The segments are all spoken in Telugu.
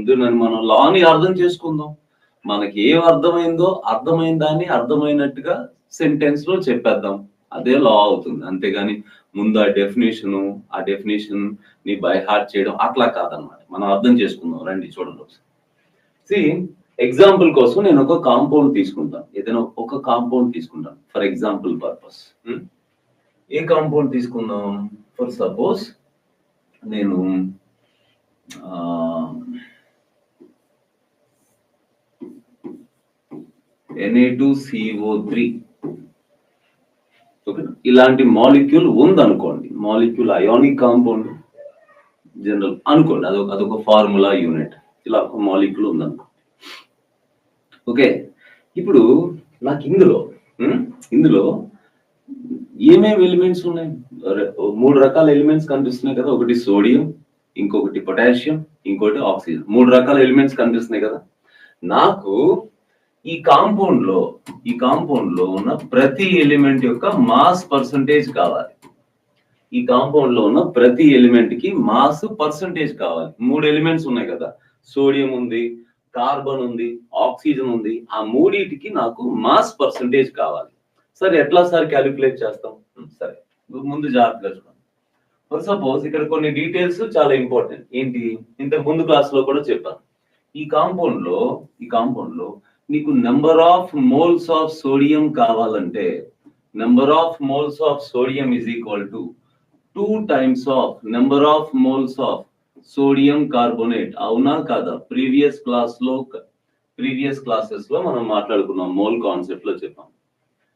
ముందు మనం లాని అర్థం చేసుకుందాం. మనకి ఏం అర్థమైందో అర్థమైన దాన్ని అర్థమైనట్టుగా సెంటెన్స్ లో చెప్పేద్దాం. అదే లా అవుతుంది. అంతేగాని ముందు ఆ డెఫినేషన్ ని బై హార్ట్ చేయడం అట్లా కాదనమాట. మనం అర్థం చేసుకుందాం. రండి చూడండి ఒకసారి. ఎగ్జాంపుల్ కోసం నేను ఒక కాంపౌండ్ తీసుకుంటాను. ఏదైనా ఒక కాంపౌండ్ తీసుకుంటాను for example purpose. A compound తీసుకుందాం? ఫర్ సపోజ్ నేను Na2CO3 ఓకే, ఇలాంటి మాలిక్యూల్ ఉందనుకోండి. మాలిక్యూల్ అయానిక్ కాంపౌండ్ జనరల్ అనుకోండి, అదొక ఫార్ములా యూనిట్. ఇలా ఒక మాలిక్యూల్ ఉందనుకోండి. ఓకే, ఇప్పుడు నాకు ఇందులో ఏమేమి ఎలిమెంట్స్ ఉన్నాయి? 3 రకాల ఎలిమెంట్స్ కనిపిస్తున్నాయి కదా. ఒకటి సోడియం, ఇంకొకటి పొటాషియం, ఇంకోటి ఆక్సిజన్. 3 రకాల ఎలిమెంట్స్ కనిపిస్తున్నాయి కదా. నాకు ఈ కాంపౌండ్ లో ఉన్న ప్రతి ఎలిమెంట్ యొక్క మాస్ పర్సంటేజ్ కావాలి. ఈ కాంపౌండ్ లో ఉన్న ప్రతి ఎలిమెంట్ కి మాస్ పర్సంటేజ్ కావాలి. 3 ఎలిమెంట్స్ ఉన్నాయి కదా. సోడియం ఉంది, కార్బన్ ఉంది, ఆక్సిజన్ ఉంది. ఆ మూడింటికి నాకు మాస్ పర్సంటేజ్ కావాలి. సరే, ఎట్లా సార్ క్యాలిక్యులేట్ చేస్తాం? సరే, ముందు జాగ్రత్తగా చూడండి. ఫర్ సపోజ్ ఇక్కడ కొన్ని డీటెయిల్స్ చాలా ఇంపార్టెంట్. ఏంటి? ఇంతకు ముందు క్లాస్ లో కూడా చెప్పాను. ఈ కాంపౌండ్ లో నీకు number of moles of sodium కావాలంటే number of moles of sodium is equal to 2 times of number of moles of sodium carbonate. అవునా కాదా? ప్రీవియస్ క్లాసెస్ లో మనం మాట్లాడుకున్నాం, మోల్ కాన్సెప్ట్ లో చెప్పాం.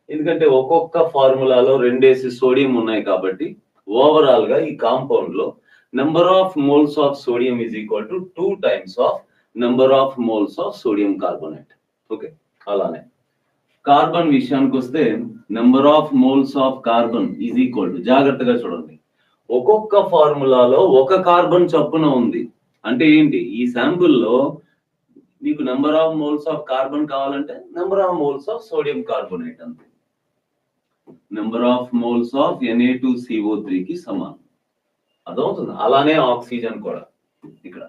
ఎందుకంటే ఒక్కొక్క ఫార్ములాలో 2 సోడియం ఉన్నాయి కాబట్టి ఓవరాల్ గా ఈ కాంపౌండ్ లో number of moles of sodium is equal to 2 times of number of moles of sodium carbonate. Okay, అలానే కార్బన్ విషయానికి వస్తే number of moles of carbon is equal to, జాగ్రత్తగా చూడండి, ఒక్కొక్క ఫార్ములాలో ఒక కార్బన్ చొప్పున ఉంది. అంటే ఏంటి? ఈ శాంపుల్ లో మీకు number of moles of carbon కావాలంటే number of moles of sodium carbonate అంతే. Number of moles of Na2CO3 కి సమానం. అదవుతుంది. అలానే ఆక్సిజన్ కూడా ఇక్కడ.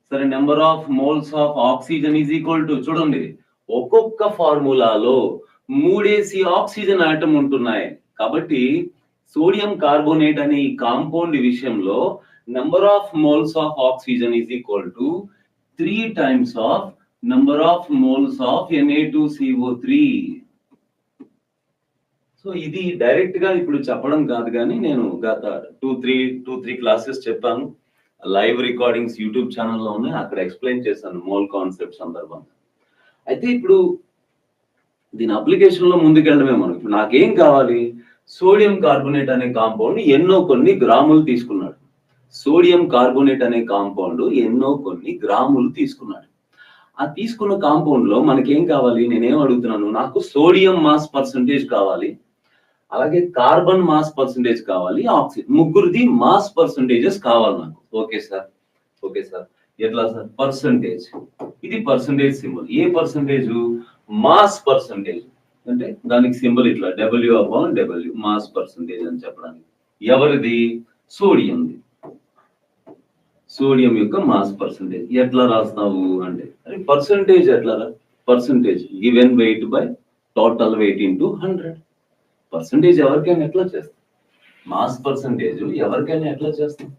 సరే, number of moles of oxygen is equal to, చూడండి, ఒక్కొక్క ఫార్ములాలో 3 ఆక్సిజన్ ఆటమ్ ఉంటున్నాయి కాబట్టి సోడియం కార్బోనేట్ అనే ఈ కాంపౌండ్ విషయంలో number of moles of oxygen is equal to 3 times of number of moles of Na2CO3. So ఇది డైరెక్ట్ గా ఇప్పుడు చెప్పడం కాదు, కానీ నేను గత 2-3 క్లాసెస్ చెప్పాను. లైవ్ రికార్డింగ్స్ యూట్యూబ్ ఛానల్లో ఉన్నాయి, అక్కడ ఎక్స్ప్లెయిన్ చేశాను మోల్ కాన్సెప్ట్ సందర్భంగా. అయితే ఇప్పుడు దీని అప్లికేషన్ లో ముందుకెళ్ళడమే మనం. ఇప్పుడు నాకేం కావాలి? సోడియం కార్బోనేట్ అనే కాంపౌండ్ కొన్ని గ్రాములు తీసుకున్నాడు. సోడియం కార్బోనేట్ అనే కాంపౌండ్ కొన్ని గ్రాములు తీసుకున్నాడు. ఆ తీసుకున్న కాంపౌండ్ లో మనకేం కావాలి? నేనేం అడుగుతున్నాను? నాకు సోడియం మాస్ పర్సంటేజ్ కావాలి, అలాగే కార్బన్ మాస్ పర్సంటేజ్ కావాలి, ఆక్సిజన్, ముగ్గురిది మాస్ పర్సంటేజెస్ కావాలి నాకు. Okay sir. ఎట్లా సార్? పర్సంటేజ్. ఇది పర్సంటేజ్ సింబల్. ఏ పర్సంటేజ్? Mass percentage. అంటే దానికి సింబల్ ఇట్లా W/W, మాస్ పర్సంటేజ్ అని చెప్పడానికి. ఎవరిది? సోడియంది. సోడియం యొక్క మాస్ పర్సంటేజ్ ఎట్లా రాస్తావు అంటే, పర్సంటేజ్ ఎట్లా? Percentage given weight by total weight into 100. Percentage ఎవరికైనా ఎట్లా చేస్తాం? మాస్ పర్సంటేజ్ ఎవరికైనా ఎట్లా చేస్తాం?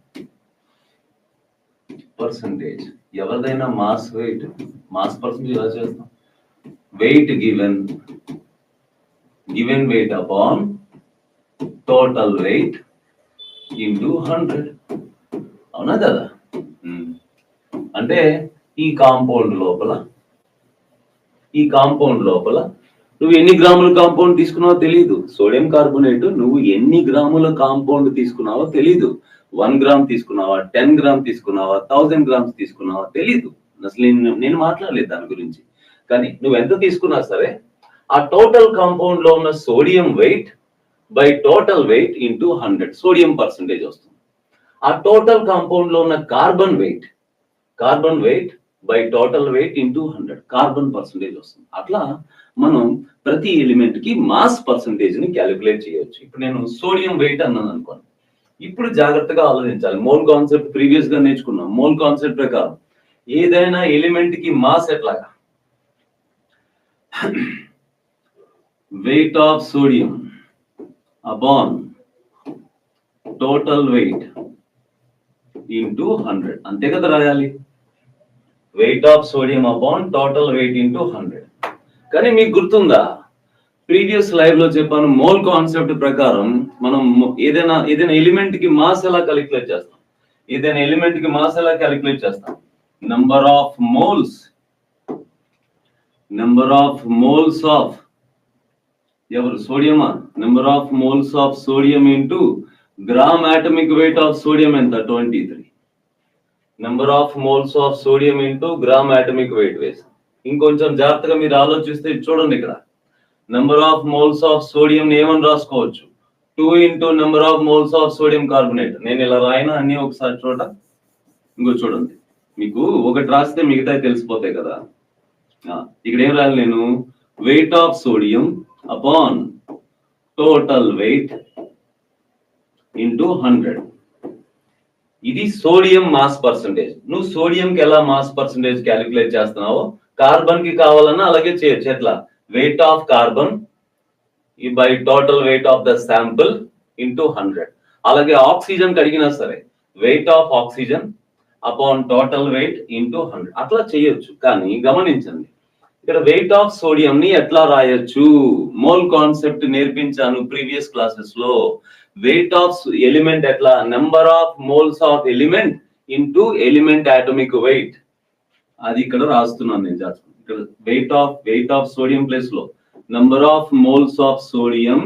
పర్సంటేజ్ ఎవరిదైనా మాస్ పర్సంటేజ్ ఎలా చేస్తాం? Weight given weight upon total weight into 100. అవునా కదా? అంటే ఈ కాంపౌండ్ లోపల నువ్వు ఎన్ని గ్రాముల కాంపౌండ్ తీసుకున్నావో తెలీదు. సోడియం కార్బోనేట్ నువ్వు ఎన్ని గ్రాముల కాంపౌండ్ తీసుకున్నావో తెలీదు. 1 గ్రామ్ తీసుకున్నావా, 10 గ్రామ్ తీసుకున్నావా, 1000 గ్రామ్స్ తీసుకున్నావా తెలీదు. అసలు నేను మాట్లాడలేదు దాని గురించి. కానీ నువ్వు ఎంత తీసుకున్నా సరే ఆ టోటల్ కాంపౌండ్ లో ఉన్న sodium weight by total weight into 100 sodium percentage వస్తుంది. ఆ టోటల్ కాంపౌండ్ లో ఉన్న carbon weight by total weight into 100 carbon percentage వస్తుంది. అట్లా మనం ప్రతి ఎలిమెంట్ కి మాస్ పర్సంటేజ్ ని క్యాలిక్యులేట్ చేయొచ్చు. ఇప్పుడు నేను సోడియం వెయిట్ అన్నాను అనుకోండి. ఇప్పుడు జాగ్రత్తగా ఆలోచించాలి. మోల్ కాన్సెప్ట్ ప్రీవియస్ గా నేర్చుకున్నాం. మోల్ కాన్సెప్ట్ ప్రకారం ఏదైనా ఎలిమెంట్ కి మాస్ ఎట్లాగా weight of sodium upon total weight into 100 అంతే కదా రాయాలి. weight of sodium upon total weight into 100. కానీ మీకు గుర్తుందా, ప్రీవియస్ లైవ్ లో చెప్పాను, మోల్ కాన్సెప్ట్ ప్రకారం మనం ఏదైనా ఎలిమెంట్ కి మాస్ ఎలా క్యాలిక్యులేట్ చేస్తాం, ఏదైనా ఎలిమెంట్ కి మాస్ ఎలా క్యాలిక్యులేట్ చేస్తాం, నెంబర్ ఆఫ్ మోల్స్ ఆఫ్ ఎవరు సోడియమా, number of moles of sodium into gram atomic weight of sodium ఎంత 23. Number of moles of sodium into gram atomic weight వేసాం. ఇంకొంచెం జాగ్రత్తగా మీరు ఆలోచిస్తే చూడండి, ఇక్కడ number of moles of sodium ఏమని రాసుకోవచ్చు, 2 into number of moles of sodium carbonate. నేను ఇలా రాయినా అన్ని ఒకసారి ఇంకో చూడండి, మీకు ఒకటి రాస్తే మిగతా తెలిసిపోతాయి కదా. ఇక్కడ ఏం రాయాలి నేను, wait of sodium upon total weight into 100. ఇది సోడియం మాస్ పర్సంటేజ్. నువ్వు సోడియంకి ఎలా మాస్ పర్సంటేజ్ క్యాలిక్యులేట్ చేస్తున్నావో కార్బన్ కి కావాలన్నా అలాగే చేయొచ్చు. ఎట్లా, wait of carbon by total weight of the sample into 100. అలాగే ఆక్సిజన్ అడిగినా సరే weight of oxygen upon total weight into 100 అట్లా చేయొచ్చు. కానీ గమనించండి, ఇక్కడ వెయిట్ ఆఫ్ సోడియం ని ఎట్లా రాయొచ్చు, మోల్ కాన్సెప్ట్ నేర్పించాను ప్రీవియస్ క్లాసెస్ లో. వెయిట్ ఆఫ్ ఎలిమెంట్ ఎట్లా, number of moles of element into element atomic weight, అది ఇక్కడ రాస్తున్నాను నేను చేస్తాను. ఇక్కడ వెయిట్ ఆఫ్ సోడియం ప్లేస్ లో number of moles of sodium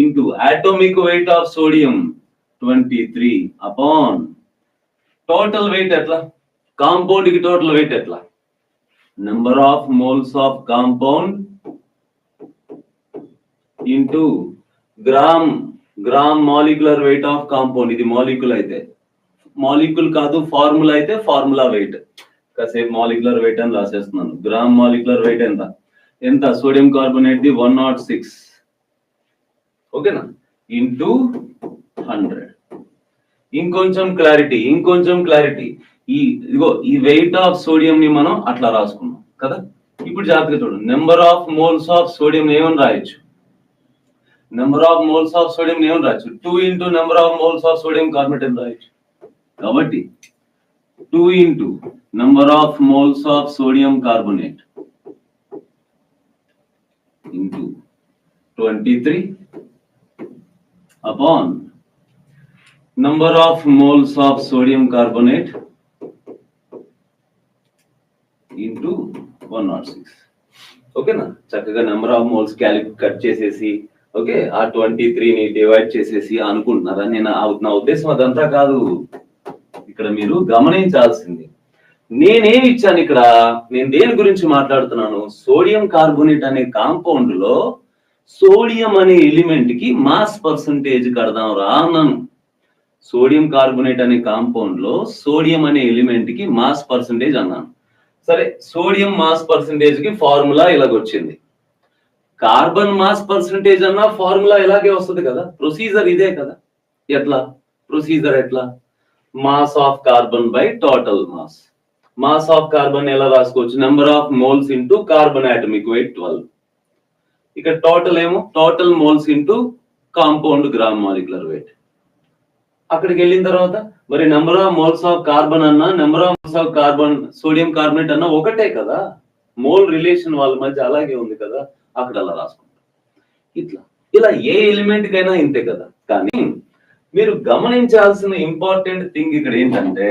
into atomic weight of sodium 23 upon total wait ఎట్లా, కాంపౌండ్ కి టోటల్ వెయిట్ ఎట్లా, number of moles of compound into gram molecular wait of compound. ఇది మాలిక్యూల్ అయితే, మాలిక్యూల్ కాదు ఫార్ములా అయితే ఫార్ములా వెయిట్. కాసేపు మాలిక్యులర్ వెయిట్ అని రాసేస్తున్నాను. గ్రామ్ మాలిక్యులర్ వెయిట్ ఎంత సోడియం కార్బోనేట్ ది 106, ఓకేనా, ఇంటూ 100. ఇంకొంచెం క్లారిటీ, ఈ వెయిట్ ఆఫ్ సోడియం ని మనం అట్లా రాసుకున్నాం కదా. ఇప్పుడు జాగ్రత్తగా చూడండి, number of moles of sodium ఏమని రాయొచ్చు, number of moles of sodium ఏమని రాయొచ్చు, 2 into number of moles of sodium carbonate అని రాయొచ్చు. కాబట్టి 2 into number of moles of sodium carbonate into 23 upon number of moles of sodium carbonate into 106. ఓకేనా, చక్కగా నెంబర్ ఆఫ్ మోల్స్ కట్ చేసేసి, ఓకే, ఆ 23ని డివైడ్ చేసేసి అనుకుంటున్నారా. నా ఉద్దేశం అదంతా కాదు. ఇక్కడ మీరు గమనించాల్సింది, నేనేమి ఇచ్చాను ఇక్కడ, నేను దేని గురించి మాట్లాడుతున్నాను, సోడియం కార్బోనేట్ అనే కాంపౌండ్ లో సోడియం అనే ఎలిమెంట్ కి మాస్ పర్సంటేజ్ కడదాం రా అన్నాను. సోడియం కార్బోనేట్ అనే కాంపౌండ్ లో సోడియం అనే ఎలిమెంట్ కి మాస్ పర్సంటేజ్ అన్నాను. సరే, సోడియం మాస్ పర్సంటేజ్ కి ఫార్ములా ఇలాగొచ్చింది. కార్బన్ మాస్ పర్సంటేజ్ అన్న ఫార్ములా ఇలాగే వస్తుంది కదా, ప్రొసీజర్ ఇదే కదా. ఎట్లా, mass of carbon by total mass. Mass of carbon ఎలా రాసుకోవచ్చు, number of moles into carbon atomic weight 12. ఇక్కడ total moles into compound gram molecular weight. అక్కడికి వెళ్ళిన తర్వాత మరి number of moles of carbon అన్నా, number of moles of carbon sodium carbonate అన్నా ఒకటే కదా. మోల్ రిలేషన్ వాళ్ళ మధ్య అలాగే ఉంది కదా, అక్కడ అలా రాసుకుంటాం. ఇలా ఏ ఎలిమెంట్ కైనా ఇంతే కదా. కానీ మీరు గమనించాల్సిన ఇంపార్టెంట్ థింగ్ ఇక్కడ ఏంటంటే,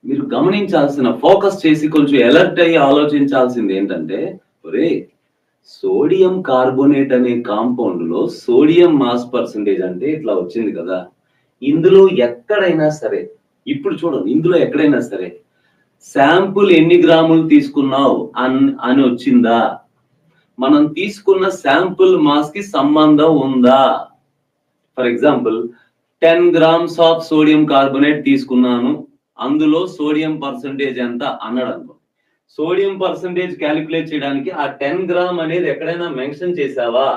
మీరు గమనించాల్సిన, ఫోకస్ చేసి కొంచెం అలర్ట్ అయ్యి ఆలోచించాల్సింది ఏంటంటే, సోడియం కార్బోనేట్ అనే కాంపౌండ్ లో సోడియం మాస్ పర్సంటేజ్ అంటే ఇట్లా వచ్చింది కదా. ఇందులో ఎక్కడైనా సరే, ఇప్పుడు చూడండి, ఇందులో ఎక్కడైనా సరే శాంపుల్ ఎన్ని గ్రాములు తీసుకున్నావు అని వచ్చిందా, మనం తీసుకున్న శాంపుల్ మాస్ కి సంబంధం ఉందా. For example 10 grams of sodium carbonate తీసుకున్నాను, అందులో సోడియం పర్సంటేజ్ ఎంత అన్నాడు అనుకో. సోడియం పర్సంటేజ్ క్యాలిక్యులేట్ చేయడానికి ఆ 10 gram అనేది ఎక్కడైనా మెన్షన్ చేసావా,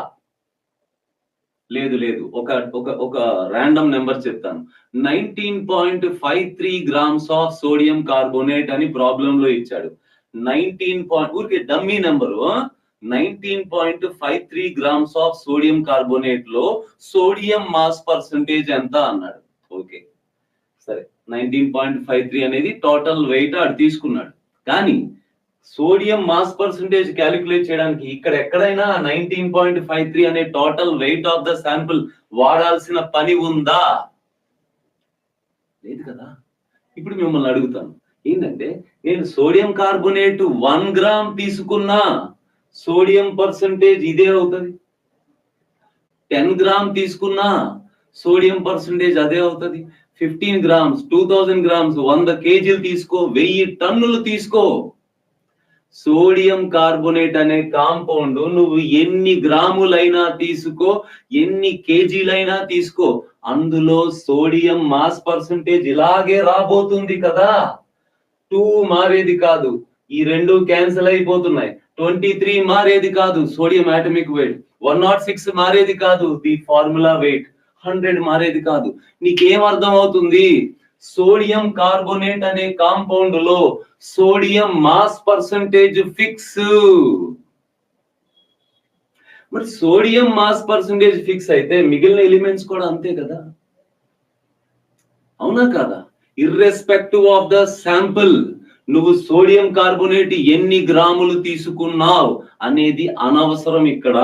లేదు లేదు, ఒక ఒక ఒక ర్యాండమ్ నెంబర్ చెప్తాను. 19.53 గ్రామ్స్ ఆఫ్ సోడియం కార్బోనేట్ అని ప్రాబ్లం లో ఇచ్చాడు. 19 ఊరికే dummy number. 19.53 grams of sodium carbonate లో సోడియం మాస్ పర్సంటేజ్ ఎంత అన్నాడు. ఓకే సరే, 19.53 అనేది టోటల్ వెయిట్ ఆడు తీసుకున్నాడు. కానీ సోడియం మాస్ పర్సంటేజ్ క్యాలిక్యులేట్ చేయడానికి ఇక్కడ ఎక్కడైనా 19.53 అనే total weight of the sample వాడాల్సిన పని ఉందా? లేదు కదా. ఇప్పుడు మిమ్మల్ని అడుగుతాను, ఏంటంటే నేను సోడియం కార్బోనేట్ 1 గ్రామ్ తీసుకున్నా సోడియం పర్సంటేజ్ ఇదే అవుతుంది. 10 గ్రామ్ తీసుకున్నా సోడియం పర్సంటేజ్ అదే అవుతుంది. 15 గ్రామ్స్, 2000 గ్రామ్స్, 100 కేజీలు తీసుకో, 1000 టన్నులు తీసుకో, సోడియం కార్బోనేట్ అనే కాంపౌండ్ నువ్వు ఎన్ని గ్రాములైనా తీసుకో, ఎన్ని కేజీలైనా తీసుకో, అందులో సోడియం మాస్ పర్సంటేజ్ ఇలాగే రాబోతుంది కదా. 2 మారేది కాదు, ఈ రెండు క్యాన్సిల్ అయిపోతున్నాయి. 23 మారేది కాదు, సోడియం ఆటమిక్ వెయిట్. 106 మారేది కాదు, ది ఫార్ములా వెయిట్. 100 మారేది కాదు. నీకేం అర్థం అవుతుంది? సోడియం కార్బోనేట్ అనే కాంపౌండ్ లో సోడియం మాస్ పర్సంటేజ్ ఫిక్స్. మరి సోడియం మాస్ పర్సంటేజ్ ఫిక్స్ అయితే మిగిలిన ఎలిమెంట్స్ కూడా అంతే కదా, అవునా కాదా? ఇర్రెస్పెక్టివ్ ఆఫ్ ద శాంపుల్ నువ్వు సోడియం కార్బోనేట్ ఎన్ని గ్రాములు తీసుకున్నావు అనేది అనవసరం. ఇక్కడ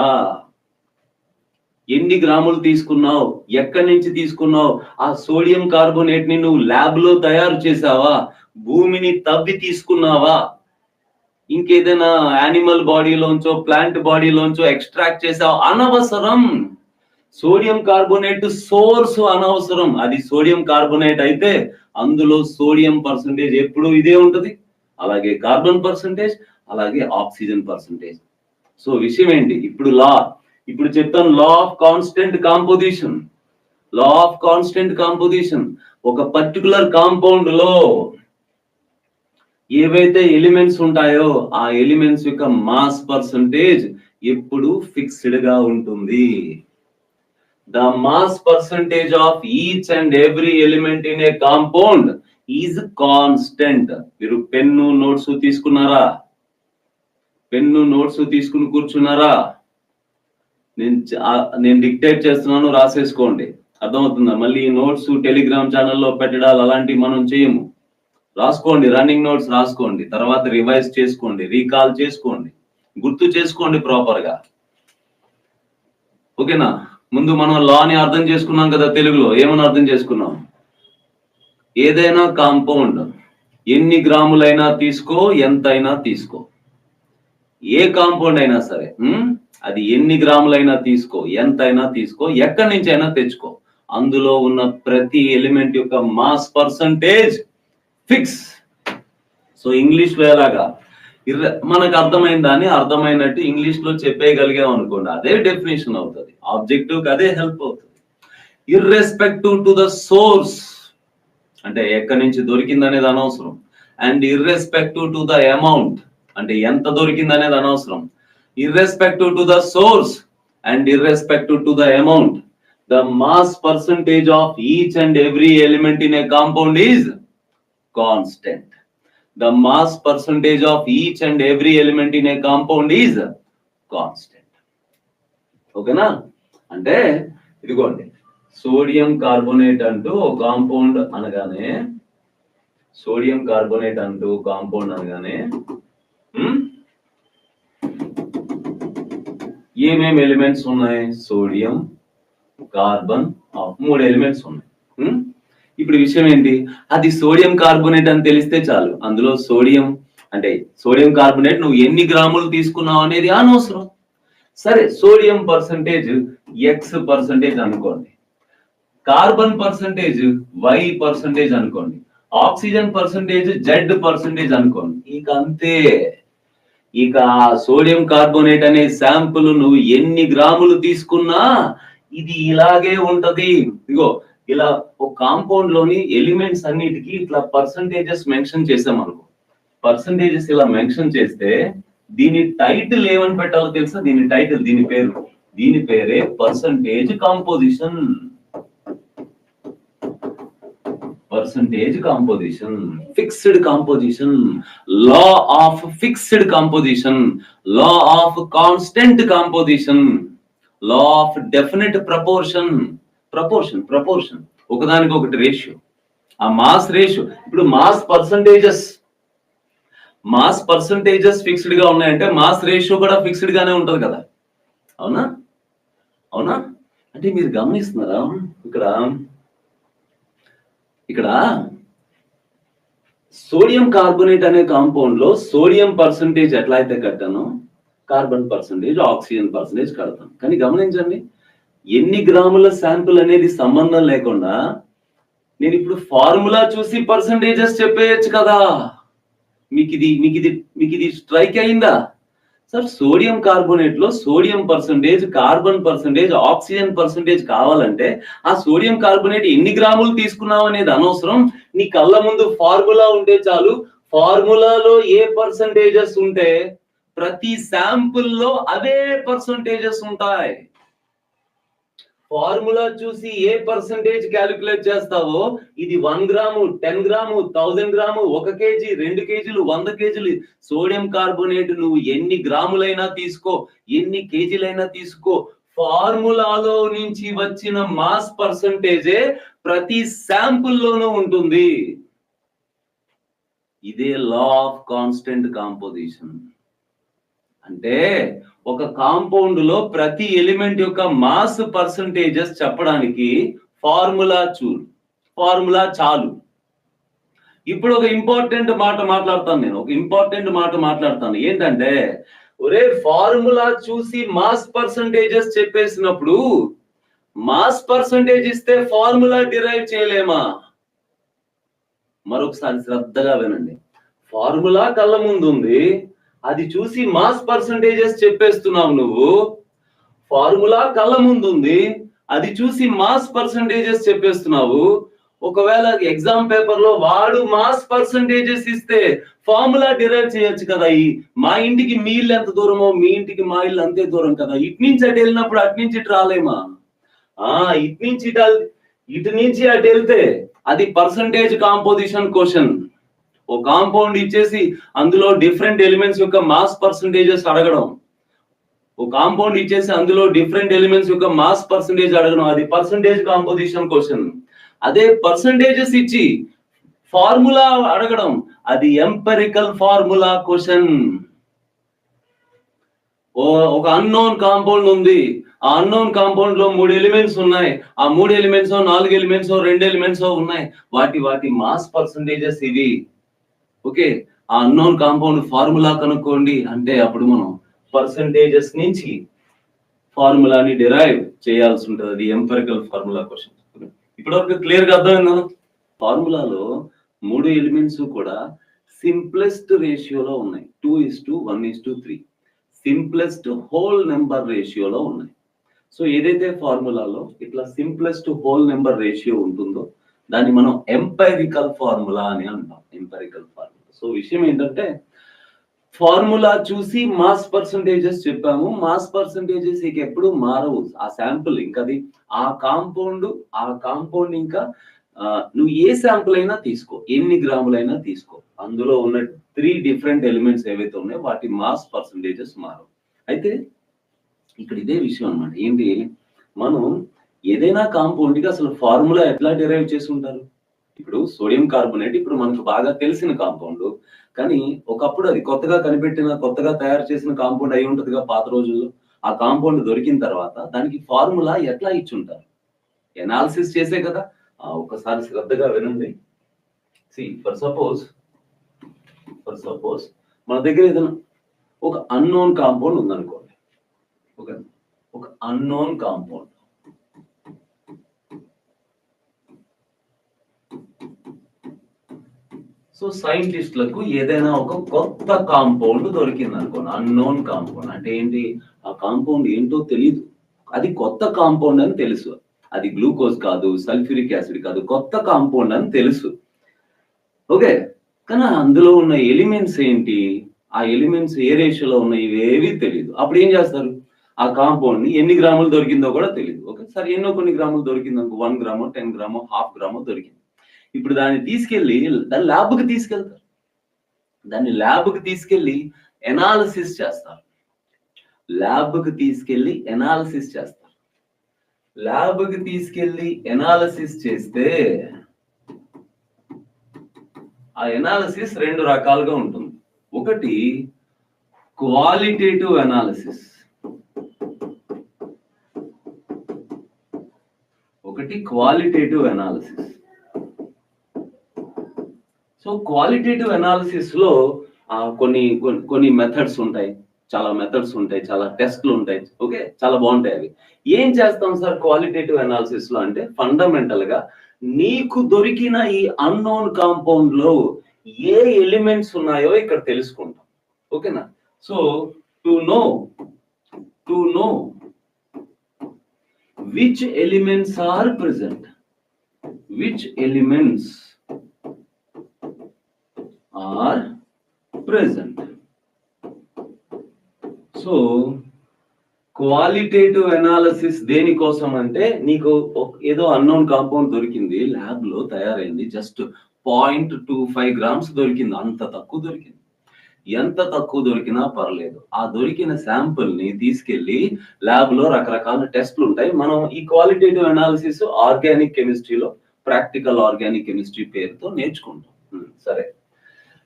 ఎన్ని గ్రాములు తీసుకున్నావు, ఎక్కడి నుంచి తీసుకున్నావు, ఆ సోడియం కార్బోనేట్ ని నువ్వు ల్యాబ్ లో తయారు చేసావా, భూమిని తవ్వి తీసుకున్నావా, ఇంకేదైనా యానిమల్ బాడీలోంచో ప్లాంట్ బాడీలోంచో ఎక్స్ట్రాక్ట్ చేసావా, అనవసరం. సోడియం కార్బోనేట్ సోర్స్ అనవసరం. అది సోడియం కార్బోనేట్ అయితే అందులో సోడియం పర్సంటేజ్ ఎప్పుడు ఇదే ఉంటది, అలాగే కార్బన్ పర్సంటేజ్, అలాగే ఆక్సిజన్ పర్సంటేజ్. సో విషయం ఏంటి? ఇప్పుడు చెప్తాను, లా of constant composition. Law of constant composition, ఒక పర్టికులర్ కాంపౌండ్ లో ఏవైతే ఎలిమెంట్స్ ఉంటాయో ఆ ఎలిమెంట్స్ యొక్క మాస్ పర్సంటేజ్ ఎప్పుడు ఫిక్స్డ్ గా ఉంటుంది. The mass percentage of each and every element in a compound is constant. మీరు పెన్ను నోట్స్ తీసుకున్నారా? పెన్ను నోట్స్ తీసుకుని కూర్చున్నారా? నేను డిక్టేట్ చేస్తున్నాను, రాసేసుకోండి. అర్థమవుతుందా? మళ్ళీ ఈ నోట్స్ టెలిగ్రామ్ ఛానల్లో పెట్టడాలు అలాంటివి మనం చేయము. రాసుకోండి, రన్నింగ్ నోట్స్ రాసుకోండి, తర్వాత రివైజ్ చేసుకోండి, రీకాల్ చేసుకోండి, గుర్తు చేసుకోండి ప్రాపర్ గా. ఓకేనా? ముందు మనం లాని అర్థం చేసుకున్నాం కదా. తెలుగులో ఏమని అర్థం చేసుకున్నాం? ఏదైనా కాంపౌండ్ ఎన్ని గ్రాములైనా తీసుకో, ఎంతైనా తీసుకో, ఏ కాంపౌండ్ అయినా సరే, అది ఎన్ని గ్రాములైనా తీసుకో, ఎంతైనా తీసుకో, ఎక్కడి నుంచి అయినా తెచ్చుకో, అందులో ఉన్న ప్రతి ఎలిమెంట్ యొక్క mass percentage fix. So English లో ఎలాగా మనకు అర్థమైన దాన్ని అర్థమైనట్టు ఇంగ్లీష్ లో చెప్పేయగలిగాం అనుకోండి, అదే డెఫినేషన్ అవుతుంది, ఆబ్జెక్టివ్ కి అదే హెల్ప్ అవుతుంది. ఇర్రెస్పెక్టివ్ టు ద సోర్స్ అంటే ఎక్కడి నుంచి దొరికింది అనేది అనవసరం, and irrespective to the amount అంటే ఎంత దొరికింది అనేది అనవసరం. Irrespective to the source and irrespective to the amount, the mass percentage of each and every element in a compound is constant. The mass percentage of each and every element in a compound is constant. Okay na? అంటే ఇదిగోండి, సోడియం కార్బోనేట్ అంటూ కాంపౌండ్ అనగానే, సోడియం కార్బోనేట్ అంటూ కాంపౌండ్ అనగానే ఏమేమి ఎలిమెంట్స్ ఉన్నాయి? సోడియం, కార్బన్, 3 ఎలిమెంట్స్ ఉన్నాయి. ఇప్పుడు విషయం ఏంటి? అది సోడియం కార్బోనేట్ అని తెలిస్తే చాలు, అందులో సోడియం అంటే సోడియం కార్బోనేట్ నువ్వు ఎన్ని గ్రాములు తీసుకున్నావు అనేది అనవసరం. సరే, సోడియం పర్సంటేజ్ ఎక్స్ పర్సంటేజ్ అనుకోండి, కార్బన్ పర్సంటేజ్ వై పర్సంటేజ్ అనుకోండి, ఆక్సిజన్ పర్సంటేజ్ జెడ్ పర్సంటేజ్ అనుకోండి. ఇక అంతే. ఇక సోడియం కార్బోనేట్ అనే శాంపుల్ నువ్వు ఎన్ని గ్రాములు తీసుకున్నా ఇది ఇలాగే ఉంటది. ఇగో ఇలా ఒక కాంపౌండ్ లోని ఎలిమెంట్స్ అన్నిటికీ ఇట్లా పర్సంటేజెస్ మెన్షన్ చేసాం అనుకో. పర్సంటేజెస్ ఇలా మెన్షన్ చేస్తే దీని టైటిల్ ఏమని పెట్టాలో తెలుసా? దీని టైటిల్, దీని పేరు దీని పేరే percentage composition. Percentage composition, fixed composition, law of fixed composition, law of constant composition, law of definite proportion. Proportion ఒకదానికి ఒకటి రేషియో. ఆ మాస్ రేషియో, ఇప్పుడు మాస్ పర్సంటేజెస్ ఫిక్స్డ్ గా ఉన్నాయంటే మాస్ రేషియో కూడా ఫిక్స్డ్ గానే ఉంటది కదా. అవునా? అంటే మీరు గమనిస్తున్నారా, ఇక్కడ సోడియం కార్బోనేట్ అనే కాంపౌండ్ లో సోడియం పర్సంటేజ్ ఎట్లా అయితే కట్టానో కార్బన్ పర్సంటేజ్, ఆక్సిజన్ పర్సంటేజ్ కడతాను. కానీ గమనించండి, ఎన్ని గ్రాముల శాంపుల్ అనేది సంబంధం లేకుండా నేను ఇప్పుడు ఫార్ములా చూసి పర్సంటేజెస్ చెప్పేయచ్చు కదా. మీకు ఇది స్ట్రైక్ అయిందా సార్? సోడియం కార్బోనేట్ లో sodium percentage, carbon percentage, oxygen percentage కావాలంటే ఆ సోడియం కార్బోనేట్ ఎన్ని గ్రాములు తీసుకున్నావు అనేది అనవసరం. నీ కళ్ళ ముందు ఫార్ములా ఉంటే చాలు. ఫార్ములాలో ఏ పర్సంటేజెస్ ఉంటే ప్రతి శాంపుల్ లో అవే పర్సంటేజెస్ ఉంటాయి. ఫార్ములా చూసి ఏ పర్సంటేజ్ క్యాలిక్యులేట్ చేస్తావో, ఇది 1 గ్రాము, 10 గ్రాము, 1000 గ్రాము, 1 కేజీ, 2 కేజీలు, 100 కేజీలు సోడియం కార్బోనేట్ నువ్వు ఎన్ని గ్రాములైనా తీసుకో, ఎన్ని కేజీలైనా తీసుకో, ఫార్ములాలో నుంచి వచ్చిన మాస్ పర్సంటేజే ప్రతి శాంపుల్ లోనూ ఉంటుంది. ఇదే లా ఆఫ్ కాన్స్టెంట్ కాంపోజిషన్. అంటే ఒక కాంపౌండ్ లో ప్రతి ఎలిమెంట్ యొక్క మాస్ పర్సంటేజెస్ చెప్పడానికి ఫార్ములా చాలు. ఇప్పుడు ఒక ఇంపార్టెంట్ మాట మాట్లాడతాను. ఏంటంటే, ఒరే ఫార్ములా చూసి మాస్ పర్సంటేజెస్ చెప్పేసినప్పుడు మాస్ పర్సంటేజ్ ఇస్తే ఫార్ములా డిరైవ్ చేయలేమా? మరొకసారి శ్రద్ధగా వినండి. ఫార్ములా కళ్ళ ముందు ఉంది, అది చూసి మాస్ పర్సంటేజెస్ చెప్పేస్తున్నావు నువ్వు. ఫార్ములా కళ్ళ ముందు ఉంది, అది చూసి మాస్ పర్సంటేజెస్ చెప్పేస్తున్నావు. ఒకవేళ ఎగ్జామ్ పేపర్ లో వాడు మాస్ పర్సంటేజెస్ ఇస్తే ఫార్ములా డిరైవ్ చేయొచ్చు కదా. మా ఇంటికి మీ ఇల్లు ఎంత దూరమో మీ ఇంటికి మా ఇల్లు అంతే దూరం కదా. ఇటు నుంచి అటు వెళ్ళినప్పుడు అటు నుంచి ఇటు రాలేమా? ఇటు నుంచి అటు వెళ్తే అది పర్సంటేజ్ కాంపోజిషన్ క్వశ్చన్. ఓ కాంపౌండ్ ఇచ్చేసి అందులో డిఫరెంట్ ఎలిమెంట్స్ యొక్క మాస్ పర్సంటేజెస్ అడగడం, అది పర్సంటేజ్ కాంపోజిషన్ క్వశ్చన్. అదే పర్సంటేజెస్ ఇచ్చి ఫార్ములా అడగడం, అది ఎంపెరికల్ ఫార్ములా క్వశ్చన్. ఒక అన్నోన్ కాంపౌండ్ ఉంది, ఆ అన్నోన్ కాంపౌండ్ లో 3 ఎలిమెంట్స్ ఉన్నాయి. ఆ 3 ఎలిమెంట్స్ 4 ఎలిమెంట్స్ 2 ఎలిమెంట్స్ ఉన్నాయి. వాటి మాస్ పర్సంటేజెస్ ఇవి. ఓకే, ఆ అన్నోన్ కాంపౌండ్ ఫార్ములా కనుక్కోండి అంటే అప్పుడు మనం పర్సంటేజెస్ నుంచి ఫార్ములాని డిరైవ్ చేయాల్సి ఉంటుంది. అది ఎంపెరికల్ ఫార్ములా క్వశ్చన్. ఇప్పటివరకు క్లియర్ గా అర్థమైందా? ఫార్ములాలో 3 ఎలిమెంట్స్ కూడా సింప్లెస్ట్ రేషియోలో ఉన్నాయి. 2:1:3 సింప్లెస్ట్ హోల్ నెంబర్ రేషియోలో ఉన్నాయి. సో ఏదైతే ఫార్ములాలో ఇట్లా సింప్లెస్ట్ హోల్ నెంబర్ రేషియో ఉంటుందో దాన్ని మనం ఎంపెరికల్ ఫార్ములా అని అంటాం. Empirical formula. సో విషయం ఏంటంటే, ఫార్ములా చూసి మాస్ పర్సంటేజెస్ చెప్పాము. మాస్ పర్సంటేజెస్ ఇక ఎప్పుడు మారవు. ఆ శాంపుల్ ఇంకా అది ఆ కాంపౌండ్ ఇంకా నువ్వు ఏ శాంపుల్ అయినా తీసుకో, ఎన్ని గ్రాములైనా తీసుకో, అందులో ఉన్న 3 డిఫరెంట్ ఎలిమెంట్స్ ఏవైతే ఉన్నాయో వాటి మాస్ పర్సంటేజెస్ మారవు. అయితే ఇక్కడ ఇదే విషయం అన్నమాట. ఏంటి, మనం ఏదైనా కాంపౌండ్ కి అసలు ఫార్ములా ఎట్లా డిరైవ్ చేసి ఉంటారు? ఇప్పుడు సోడియం కార్బోనేట్ ఇప్పుడు మనకు బాగా తెలిసిన కాంపౌండ్, కానీ ఒకప్పుడు అది కొత్తగా తయారు చేసిన కాంపౌండ్ అయి ఉంటదిగా పాత రోజుల్లో. ఆ కాంపౌండ్ దొరికిన తర్వాత దానికి ఫార్ములా ఎట్లా ఇచ్చి ఉంటారు? ఎనాలిసిస్ చేసే కదా. ఒకసారి శ్రద్ధగా వినండి. ఫర్ సపోజ్ మన దగ్గర ఏదైనా ఒక అన్నోన్ కాంపౌండ్ ఉందనుకోండి. ఒక అన్నోన్ కాంపౌండ్, సో సైంటిస్టులకు ఏదైనా ఒక కొత్త కాంపౌండ్ దొరికింది అనుకోండి. అన్నోన్ కాంపౌండ్ అంటే ఏంటి? ఆ కాంపౌండ్ ఏంటో తెలియదు, అది కొత్త కాంపౌండ్ అని తెలుసు. అది గ్లూకోజ్ కాదు, సల్ఫ్యూరిక్ యాసిడ్ కాదు, కొత్త కాంపౌండ్ అని తెలుసు. ఓకే, కానీ అందులో ఉన్న ఎలిమెంట్స్ ఏంటి, ఆ ఎలిమెంట్స్ ఏ రేషియోలో ఉన్నాయి, ఇవేవి తెలియదు. అప్పుడు ఏం చేస్తారు? ఆ ఆ కాంపౌండ్ ని ఎన్ని గ్రాములు దొరికిందో కూడా తెలియదు. ఓకే, సరే ఎన్నో కొన్ని గ్రాములు దొరికింది అనుకో, 1 గ్రాము 10 గ్రాము 1/2 గ్రాము దొరికింది. ఇప్పుడు దాన్ని తీసుకెళ్లి దాన్ని ల్యాబ్కి తీసుకెళ్తారు. దాన్ని ల్యాబ్కి తీసుకెళ్లి ఎనాలిసిస్ చేస్తారు. ల్యాబ్కి తీసుకెళ్లి ఎనాలిసిస్ చేస్తారు. ల్యాబ్కి తీసుకెళ్లి ఎనాలిసిస్ చేస్తే ఆ ఎనాలిసిస్ 2 రకాలుగా ఉంటుంది. ఒకటి qualitative analysis, so qualitative analysis లో కొన్ని మెథడ్స్ ఉంటాయి, చాలా మెథడ్స్ ఉంటాయి, చాలా టెస్ట్లు ఉంటాయి. ఓకే, చాలా బాగుంటాయి అవి. ఏం చేస్తాం సార్ క్వాలిటేటివ్ ఎనాలిసిస్ లో అంటే, ఫండమెంటల్ గా నీకు దొరికిన ఈ అన్నోన్ కాంపౌండ్ లో ఏ ఎలిమెంట్స్ ఉన్నాయో ఇక్కడ తెలుసుకుంటాం. ఓకేనా? So to know which elements are present, so qualitative analysis దేనికోసం అంటే, నీకు ఏదో అన్నోన్ కాంపౌండ్ దొరికింది, ల్యాబ్ లో తయారైంది, జస్ట్ 0.25 గ్రామ్స్ దొరికింది, అంత తక్కువ దొరికింది. ఎంత తక్కువ దొరికినా పర్లేదు, ఆ దొరికిన శాంపుల్ ని తీసుకెళ్లి ల్యాబ్ లో రకరకాల టెస్ట్లు ఉంటాయి. మనం ఈ క్వాలిటేటివ్ ఎనాలిసిస్ ఆర్గానిక్ కెమిస్ట్రీలో ప్రాక్టికల్ ఆర్గానిక్ కెమిస్ట్రీ పేరుతో నేర్చుకుంటాం. సరే,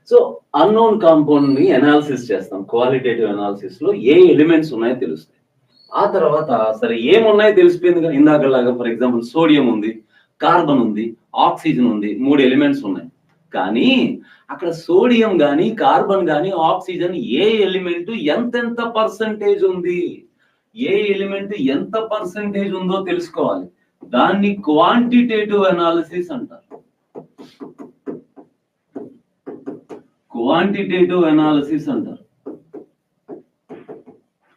సో అన్నోన్ కాంపౌండ్ ని ఎనాలిసిస్ చేస్తాం. క్వాలిటేటివ్ ఎనాలిసిస్ లో ఏ ఎలిమెంట్స్ ఉన్నాయో తెలుస్తాయి. ఆ తర్వాత సరే ఏమున్నాయో తెలిసిపోయింది కదా, ఇందాకలాగా ఫర్ ఎగ్జాంపుల్ సోడియం ఉంది, కార్బన్ ఉంది, ఆక్సిజన్ ఉంది, 3 ఎలిమెంట్స్ ఉన్నాయి. కానీ అక్కడ సోడియం గాని, కార్బన్ గాని, ఆక్సిజన్ ఏ ఎలిమెంట్ ఎంతెంత పర్సంటేజ్ ఉంది, ఏ ఎలిమెంట్ ఎంత పర్సంటేజ్ ఉందో తెలుసుకోవాలి. దాన్ని క్వాంటిటేటివ్ ఎనాలిసిస్ అంటారు.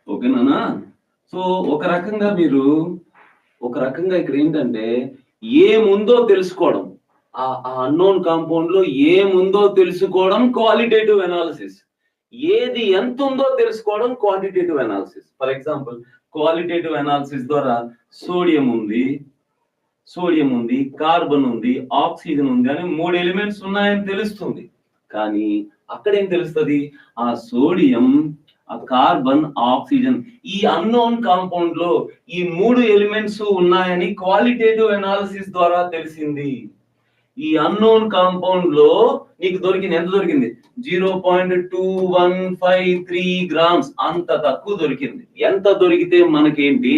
ఓకేనా? సో ఒక రకంగా ఇక్కడ ఏంటంటే, ఏముందో తెలుసుకోవడం, ఆ అన్నోన్ కాంపౌండ్ లో ఏముందో తెలుసుకోవడం క్వాలిటేటివ్ ఎనాలిసిస్, ఏది ఎంత ఉందో తెలుసుకోవడం quantitative analysis. For example qualitative analysis ద్వారా సోడియం ఉంది, కార్బన్ ఉంది, ఆక్సిజన్ ఉంది అని 3 ఎలిమెంట్స్ ఉన్నాయని తెలుస్తుంది. కానీ అక్కడేం తెలుస్తుంది, ఆ సోడియం, ఆ కార్బన్, ఆక్సిజన్, ఈ అన్నోన్ కాంపౌండ్ లో ఈ 3 ఎలిమెంట్స్ ఉన్నాయని క్వాలిటేటివ్ ఎనాలిసిస్ ద్వారా తెలిసింది. ఈ అన్నోన్ కాంపౌండ్ లో నీకు ఎంత దొరికింది, 0.2153 గ్రామ్స్, అంత తక్కువ దొరికింది. ఎంత దొరికితే మనకేంటి,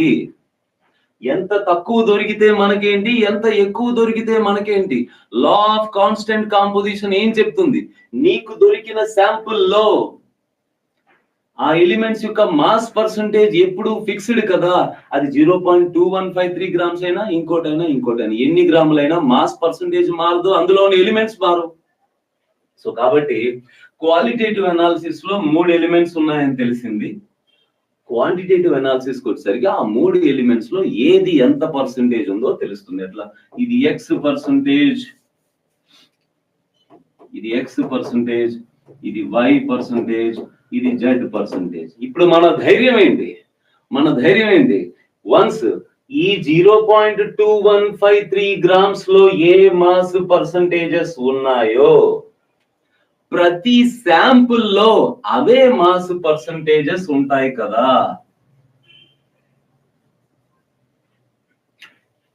ఎంత తక్కువ దొరికితే మనకేంటి, ఎంత ఎక్కువ దొరికితే మనకేంటి? లా ఆఫ్ కాన్స్టెంట్ కాంపోజిషన్ ఏం చెప్తుంది, నీకు దొరికిన శాంపుల్ లో ఆ ఎలిమెంట్స్ యొక్క మాస్ పర్సంటేజ్ ఎప్పుడు ఫిక్స్డ్ కదా, అది 0.2153 గ్రామ్స్ అయినా ఇంకోటైనా ఎన్ని గ్రాములైనా మాస్ పర్సంటేజ్ మారదు, అందులోని ఎలిమెంట్స్ మారు. సో కాబట్టి క్వాలిటేటివ్ ఎనాలిసిస్ లో 3 ఎలిమెంట్స్ ఉన్నాయని తెలిసింది. క్వాంటిటేటివ్ ఎనాలిసిస్ కి వచ్చేసరికి ఆ 3 ఎలిమెంట్స్ లో ఏది ఎంత పర్సంటేజ్ ఉందో తెలుస్తుంది. ఎట్లా, ఇది ఎక్స్ పర్సంటేజ్, ఇది వై పర్సంటేజ్, ఇది జెడ్ పర్సంటేజ్. ఇప్పుడు మన ధైర్యం ఏంటి, వన్స్ ఈ 0.2153 గ్రామ్స్ లో ఏ మాస్ పర్సంటేజెస్ ఉన్నాయో ప్రతి శాంపుల్ లో అవే మాస్ పర్సంటేజెస్ ఉంటాయి కదా.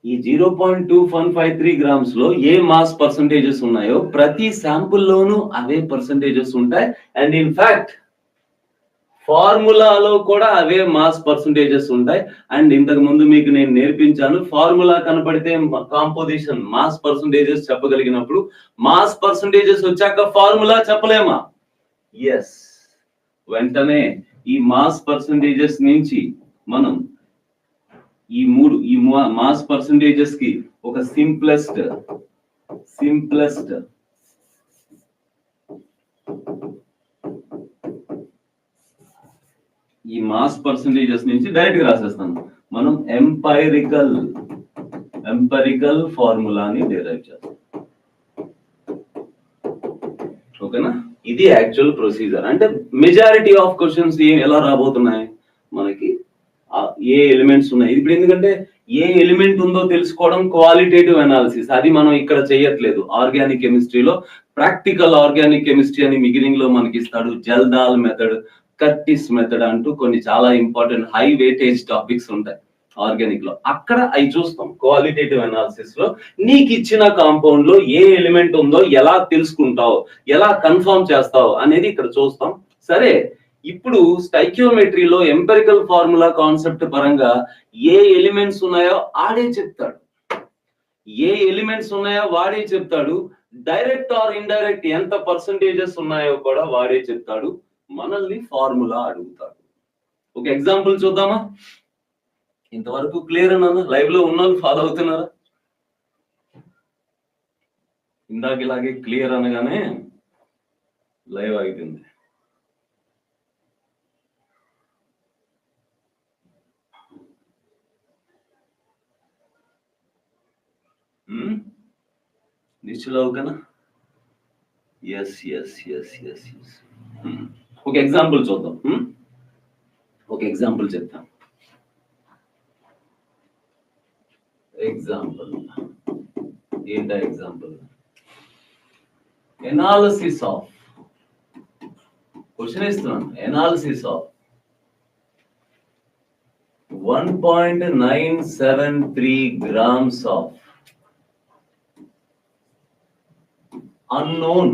ఈ 0.2153 గ్రామ్స్ లో ఏ మాస్ పర్సంటేజెస్ ఉన్నాయో ప్రతి శాంపుల్ లోనూ అవే పర్సంటేజెస్ ఉంటాయి. అండ్ ఇన్ ఫ్యాక్ట్ ఫార్ములాలో కూడా అవే మాస్ పర్సంటేజెస్ ఉంటాయి. అండ్ ఇంతకు ముందు మీకు నేను నేర్పించాను, ఫార్ములా కనపడితే కాంపోజిషన్ మాస్ పర్సంటేజెస్ చెప్పగలిగినప్పుడు, మాస్ పర్సంటేజెస్ వచ్చాక ఫార్ములా చెప్పలేమా? ఎస్, వెంటనే ఈ మాస్ పర్సంటేజెస్ నుంచి మనం ఈ మాస్ పర్సంటేజెస్ కి ఒక సింప్లెస్ట్ ఈ మాస్ పర్సంటేజెస్ నుంచి డైరెక్ట్ గా రాసేస్తాను. మనం ఎంపరికల్ ఫార్ములాని డిరైవ్ చేస్తాం. ఓకేనా? ఇది యాక్చువల్ ప్రొసీజర్. అంటే మెజారిటీ ఆఫ్ క్వశ్చన్స్ ఎలా రాబోతున్నాయి మనకి, ఆ ఏ ఎలిమెంట్స్ ఉన్నాయి. ఇప్పుడు ఎందుకంటే ఏ ఎలిమెంట్ ఉందో తెలుసుకోవడం క్వాలిటేటివ్ అనాలిసిస్, అది మనం ఇక్కడ చేయట్లేదు. ఆర్గానిక్ కెమిస్ట్రీలో ప్రాక్టికల్ ఆర్గానిక్ కెమిస్ట్రీ అని బిగినింగ్ లో మనకి ఇస్తాడు. జల్దాల్ మెథడ్, కర్టిస్ మెథడ్ అంటూ కొన్ని చాలా ఇంపార్టెంట్ హై వెయిటేజ్ టాపిక్స్ ఉంటాయి ఆర్గానిక్ లో. అక్కడ అవి చూస్తాం. క్వాలిటేటివ్ అనాలిసిస్ లో నీకు ఇచ్చిన కాంపౌండ్ లో ఏ ఎలిమెంట్ ఉందో ఎలా తెలుసుకుంటావు, ఎలా కన్ఫర్మ్ చేస్తావు అనేది ఇక్కడ చూస్తాం. సరే, ఇప్పుడు స్టైకియోమెట్రీలో ఎంపెరికల్ ఫార్ములా కాన్సెప్ట్ పరంగా ఏ ఎలిమెంట్స్ ఉన్నాయో ఆడే చెప్తాడు, ఏ ఎలిమెంట్స్ ఉన్నాయో వాడే చెప్తాడు. డైరెక్ట్ ఆర్ ఇండైరెక్ట్ ఎంత పర్సంటేజెస్ ఉన్నాయో కూడా వాడే చెప్తాడు. మనల్ని ఫార్ములా అడుగుతాడు. ఒక ఎగ్జాంపుల్ చూద్దామా? ఇంతవరకు క్లియర్ అన్నా? లైవ్ లో ఉన్న వాళ్ళు ఫాలో అవుతున్నారా? ఇందాక ఇలాగే క్లియర్ అనగానే లైవ్ అయిపోయింది. నిశ్చలు అవుకనా? Yes yes yes yes yes. ఒక ఎగ్జాంపుల్ చూద్దాం. ఒక ఎగ్జాంపుల్ చెప్తాం. ఎగ్జాంపుల్ ఏంటా ఎగ్జాంపుల్? ఎనాలిసిస్ ఆఫ్, క్వశ్చన్ ఇస్తున్నాను, analysis of 1.973 grams of unknown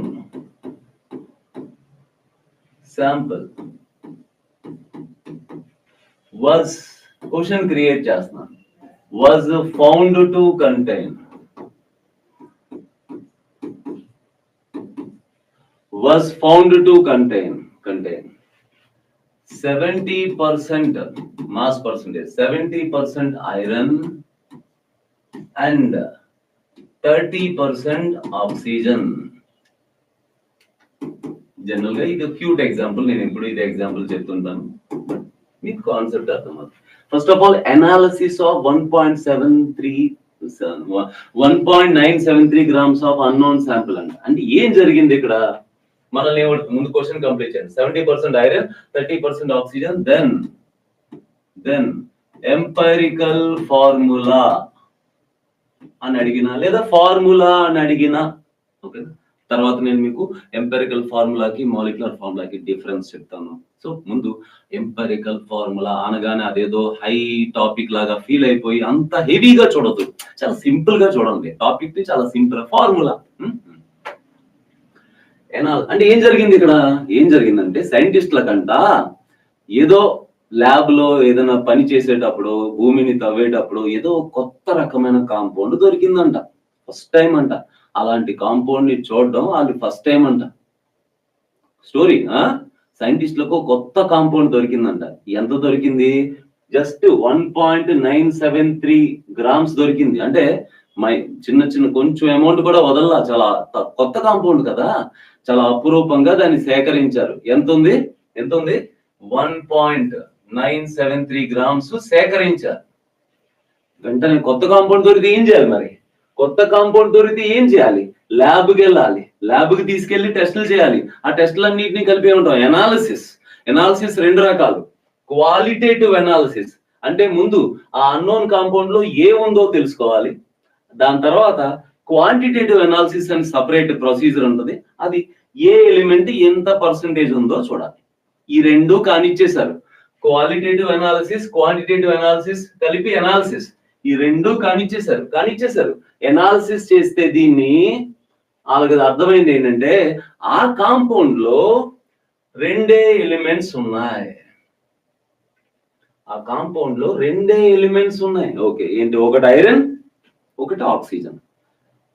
sample was, question create చేస్తున్నాను, was found to contain 70% mass percentage, 70% iron and 30% oxygen. General గా ఇది క్యూట్ ఎగ్జాంపుల్, నేను ఇప్పుడు ఇది ఎగ్జాంపుల్ చెప్తుంటాను, మీకు కాన్సెప్ట్ అర్థమవుతుంది. First of all analysis of 1.973 grams of unknown sample అంటే ఏం జరిగింది ఇక్కడ? మనల్ని ముందు క్వశ్చన్ కంప్లీట్ చేయండి. 70% iron, 30% oxygen, then empirical formula అని అడిగినా లేదా ఫార్ములా అని అడిగినా, ఓకే. తర్వాత నేను మీకు ఎంపెరికల్ ఫార్ములాకి మాలిక్యులర్ ఫార్ములాకి డిఫరెన్స్ చెప్తాను. సో ముందు ఎంపెరికల్ ఫార్ములా అనగానే అదేదో హై టాపిక్ లాగా ఫీల్ అయిపోయి అంత హెవీగా చూడద్దు, చాలా సింపుల్ గా చూడండి. టాపిక్ ని చాలా సింపుల్. ఫార్ములా అంటే ఏం జరిగింది ఇక్కడ? ఏం జరిగిందంటే సైంటిస్టుల కంట ఏదో ల్యాబ్ లో ఏదైనా పని చేసేటప్పుడు, భూమిని తవ్వేటప్పుడు ఏదో కొత్త రకమైన కాంపౌండ్ దొరికిందంట. ఫస్ట్ టైం అంట అలాంటి కాంపౌండ్ ని చూడడం, వాళ్ళు ఫస్ట్ టైం అంట. స్టోరీ, సైంటిస్టులకు కొత్త కాంపౌండ్ దొరికిందంట. ఎంత దొరికింది? జస్ట్ 1.973 grams దొరికింది. అంటే చిన్న చిన్న కొంచెం అమౌంట్ కూడా వదల్లా, చాలా కొత్త కాంపౌండ్ కదా, చాలా అపురూపంగా దాన్ని సేకరించారు. ఎంత ఉంది? 1.973 grams సేకరించారు. వెంటనే కొత్త కాంపౌండ్ దొరికితే ఏం చేయాలి? మరి కొత్త కాంపౌండ్ దొరికితే ఏం చేయాలి? ల్యాబ్కి వెళ్ళాలి, ల్యాబ్కి తీసుకెళ్లి టెస్టులు చేయాలి. ఆ టెస్టులన్నింటినీ కలిపి ఉంటాం ఎనాలిసిస్ రెండు రకాలు. క్వాలిటేటివ్ అనాలిసిస్ అంటే ముందు ఆ అన్నోన్ కాంపౌండ్ లో ఏ ఉందో తెలుసుకోవాలి. దాని తర్వాత క్వాంటిటేటివ్ అనాలిసిస్ అని సపరేట్ ప్రొసీజర్ ఉంటుంది. అది ఏ ఎలిమెంట్ ఎంత పర్సంటేజ్ ఉందో చూడాలి. ఈ రెండు కానిచ్చేశారు. క్వాలిటేటివ్ అనాలిసిస్, క్వాంటిటేటివ్ అనాలిసిస్ కలిపి అనాలిసిస్, ఈ రెండు కానిచ్చేశారు. ఎనాలిసిస్ చేస్తే దీన్ని వాళ్ళకి అర్థమైంది ఏంటంటే ఆ కాంపౌండ్ లో రెండే ఎలిమెంట్స్ ఉన్నాయి. ఆ కాంపౌండ్ లో రెండే ఎలిమెంట్స్ ఉన్నాయి. ఓకే, ఏంటి? ఒకటి ఐరన్, ఒకటి ఆక్సిజన్.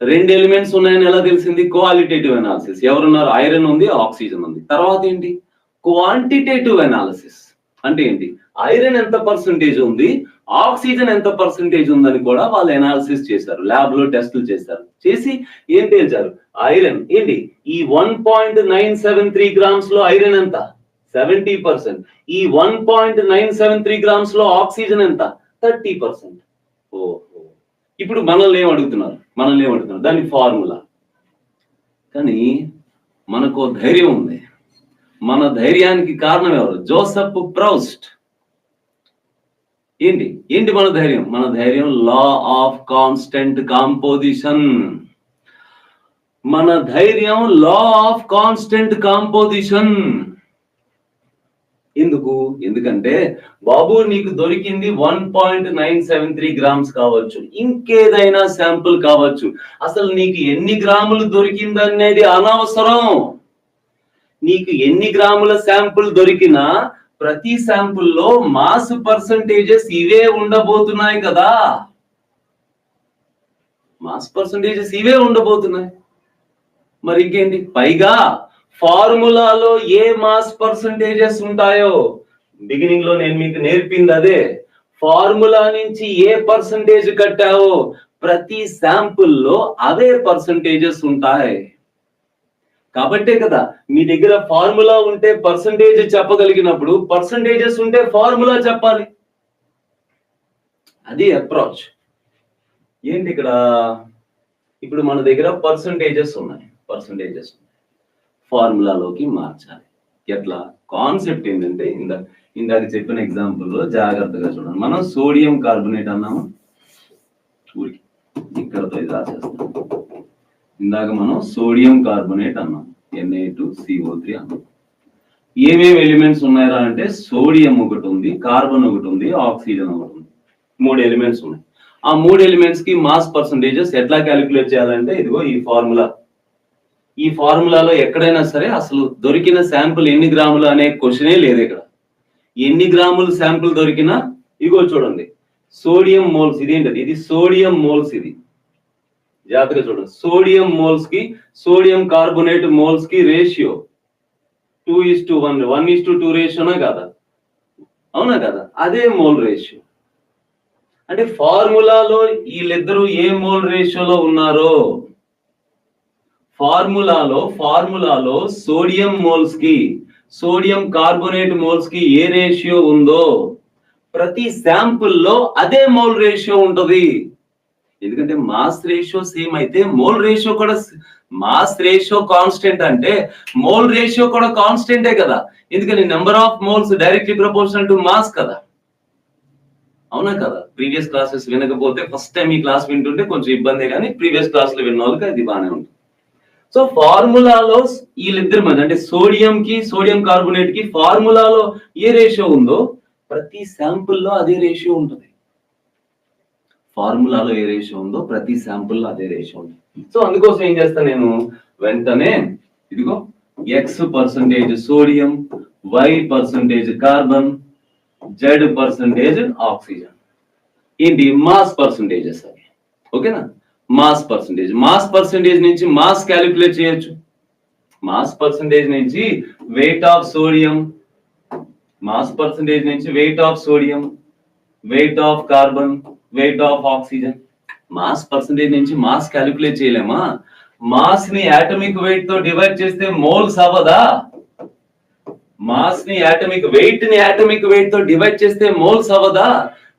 రెండు ఎలిమెంట్స్ ఉన్నాయని ఎలా తెలిసింది? Qualitative analysis. ఎవరున్నారు? ఐరన్ ఉంది, ఆక్సిజన్ ఉంది. తర్వాత ఏంటి? క్వాంటిటేటివ్ అనాలిసిస్ అంటే ఏంటి? ఐరన్ ఎంత పర్సంటేజ్ ఉంది, ఆక్సిజన్ ఎంత పర్సంటేజ్ ఉందని కూడా వాళ్ళు అనాలిసిస్ చేశారు. ల్యాబ్ లో టెస్టులు చేసి ఏం తేల్చారు? ఐరన్ ఏంటి? ఈ 1.973 grams లో ఐరన్ ఎంత? 70%. ఈ 1.973 grams లో ఆక్సిజన్ ఎంత? 30%. ఓహో, ఇప్పుడు మనల్ని ఏమడుగుతున్నారు? దాని ఫార్ములా. కానీ మనకు ధైర్యం ఉంది. మన ధైర్యానికి కారణం ఎవరు? జోసెఫ్ ప్రౌస్ట్. ఏంటి ఏంటి మన ధైర్యం? మన ధైర్యం లా ఆఫ్ కాన్స్టెంట్ కాంపోజిషన్. మన ధైర్యం లా ఆఫ్ కాన్స్టెంట్ కాంపోజిషన్. ఎందుకంటే బాబు నీకు దొరికింది 1.973 గ్రామ్స్ కావచ్చు, ఇంకేదైనా శాంపుల్ కావచ్చు, అసలు నీకు ఎన్ని గ్రాములు దొరికిందనేది అనవసరం. నీకు ఎన్ని గ్రాముల శాంపుల్ దొరికినా ప్రతి శాంపుల్లో మాస్ పర్సంటేజెస్ ఇవే ఉండబోతున్నాయి కదా. మాస్ పర్సంటేజెస్ ఇవే ఉండబోతున్నాయి. మరి ఇంకేంటి? పైగా ఫార్ములాలో ఏ మాస్ పర్సంటేజెస్ ఉంటాయో బిగినింగ్ లో నేను మీకు నేర్పింది అదే. ఫార్ములా నుంచి ఏ పర్సంటేజ్ కట్టావో ప్రతి శాంపుల్లో అవే పర్సంటేజెస్ ఉంటాయి. కాబట్టే కదా మీ దగ్గర ఫార్ములా ఉంటే పర్సంటేజ్ చెప్పగలిగినప్పుడు పర్సంటేజెస్ ఉంటే ఫార్ములా చెప్పాలి. అది అప్రోచ్. ఏంటి ఇక్కడ? ఇప్పుడు మన దగ్గర పర్సంటేజెస్ ఉన్నాయి, ఫార్ములాలోకి మార్చాలి. ఎట్లా? కాన్సెప్ట్ ఏంటంటే ఇందాక చెప్పిన ఎగ్జాంపుల్లో జాగ్రత్తగా చూడండి. మనం సోడియం కార్బోనేట్ అన్నాము, ఇక్కడతో ఇది రాసేస్తాం. ఇందాక మనం సోడియం కార్బోనేట్ అన్నాం, Na2CO3 అన్నాం. ఏమేమి ఎలిమెంట్స్ ఉన్నాయా అంటే సోడియం ఒకటి ఉంది, కార్బన్ ఒకటి ఉంది, ఆక్సిజన్ ఒకటి ఉంది. 3 ఎలిమెంట్స్ ఉన్నాయి. ఆ 3 ఎలిమెంట్స్ కి మాస్ పర్సంటేజెస్ ఎట్లా క్యాలిక్యులేట్ చేయాలంటే ఇదిగో ఈ ఫార్ములా. ఈ ఫార్ములాలో ఎక్కడైనా సరే అసలు దొరికిన శాంపుల్ ఎన్ని గ్రాములు అనే క్వశ్చనే లేదు ఇక్కడ. ఎన్ని గ్రాములు శాంపుల్ దొరికినా ఇగో చూడండి, సోడియం మోల్స్. ఇదేంటది? ఇది సోడియం మోల్స్. ఇది జాగ్రత్తగా చూడండి. సోడియం మోల్స్ కి సోడియం కార్బోనేట్ మోల్స్ కి రేషియో 2:1, 1:2 రేషియోనా కదా? అవునా కదా? అదే మోల్ రేషియో. అంటే ఫార్ములాలో వీళ్ళిద్దరూ ఏ మోల్ రేషియోలో ఉన్నారో, ఫార్ములాలో సోడియం మోల్స్ కి సోడియం కార్బోనేట్ మోల్స్ కి ఏ రేషియో ఉందో ప్రతి శాంపుల్లో అదే మోల్ రేషియో ఉంటది. ఎందుకంటే మాస్ రేషియో సేమ్ అయితే మోల్ రేషియో కూడా, మాస్ రేషియో కాన్స్టెంట్ అంటే మోల్ రేషియో కూడా కాన్స్టెంటే కదా. ఎందుకని number of moles directly proportional to mass కదా. అవునా కదా? ప్రీవియస్ క్లాసెస్ వినకపోతే ఫస్ట్ టైం ఈ క్లాస్ వింటుంటే కొంచెం ఇబ్బంది, కానీ ప్రీవియస్ క్లాస్ లో విన్న వాళ్ళకి అది బాగానే ఉంటుంది. సో ఫార్ములాలో వీళ్ళిద్దరి మధ్య అంటే సోడియం కి సోడియం కార్బోనేట్ కి ఫార్ములాలో ఏ రేషియో ఉందో ప్రతి శాంపుల్లో అదే రేషియో ఉంటుంది. ఫార్ములాలో ఏ రేషియో ఉందో ప్రతి శాంపుల్లో అదే రేషియో ఉంటుంది. సో అందుకోసం ఏం చేస్తాను నేను, వెంటనే ఇదిగో X percentage sodium, Y percentage carbon, Z percentage oxygen. ఏంటి? మాస్ పర్సంటేజెస్ అవి. ఓకేనా? మాస్ పర్సంటేజ్ నుంచి మాస్ క్యాలిక్యులేట్ చేయొచ్చు. మాస్ పర్సంటేజ్ నుంచి weight of sodium, mass percentage నుంచి weight of sodium, weight of carbon, weight of oxygen. Mass percentage నుంచి మాస్ క్యాలిక్యులేట్ చేయలేమా? మాస్ ని యాటమిక్ వెయిట్ తో డివైడ్ చేస్తే మోల్స్ అవ్వదా? మాస్ ని యాటమిక్ వెయిట్ తో డివైడ్ చేస్తే మోల్స్ అవ్వదా?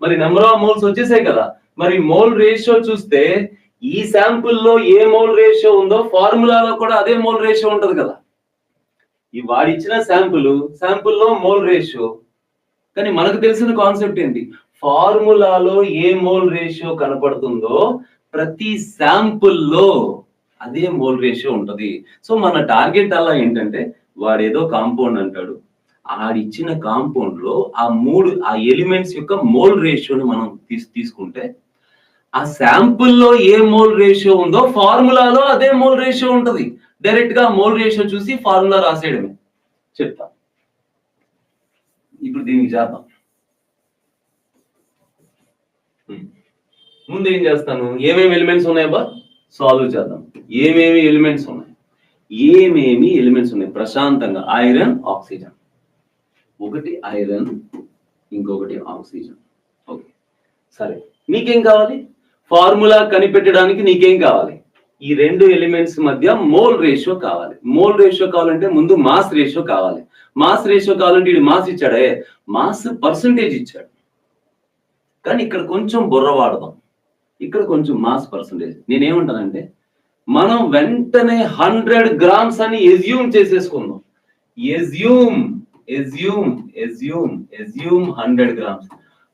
మరి నెంబర్ ఆఫ్ మోల్స్ వచ్చేసాయి కదా. మరి మోల్ రేషియో చూస్తే ఈ శాంపుల్లో ఏ మోల్ రేషియో ఉందో ఫార్ములాలో కూడా అదే మోల్ రేషియో ఉంటది కదా. ఈ వాడిచ్చిన శాంపుల్లో మోల్ రేషియో. కానీ మనకు తెలిసిన కాన్సెప్ట్ ఏంటి? ఫార్ములాలో ఏ మోల్ రేషియో కనపడుతుందో ప్రతి శాంపుల్లో అదే మోల్ రేషియో ఉంటది. సో మన టార్గెట్ అలా ఏంటంటే, వాడేదో కాంపౌండ్ అంటాడు, ఆడిచ్చిన కాంపౌండ్ లో ఆ ఎలిమెంట్స్ యొక్క మోల్ రేషియోని మనం తీసుకుంటే ఆ శాంపుల్లో ఏ మోల్ రేషియో ఉందో ఫార్ములాలో అదే మోల్ రేషియో ఉంటది. డైరెక్ట్ గా మోల్ రేషియో చూసి ఫార్ములా రాసేయడమే. చెప్తా ఇప్పుడు దీనికి చేద్దాం. ముందు ఏం చేస్తాను, ఏమేమి ఎలిమెంట్స్ ఉన్నాయబ్బా సాల్వ్ చేద్దాం. ఏమేమి ఎలిమెంట్స్ ఉన్నాయి ప్రశాంతంగా. Iron, oxygen. ఒకటి ఐరన్, ఇంకొకటి ఆక్సిజన్. ఓకే, సరే. నీకేం కావాలి? ఫార్ములా కనిపెట్టడానికి నీకేం కావాలి? ఈ 2 ఎలిమెంట్స్ మధ్య మోల్ రేషియో కావాలి. మోల్ రేషియో కావాలంటే ముందు మాస్ రేషియో కావాలి. మాస్ రేషియో కావాలంటే ఇది మాస్ ఇచ్చాడే, మాస్ పర్సంటేజ్ ఇచ్చాడు. కానీ ఇక్కడ కొంచెం బుర్ర వాడదాం. ఇక్కడ కొంచెం మాస్ పర్సంటేజ్. నేనేమంటానంటే, మనం వెంటనే 100 గ్రామ్స్ అని ఎజ్యూమ్ చేసేసుకుందాం. Assume 100 grams.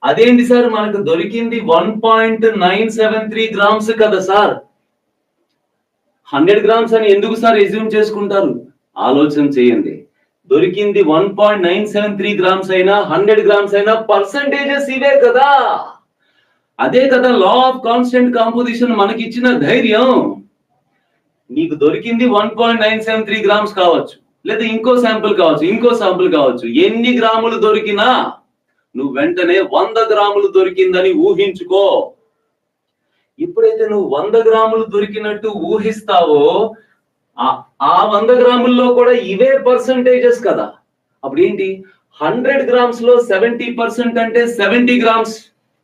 అదేంటి సార్ మనకు దొరికింది 1.973 గ్రామ్స్ కదా సార్, 100 గ్రామ్స్ అని ఎందుకు సార్ ఎజ్యూమ్ చేసుకుంటారు? ఆలోచన చేయండి. దొరికింది 1.973 గ్రామ్స్ అయినా 100 గ్రామ్స్ అయినా పర్సంటేజెస్ ఇవే కదా. అదే కదా లా ఆఫ్ కాన్స్టెంట్ కాంపోజిషన్ మనకి ఇచ్చిన ధైర్యం. నీకు దొరికింది 1.973 గ్రామ్స్ కావచ్చు, లేదా ఇంకో శాంపుల్ కావచ్చు, ఎన్ని గ్రాములు దొరికినా నువ్వు వెంటనే 100 గ్రాములు దొరికిందని ఊహించుకో. ఎప్పుడైతే నువ్వు 100 గ్రాములు దొరికినట్టు ఊహిస్తావో ఆ 100 గ్రాముల్లో కూడా ఇవే పర్సంటేజెస్ కదా. అప్పుడు ఏంటి, 100 గ్రామ్స్ లో 70% అంటే 70 గ్రామ్స్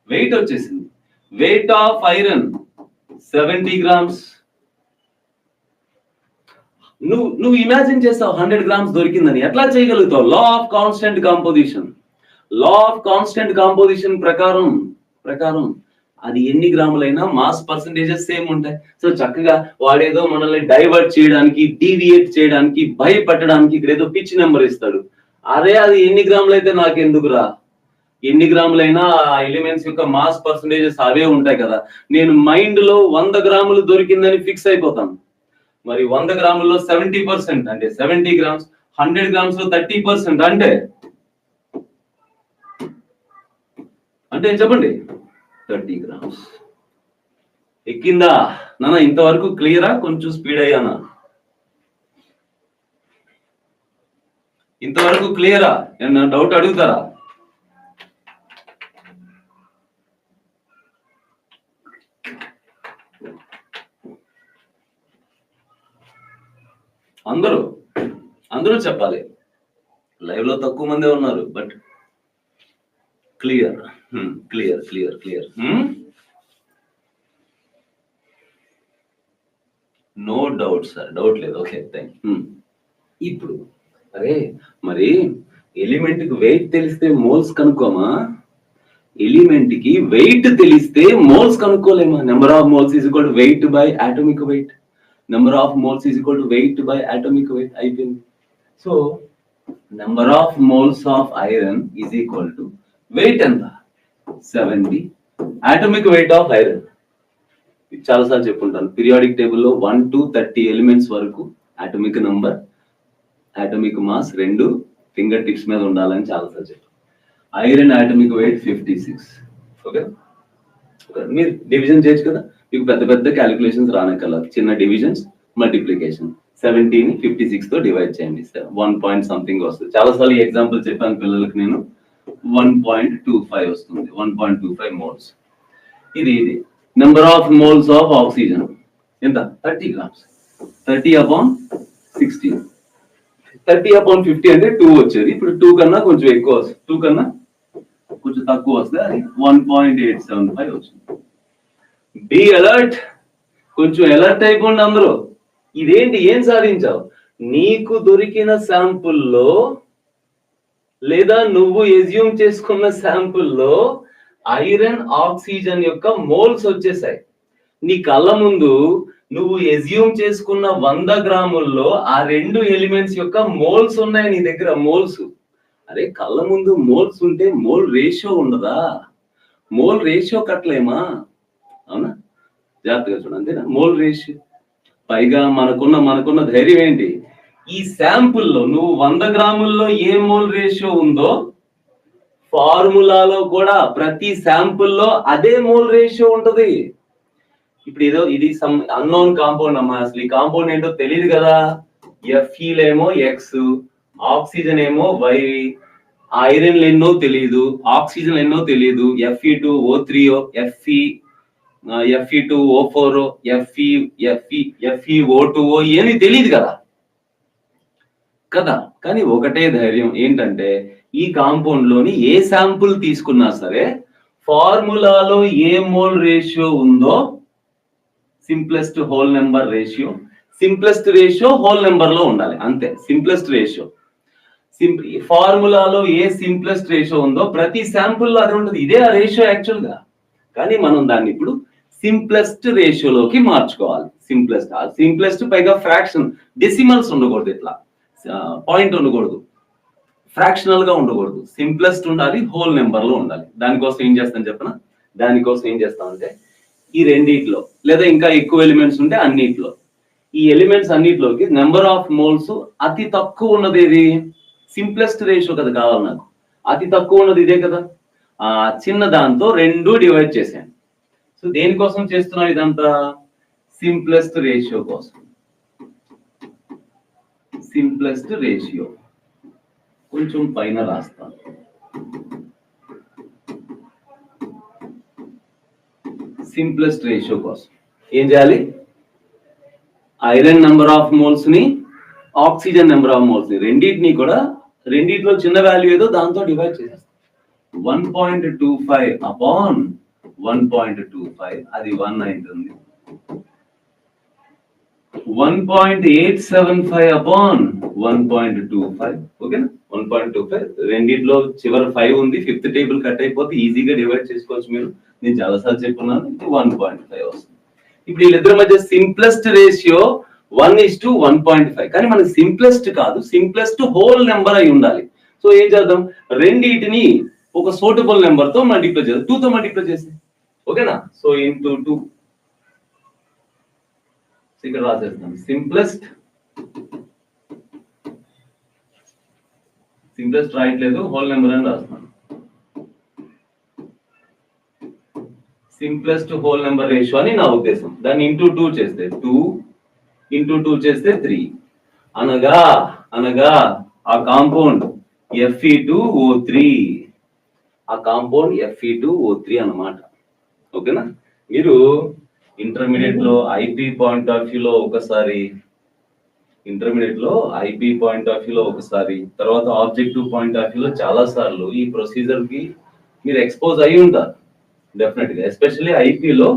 వెయిట్ వచ్చేసింది. Weight of iron 70 grams. నువ్వు ఇమాజిన్ చేస్తావు 100 గ్రామ్స్ దొరికిందని, ఎట్లా చేయగలుగుతావు? లా ఆఫ్ కాన్స్టెంట్ కాంపోజిషన్ ప్రకారం అది ఎన్ని గ్రాములైనా మాస్ పర్సంటేజెస్ సేమ్ ఉంటాయి. సో చక్కగా వాడేదో మనల్ని డైవర్ట్ చేయడానికి, డీవియేట్ చేయడానికి, భయపెట్టడానికి ఇక్కడ ఏదో పిచ్ నెంబర్ ఇస్తాడు. అరే అది ఎన్ని గ్రాములైతే నాకెందుకురా, ఎన్ని గ్రాములైనా ఆ ఎలిమెంట్స్ యొక్క మాస్ పర్సంటేజెస్ అవే ఉంటాయి కదా. నేను మైండ్ లో 100 గ్రాములు దొరికిందని ఫిక్స్ అయిపోతాను. మరి 100 గ్రాముల్లో 70% అంటే 70 గ్రామ్స్, 100 గ్రామ్స్ లో 30% అంటే చెప్పండి 30 గ్రామ్స్. ఎక్కిందా నాన్న? ఇంతవరకు క్లియరా? కొంచెం స్పీడ్ అయ్యానా? ఇంతవరకు క్లియరా? ఏమన్నా డౌట్ అడుగుతారా? అందరూ చెప్పాలి. లైవ్ లో తక్కువ మందే ఉన్నారు, but clear. No doubt sir, doubt లేదు. Okay, thank you. ఇప్పుడు అరే మరి ఎలిమెంట్ కి వెయిట్ తెలిస్తే మోల్స్ కనుక్కోమా? ఎలిమెంట్ కి వెయిట్ తెలిస్తే మోల్స్ కనుక్కోలేమా? Number of moles is equal to weight by atomic weight. Number of moles is equal to weight by atomic weight అయిపోయింది. So number of moles of iron is equal to weight ఎంత? 70. అటామిక్ వెయిట్ ఆఫ్ ఐరన్ చాలాసార్లు చెప్పుకుంటాను. పీరియాడిక్ టేబుల్లో 1 to 30 ఎలిమెంట్స్ వరకు అటామిక్ నంబర్, అటామిక్ మాస్ రెండు ఫింగర్ టిప్స్ మీద ఉండాలని చాలాసార్లు చెప్పాను. Iron atomic weight 56. ఓకే, మీరు డివిజన్ చేయొచ్చు కదా, మీకు పెద్ద పెద్ద క్యాలిక్యులేషన్స్ రానక్కర్లేదు. చిన్న డివిజన్స్, మల్టిప్లికేషన్. 70ని 56 తో డివైడ్ చేయండి, 1 పాయింట్ సంథింగ్ వస్తుంది. చాలాసార్లు ఈ ఎగ్జాంపుల్ చెప్పాను పిల్లలకి నేను. 1.25 వస్తుంది, 1.25 మోల్స్. ఇది number of moles of oxygen ఎంత? 30 గ్రామ్స్. 30/60. 30/50 అంటే 2 వచ్చేది. ఇప్పుడు 2 కన్నా కొంచెం ఎక్కువ వస్తుంది, 2 కన్నా కొంచెం తక్కువ వస్తే అది 1.875 వచ్చింది. బి అలర్ట్, కొంచెం అలర్ట్ అయిపోండి అందరూ. ఇదేంటి, ఏం సాధించావు? నీకు దొరికిన శాంపుల్లో లేదా నువ్వు ఎజ్యూమ్ చేసుకున్న శాంపుల్లో ఐరన్ ఆక్సిజన్ యొక్క మోల్స్ వచ్చేసాయి నీ కళ్ళ ముందు. నువ్వు ఎజ్యూమ్ చేసుకున్న 100 గ్రాముల్లో ఆ రెండు ఎలిమెంట్స్ యొక్క మోల్స్ ఉన్నాయి నీ దగ్గర, మోల్స్. అరే కళ్ళ ముందు మోల్స్ ఉంటే మోల్ రేషియో ఉండదా? మోల్ రేషియో కట్టలేమా? అవునా? జాగ్రత్తగా చూడండి, అంతేనా? Mole ratio. పైగా మనకున్న ధైర్యం ఏంటి? ఈ శాంపుల్లో నువ్వు 100 గ్రాముల్లో ఏ మోల్ రేషియో ఉందో ఫార్ములాలో కూడా ప్రతి శాంపుల్లో అదే మోల్ రేషియో ఉంటది. ఇప్పుడు ఇది సమ్ అన్నోన్ కాంపౌండ్ అమ్మా. అసలు ఈ కాంపౌండ్ ఏంటో తెలియదు కదా. ఎఫ్ఈలేమో ఎక్స్, ఆక్సిజన్ ఏమో వై, ఐరన్ ఎన్నో తెలియదు, ఆక్సిజన్ ఎన్నో తెలియదు, Fe2O3 Fe2O4 FeO2O ఏమి తెలియదు కదా. కానీ ఒకటే ధైర్యం ఏంటంటే ఈ కాంపౌండ్ లోని ఏ శాంపుల్ తీసుకున్నా సరే ఫార్ములాలో ఏ మోల్ రేషియో ఉందో simplest whole number ratio, simplest ratio whole number లో ఉండాలి, అంతే. సింప్లెస్ట్ రేషియో, ఫార్ములాలో ఏ సింప్లెస్ట్ రేషియో ఉందో ప్రతి శాంపుల్లో అది ఉంటుంది. ఇదే ఆ రేషియో యాక్చువల్ గా. కానీ మనం దాన్ని ఇప్పుడు సింప్లెస్ట్ రేషియోలోకి మార్చుకోవాలి. సింప్లెస్ట్ పైగా ఫ్రాక్షన్, డెసిమల్స్ ఉండకూడదు, ఇట్లా పాయింట్ ఉండకూడదు, ఫ్రాక్షనల్ గా ఉండకూడదు, సింప్లెస్ట్ ఉండాలి, హోల్ నెంబర్ లో ఉండాలి. దానికోసం ఏం చేస్తాను చెప్పనా? దానికోసం ఏం చేస్తామంటే ఈ రెండిట్లో లేదా ఇంకా ఎక్కువ ఎలిమెంట్స్ ఉంటే అన్నిట్లో, ఈ ఎలిమెంట్స్ అన్నిట్లోకి నెంబర్ ఆఫ్ మోల్స్ అతి తక్కువ ఉన్నది ఏది? సింప్లెస్ట్ రేషియో కదా కావాలి నాకు. అతి తక్కువ ఉన్నది ఇదే కదా. ఆ చిన్న దాంతో 2 డివైడ్ చేశాను. సో దేనికోసం చేస్తున్నాను ఇదంతా? సింప్లెస్ట్ రేషియో కోసం. సింప్లెస్ట్ రేషియో కొంచెం పైన రాస్తాను. సింప్లెస్ట్ రేషియో కోసం ఏం చేయాలి? ఐరన్ నెంబర్ ఆఫ్ మోల్స్ ని, ఆక్సిజన్ నెంబర్ ఆఫ్ మోల్స్ ని, రెండిట్లో చిన్న వాల్యూ ఏదో దాంతో డివైడ్ చేసేస్తాం. 1.25 అపాన్ 1.25 అది 1 అవుతుంది. 1.875 అపాన్ 1.25 ఓకేనా. 1.25 రెండిట్లో చివరి 5 ఉంది, 5th టేబుల్ కట్ అయిపోతే ఈజీగా డివైడ్ చేసుకోవచ్చు మీరు. నేను చాలాసార్లు చెప్పున్నాను. 1.5 వస్తుంది. ఇప్పుడు వీళ్ళిద్దరి మధ్య సింప్లెస్ట్ రేషియో 1:1.5. కానీ మనకి సింప్లెస్ట్ కాదు, సింప్లెస్ట్ హోల్ నెంబర్ అయి ఉండాలి. సో ఏం చేద్దాం? రెండింటిని ఒక సూటబుల్ నెంబర్ తో మల్టిప్లై చేద్దాం. 2 తో మల్టిప్లై చేసి ఓకేనా. సో ఇంటూ 2 ఇక్కడ రాసేస్తాం. సింప్లెస్ట్ రాయట్లేదు, హోల్ నెంబర్ అని రాస్తాను. సింప్లెస్ట్ హోల్ నెంబర్ రేషియో అని నా ఉద్దేశం. దాన్ని ఇంటూ 2 చేస్తే 2 ఇంటూ 2 చేస్తే 3 అనగా ఆ కాంపౌండ్ Fe2O3, ఆ కాంపౌండ్ Fe2O3 అన్నమాట. ఓకేనా. మీరు ఇంటర్మీడియట్ లో ఐపీ పాయింట్ ఆఫ్ వ్యూలో ఒకసారి, తర్వాత ఆబ్జెక్టివ్ పాయింట్ ఆఫ్ వ్యూలో చాలా సార్లు ఈ ప్రొసీజర్ కి మీరు ఎక్స్పోజ్ అయి ఉంటారు డెఫినెట్ గా. ఎస్పెషల్లీ ఐపీలో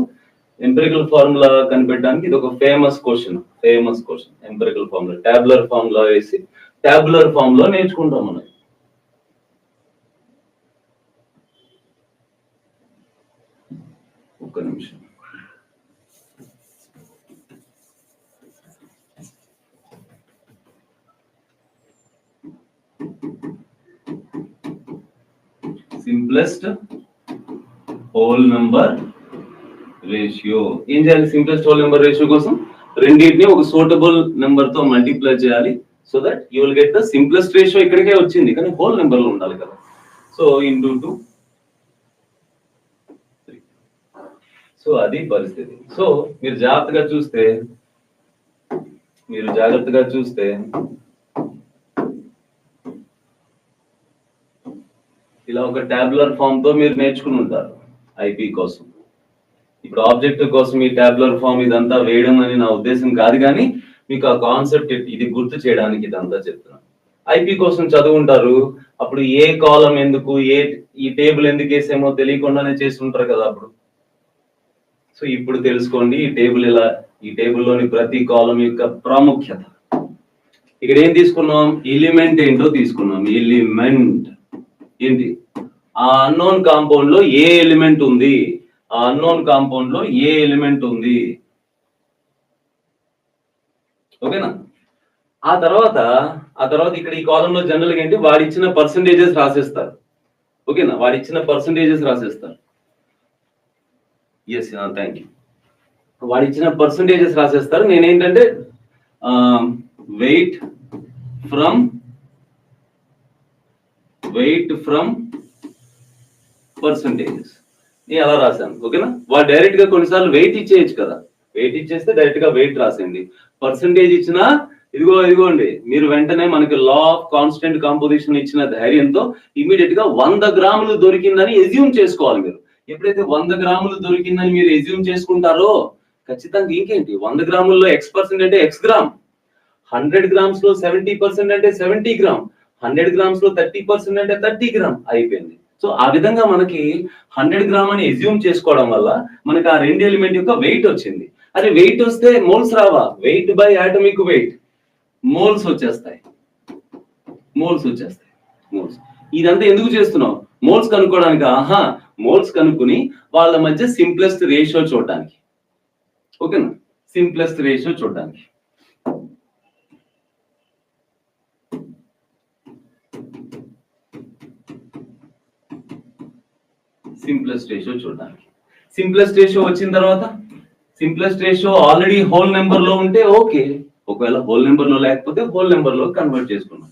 ఎంపెరికల్ ఫార్ములా కనిపెట్టడానికి ఇది ఒక famous question. Empirical formula టాబులర్ formula వేసి టాబులర్ ఫామ్ లో నేర్చుకుంటాం మనం. ఒక్క నిమిషం. సింప్లెస్ట్ హోల్ నెంబర్ రేషియో ఏం చేయాలి? సింప్లెస్ట్ హోల్ నెంబర్ రేషియో కోసం రెండింటిని ఒక సూటబుల్ నెంబర్ తో మల్టిప్లై చేయాలి. So that you will get the simplest ratio. ఇక్కడికే వచ్చింది కానీ హోల్ నెంబర్ లో ఉండాలి కదా. So into 2. సో అది పరిస్థితి. సో మీరు జాగ్రత్తగా చూస్తే ఇలా ఒక టాబులర్ ఫామ్ తో మీరు నేర్చుకుని ఉంటారు ఐపీ కోసం. ఇప్పుడు ఆబ్జెక్టివ్ కోసం ఈ టాబులర్ ఫామ్ ఇదంతా వేయడం అని నా ఉద్దేశం కాదు, కానీ మీకు ఆ కాన్సెప్ట్ ఇది గుర్తు చేయడానికి ఇదంతా చెప్తున్నాను. ఐపీ కోసం చదువుంటారు, అప్పుడు ఏ కాలం ఎందుకు, ఈ టేబుల్ ఎందుకు వేసేమో తెలియకుండానే చేస్తుంటారు కదా అప్పుడు. సో ఇప్పుడు తెలుసుకోండి ఈ టేబుల్లోని ప్రతి కాలం యొక్క ప్రాముఖ్యత. ఇక్కడ ఏం తీసుకున్నాం? ఎలిమెంట్ ఏంటో తీసుకున్నాం. ఎలిమెంట్ ఏంటి? ఆ అన్నోన్ కాంపౌండ్ లో ఏ ఎలిమెంట్ ఉంది, ఓకేనా. ఆ తర్వాత ఇక్కడ ఈ కాలంలో జనరల్ గా ఏంటి? వాడిచ్చిన పర్సంటేజెస్ రాసేస్తారు. ఓకేనా, వాడిచ్చిన పర్సంటేజెస్ రాసేస్తారు. Yes, thank you. వాడిచ్చిన పర్సంటేజెస్ రాసేస్తారు. నేనేంటంటే వెయిట్ ఫ్రమ్ పర్సంటేజెస్ నేను అలా రాశాను. ఓకేనా. వాడు డైరెక్ట్ గా కొన్నిసార్లు వెయిట్ ఇచ్చేయచ్చు కదా. వెయిట్ ఇచ్చేస్తే డైరెక్ట్ గా వెయిట్ రాసేయండి. పర్సంటేజ్ ఇచ్చినా ఇదిగోండి, మీరు వెంటనే మనకి లా ఆఫ్ కాన్స్టెంట్ కాంపోజిషన్ ఇచ్చిన ధైర్యంతో ఇమీడియట్ గా 100 గ్రాములు దొరికిందని ఎజ్యూమ్ చేసుకోవాలి. మీరు ఎప్పుడైతే 100 గ్రాములు దొరికిందని మీరు ఎజ్యూమ్ చేసుకుంటారో ఖచ్చితంగా ఇంకేంటి, 100 గ్రాముల్లో X% అంటే X గ్రామ్, 100 గ్రామ్స్ లో 70% అంటే 70 గ్రామ్, 100 గ్రామ్స్ లో 30% అంటే 30 గ్రామ్ అయిపోయింది. సో ఆ విధంగా మనకి 100 గ్రామ్ అని ఎజ్యూమ్ చేసుకోవడం వల్ల మనకి ఆ రెండు ఎలిమెంట్ యొక్క వెయిట్ వచ్చింది. అదే వెయిట్ వస్తే మోల్స్ రావా? Weight by atomic weight, moles వచ్చేస్తాయి. ఇదంతా ఎందుకు చేస్తున్నాం? మోల్స్ కనుక్కోవడానికి. మోల్స్ కనుక్కుని వాళ్ళ మధ్య సింప్లెస్ట్ రేషియో చూడడానికి. ఓకేనా, సింప్లెస్ట్ రేషియో చూడడానికి. సింప్లెస్ట్ రేషియో చూడడానికి. సింప్లెస్ట్ రేషియో వచ్చిన తర్వాత simplest ratio already whole number లో ఉంటే ఓకే, ఒకవేళ హోల్ నెంబర్ లో లేకపోతే హోల్ నెంబర్ లో కన్వర్ట్ చేసుకున్నాం.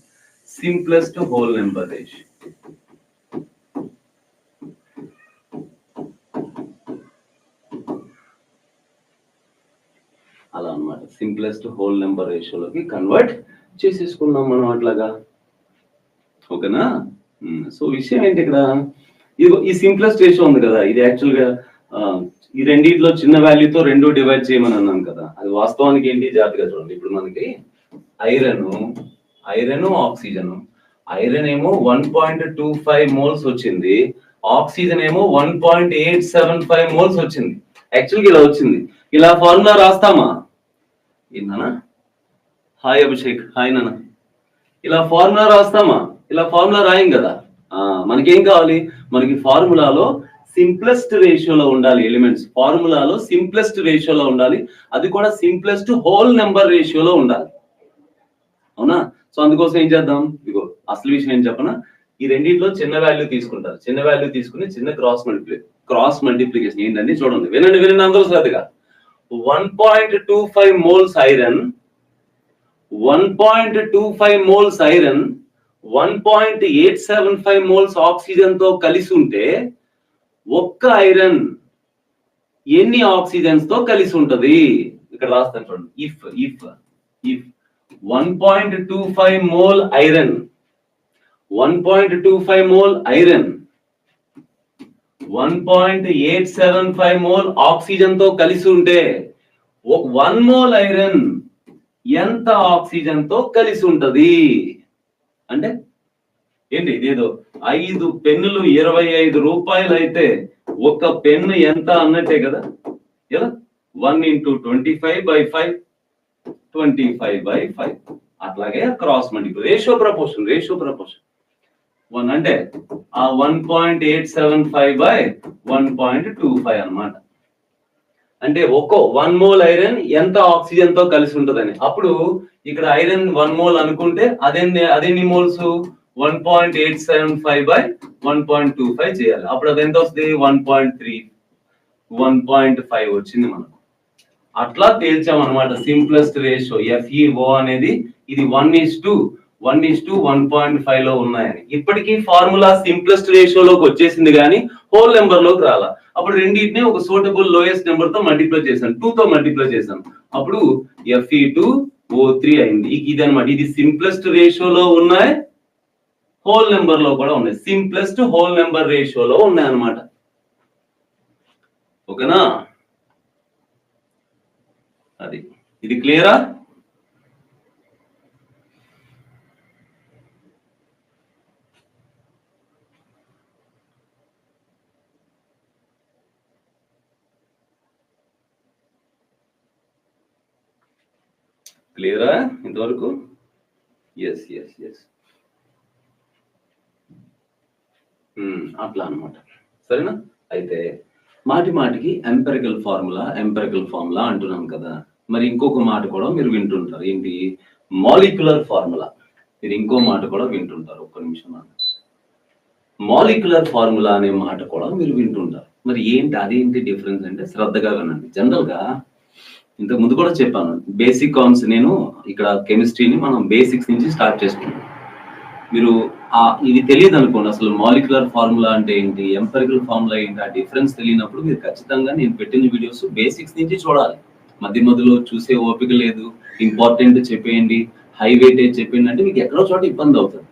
Simplest whole number ratio. అలా అన్నమాట, సింప్లెస్ట్ హోల్ నెంబర్ రేషియోలోకి కన్వర్ట్ చేసేసుకున్నాం మనం అట్లాగా. ఓకేనా? సో విషయం ఏంటి ఇక్కడ, ఈ సింప్లెస్ట్ రేషియో ఉంది కదా, ఇది యాక్చువల్ గా ఈ రెండిట్లో చిన్న వాల్యూతో రెండు డివైడ్ చేయమని అన్నాం కదా, అది వాస్తవానికి ఏంటి జాగ్రత్తగా చూడండి. ఇప్పుడు మనకి ఐరన్ ఆక్సిజన్, ఐరన్ ఏమో 1.25 మోల్స్ వచ్చింది, ఆక్సిజన్ ఏమో 1.875 మోల్స్ వచ్చింది. యాక్చువల్గా ఇలా వచ్చింది. ఇలా ఫార్ములా రాస్తామా? ఏంటన్నా? హాయ్ అభిషేక్, హాయ్ నాన్న. ఇలా ఫార్ములా రాస్తామా? ఇలా ఫార్ములా రాయం కదా. మనకేం కావాలి? మనకి ఫార్ములాలో సింప్లెస్ట్ రేషియోలో ఉండాలి ఎలిమెంట్స్, ఫార్ములాలో సింప్లెస్ట్ రేషియోలో ఉండాలి, అది కూడా సింప్లెస్ట్ హోల్ నెంబర్ రేషియోలో ఉండాలి. అవునా? సో అందుకోసం ఏం చేద్దాం, ఇగో అసలు విషయం ఏం చెప్పనా, ఈ రెండింటిలో చిన్న వాల్యూ తీసుకుంటారు, చిన్న వాల్యూ తీసుకుని చిన్న క్రాస్ మల్టిప్లికేషన్ ఏంటండి చూడండి, వినండి అందరూ శ్రద్ధగా. 1.25 moles iron, 1.25 moles iron 1.875 moles oxygen తో కలిసి ఉంటే ఒక్క ఐరన్ ఎన్ని ఆక్సిజన్స్ తో కలిసి ఉంటది? ఇక్కడ రాస్తాను చూడండి. If 1.25 mole iron 1.25 mole iron 1.875 mole oxygen తో కలిసి ఉంటే 1 మోల్ ఐరన్ ఎంత ఆక్సిజన్ తో కలిసి ఉంటది? అంటే ఏంటి, ఇదేదో 5 పెన్నులు 25 రూపాయలు అయితే ఒక పెన్ను ఎంత అన్నట్టే కదా. ఎలా 1 × 25/5 25/5. అట్లాగే క్రాస్ మల్టిపుల్ రేషియో ప్రపోర్షన్ 1 అంటే ఆ 1.875/1.25 అన్నమాట. అంటే ఒక్కో 1 మోల్ ఐరన్ ఎంత ఆక్సిజన్ తో కలిసి ఉంటదని. అప్పుడు ఇక్కడ ఐరన్ 1 మోల్ అనుకుంటే అదెన్ని మోల్స్? 1.875/1.25 చేయాలి. అప్పుడు అది ఎంత వస్తుంది? 1.3 1.5 వచ్చింది మనకు. అట్లా తేల్చామన్నమాట సింప్లెస్ట్ రేషియో FeO అనేది. ఇది 1:1.5 లో ఉన్నాయని. ఇప్పటికీ ఫార్ములా సింప్లెస్ట్ రేషియోలోకి వచ్చేసింది కానీ హోల్ నెంబర్ లోకి రాలా. అప్పుడు రెండింటిని ఒక సూటబుల్ లోయెస్ట్ నెంబర్ తో మల్టిప్లై చేశాను, 2 తో మల్టిప్లై చేశాను. అప్పుడు Fe2O3 అయింది. ఇది అనమాట, ఇది సింప్లెస్ట్ రేషియోలో ఉన్నాయి, హోల్ నెంబర్ లో కూడా ఉన్నాయి, సింప్లెస్ట్ హోల్ నెంబర్ రేషియోలో ఉన్నాయి అన్నమాట. ఓకేనా? అది ఇది క్లియరా? క్లియరా ఇంతవరకు? ఎస్ అట్లా అన్నమాట. సరేనా? అయితే మాటికి ఎంపెరికల్ ఫార్ములా అంటున్నాం కదా. మరి ఇంకొక మాట కూడా మీరు వింటుంటారు, ఏంటి? Molecular formula. మీరు ఇంకో మాట కూడా వింటుంటారు, ఒక్క నిమిషం. మాలిక్యులర్ ఫార్ములా అనే మాట కూడా మీరు వింటుంటారు. మరి ఏంటి, అదేంటి డిఫరెన్స్ అంటే శ్రద్ధగా వినండి. జనరల్ గా ఇంతకు ముందు కూడా చెప్పాను, బేసిక్ కాన్సెప్ట్. నేను ఇక్కడ కెమిస్ట్రీని మనం బేసిక్స్ నుంచి స్టార్ట్ చేసుకుంటాం. మీరు ఇది తెలియదు అనుకోండి, అసలు మాలిక్యులర్ ఫార్ములా అంటే ఏంటి, ఎంపెరికల్ ఫార్ములా ఏంటి, ఆ డిఫరెన్స్ తెలియనప్పుడు మీరు ఖచ్చితంగా నేను పెట్టిన వీడియోస్ బేసిక్స్ నుంచి చూడాలి. మధ్యలో చూసే ఓపిక లేదు, ఇంపార్టెంట్ చెప్పేయండి, హై వెయిటేజ్ చెప్పేయండి అంటే మీకు ఎక్కడో చోట ఇబ్బంది అవుతుంది.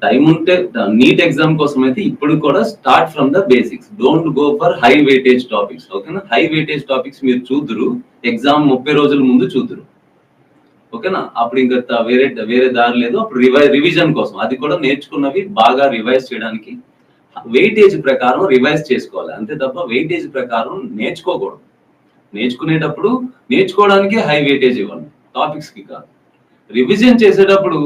టైం ఉంటే నీట్ ఎగ్జామ్ కోసం అయితే ఇప్పుడు కూడా start from the basics, don't go for high weightage topics. ఓకేనా? హై వెయిటేజ్ టాపిక్స్ మీరు చూద్దురు ఎగ్జామ్ 30 రోజుల ముందు చూద్దురు. ఓకేనా? అప్పుడు ఇంకా వేరే దారి లేదు. అప్పుడు రివిజన్ కోసం, అది కూడా నేర్చుకున్నవి బాగా రివైజ్ చేయడానికి వెయిటేజ్ ప్రకారం రివైజ్ చేసుకోవాలి, అంతే తప్ప వెయిటేజ్ ప్రకారం నేర్చుకోకూడదు. నేర్చుకునేటప్పుడు నేర్చుకోవడానికి హై వెయిటేజ్ ఇవ్వండి, టాపిక్స్ కి కాదు. రివిజన్ చేసేటప్పుడు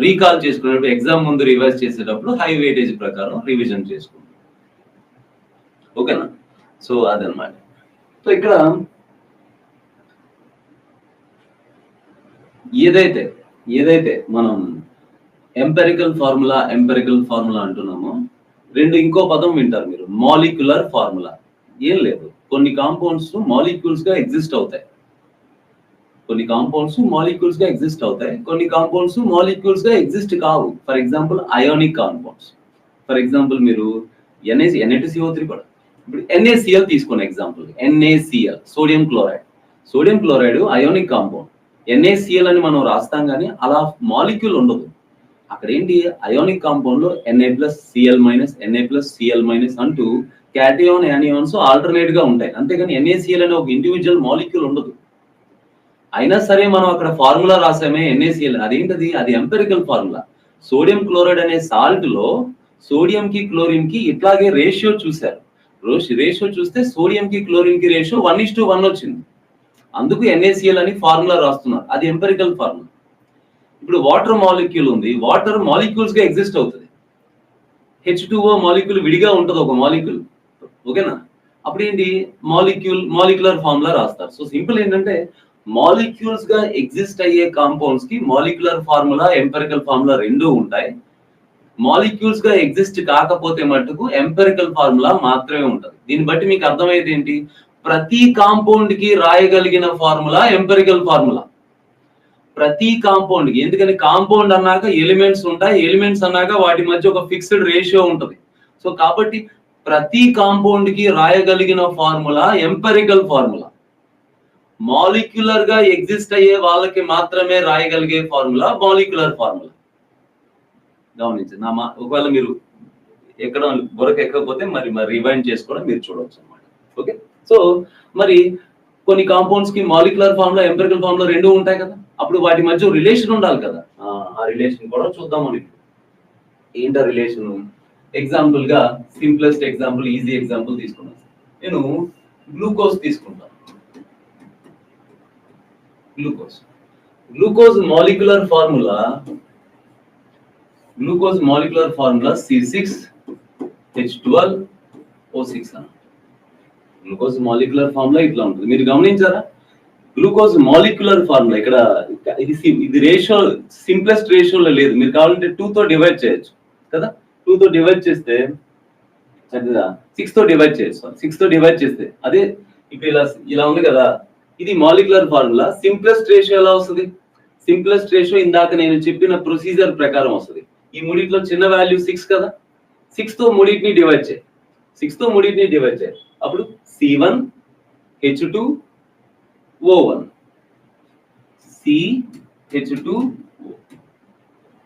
రీకాల్ చేసుకునేటప్పుడు, ఎగ్జామ్ ముందు రివైజ్ చేసేటప్పుడు హై వెయిటేజ్ ప్రకారం రివిజన్ చేసుకోండి. ఓకేనా? సో అదనమాట. సో ఇక్కడ ఏదైతే మనం ఎంపెరికల్ ఫార్ములా అంటున్నామో, ఇంకో పదం వింటారు మీరు, మాలిక్యులర్ ఫార్ములా. ఏం లేదు, కొన్ని కాంపౌండ్స్ మాలిక్యూల్స్ గా ఎగ్జిస్ట్ అవుతాయి, కొన్ని కాంపౌండ్స్ మాలిక్యూల్స్ గా ఎగ్జిస్ట్ అవుతాయి, కొన్ని కాంపౌండ్స్ మాలిక్యూల్స్ గా ఎగ్జిస్ట్ కావు. For example ionic compounds. For example మీరు Na2CO3 కూడా, ఇప్పుడు NaCl తీసుకున్న example, NaCl sodium chloride. Sodium chloride ionic compound, NaCl అని మనం రాస్తాం కానీ అలా మాలిక్యూల్ ఉండదు. అక్కడ ఏంటి, అయోనిక్ కాంపౌండ్ లో Na+Cl-, Na+Cl- అంటూ క్యాటయాన్ యానియాన్స్ ఆల్టర్నేట్ గా ఉంటాయి, అంతేగాని NaCl అనే ఒక ఇండివిజువల్ మాలిక్యూల్ ఉండదు. అయినా సరే మనం అక్కడ ఫార్ములా రాసామే NaCl, అదేంటది, అది ఎంపెరికల్ ఫార్ములా. సోడియం క్లోరైడ్ అనే సాల్ట్ లో సోడియం కి క్లోరిన్ కి ఇట్లాగే రేషియో చూశారు. రేషియో చూస్తే సోడియం కి క్లోరిన్ కి రేషియో 1:1 వచ్చింది, అందుకు NaCl అని ఫార్ములా రాస్తున్నారు, అది ఎంపెరికల్ ఫార్ములా. ఇప్పుడు వాటర్ మాలిక్యూల్ ఉంది, వాటర్ మాలిక్యూల్స్ గా ఎగ్జిస్ట్ అవుతుంది. H2O మాలిక్యూల్ విడిగా ఉంటుంది ఒక మాలిక్యూల్, ఓకేనా? అప్పుడు ఏంటి, మాలిక్యులర్ ఫార్ములా రాస్తారు. సో సింపుల్ ఏంటంటే మాలిక్యూల్స్ గా ఎగ్జిస్ట్ అయ్యే కాంపౌండ్స్ కి మాలిక్యులర్ ఫార్ములా, ఎంపెరికల్ ఫార్ములా రెండూ ఉంటాయి. మాలిక్యూల్స్ గా ఎగ్జిస్ట్ కాకపోతే మటుకు ఎంపెరికల్ ఫార్ములా మాత్రమే ఉంటుంది. దీన్ని బట్టి మీకు అర్థమయ్యేది ఏంటి, ప్రతి కాంపౌండ్ కి రాయగలిగిన ఫార్ములా ఎంపెరికల్ ఫార్ములా. ప్రతి కాంపౌండ్ కి, ఎందుకని కాంపౌండ్ అన్నాక ఎలిమెంట్స్ ఉంటాయి, ఎలిమెంట్స్ అన్నాక వాటి మధ్య ఒక ఫిక్స్డ్ రేషియో ఉంటుంది. సో కాబట్టి ప్రతి కాంపౌండ్ కి రాయగలిగిన ఫార్ములా ఎంపెరికల్ ఫార్ములా. మాలిక్యులర్ గా ఎగ్జిస్ట్ అయ్యే వాళ్ళకి మాత్రమే రాయగలిగే ఫార్ములా మాలిక్యులర్ ఫార్ములా. గమనించండి. ఒకవేళ మీరు ఎక్కడ బుర్రకు ఎక్కకపోతే మరి రివైండ్ చేసుకోవడం మీరు చూడవచ్చు అన్నమాట. ఓకే, సో మరి కొన్ని కాంపౌండ్స్ కి మాలిక్యులర్ ఫార్ములా, ఎంపెరికల్ ఫార్ములా రెండు ఉంటాయి కదా, అప్పుడు వాటి మధ్య రిలేషన్ ఉండాలి కదా. ఆ రిలేషన్ కూడా చూద్దాం మనం. ఏంటా రిలేషన్? ఎగ్జాంపుల్ గా సింప్లెస్ట్ ఎగ్జాంపుల్, ఈజీ ఎగ్జాంపుల్ తీసుకున్నాను. నేను గ్లూకోజ్ తీసుకుంటాను. గ్లూకోజ్ మాలిక్యులర్ ఫార్ములా C6H12O6 అన్న. గ్లూకోజ్ మాలిక్యులర్ ఫార్ములా ఇట్లా ఉంటుంది, మీరు గమనించారా? గ్లూకోజ్ మాలిక్యులర్ ఫార్ములా ఇక్కడ ఇది రేషియో, సింప్లెస్ట్ రేషియోలో లేదు. మీరు కావాలంటే 2 తో డివైడ్ చేయొచ్చు కదా. 2 తో డివైడ్ చేస్తే చక్కగా 6 తో డివైడ్ చేయొచ్చు. 6 తో డివైడ్ చేస్తే అదే ఇప్పుడు ఇలా ఉంది కదా. ఇది మాలిక్యులర్ ఫార్ములా. సింప్లెస్ట్ రేషియో ఎలా వస్తుంది? సింప్లెస్ట్ రేషియో ఇందాక నేను చెప్పిన ప్రొసీజర్ ప్రకారం వస్తుంది. ఈ మూడిట్లో చిన్న వాల్యూ 6 కదా, 6 తో మూడింటిని డివైడ్ చేయి, 6 తో మూడింటిని డివైడ్ చేయి, అప్పుడు C1H2O1 CH2O.